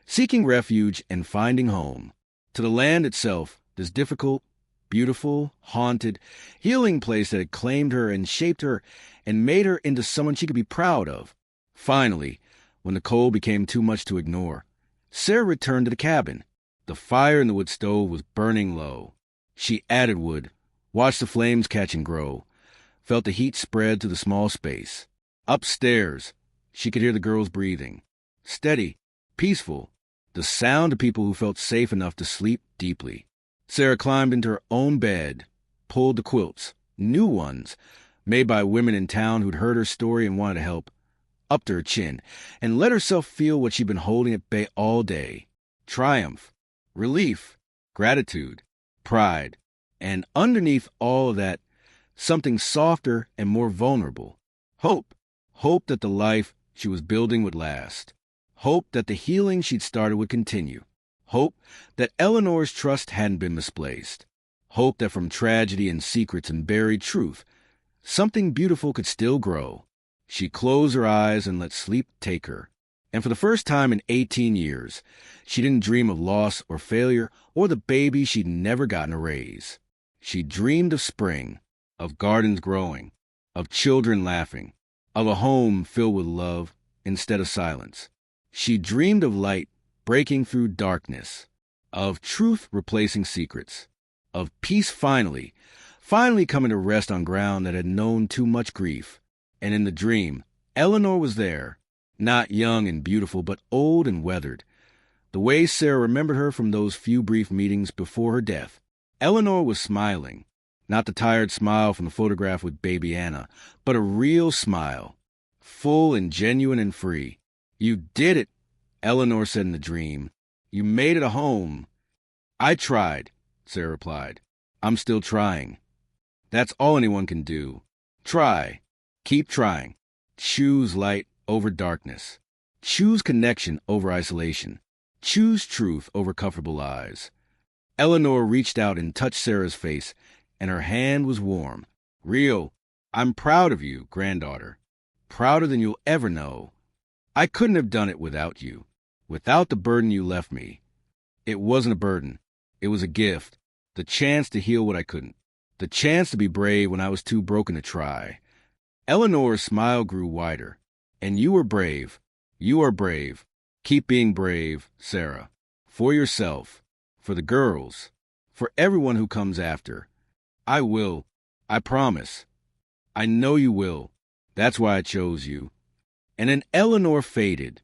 seeking refuge and finding home. To the land itself, this difficult, beautiful, haunted, healing place that had claimed her and shaped her and made her into someone she could be proud of. Finally, when the cold became too much to ignore, Sarah returned to the cabin. The fire in the wood stove was burning low. She added wood, watched the flames catch and grow, felt the heat spread to the small space. Upstairs, she could hear the girls breathing. Steady, peaceful, the sound of people who felt safe enough to sleep deeply. Sarah climbed into her own bed, pulled the quilts, new ones, made by women in town who'd heard her story and wanted to help, up to her chin, and let herself feel what she'd been holding at bay all day. Triumph, relief, gratitude, pride, and underneath all of that, something softer and more vulnerable. Hope. Hope that the life she was building would last. Hope that the healing she'd started would continue. Hope that Eleanor's trust hadn't been misplaced. Hope that from tragedy and secrets and buried truth, something beautiful could still grow. She closed her eyes and let sleep take her. And for the first time in 18 years, she didn't dream of loss or failure or the baby she'd never gotten to raise. She dreamed of spring, of gardens growing, of children laughing, of a home filled with love instead of silence. She dreamed of light breaking through darkness, of truth replacing secrets, of peace finally coming to rest on ground that had known too much grief. And in the dream, Eleanor was there, not young and beautiful, but old and weathered, the way Sarah remembered her from those few brief meetings before her death. Eleanor was smiling, not the tired smile from the photograph with baby Anna, but a real smile, full and genuine and free. "You did it," Eleanor said in the dream. "You made it a home." "I tried," Sarah replied. "I'm still trying." That's all anyone can do. Try. Keep trying. Choose light over darkness. Choose connection over isolation. Choose truth over comfortable lies. Eleanor reached out and touched Sarah's face, and her hand was warm. "Real. I'm proud of you, granddaughter. Prouder than you'll ever know. I couldn't have done it without you, without the burden you left me. It wasn't a burden. It was a gift. The chance to heal what I couldn't. The chance to be brave when I was too broken to try." Eleanor's smile grew wider. "And you were brave. You are brave. Keep being brave, Sarah. For yourself. For the girls. For everyone who comes after. I will. I promise. I know you will. That's why I chose you." And then Eleanor faded,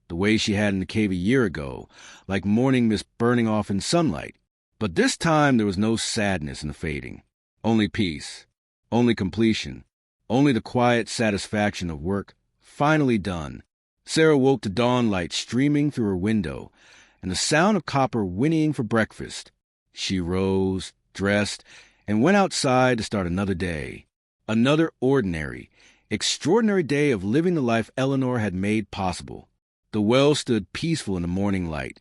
the way she had in the cave a year ago, like morning mist burning off in sunlight. But this time there was no sadness in the fading. Only peace. Only completion. Only the quiet satisfaction of work finally done. Sarah woke to dawn light streaming through her window and the sound of copper whinnying for breakfast. She rose, dressed, and went outside to start another day. Another ordinary, extraordinary day of living the life Eleanor had made possible. The well stood peaceful in the morning light,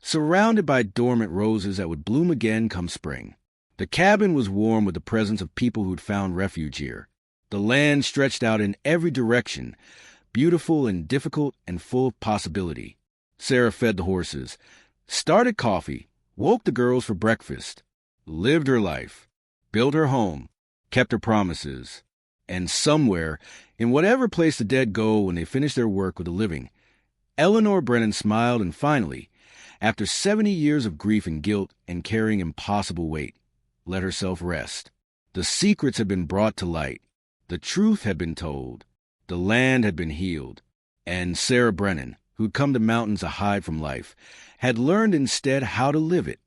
surrounded by dormant roses that would bloom again come spring. The cabin was warm with the presence of people who'd found refuge here. The land stretched out in every direction, beautiful and difficult and full of possibility. Sarah fed the horses, started coffee, woke the girls for breakfast, lived her life, built her home, kept her promises. And somewhere, in whatever place the dead go when they finish their work with the living, Anna Brennan smiled and finally, after 70 years of grief and guilt and carrying impossible weight, let herself rest. The secrets had been brought to light. The truth had been told. The land had been healed. And Sarah Brennan, who'd come to mountains to hide from life, had learned instead how to live it.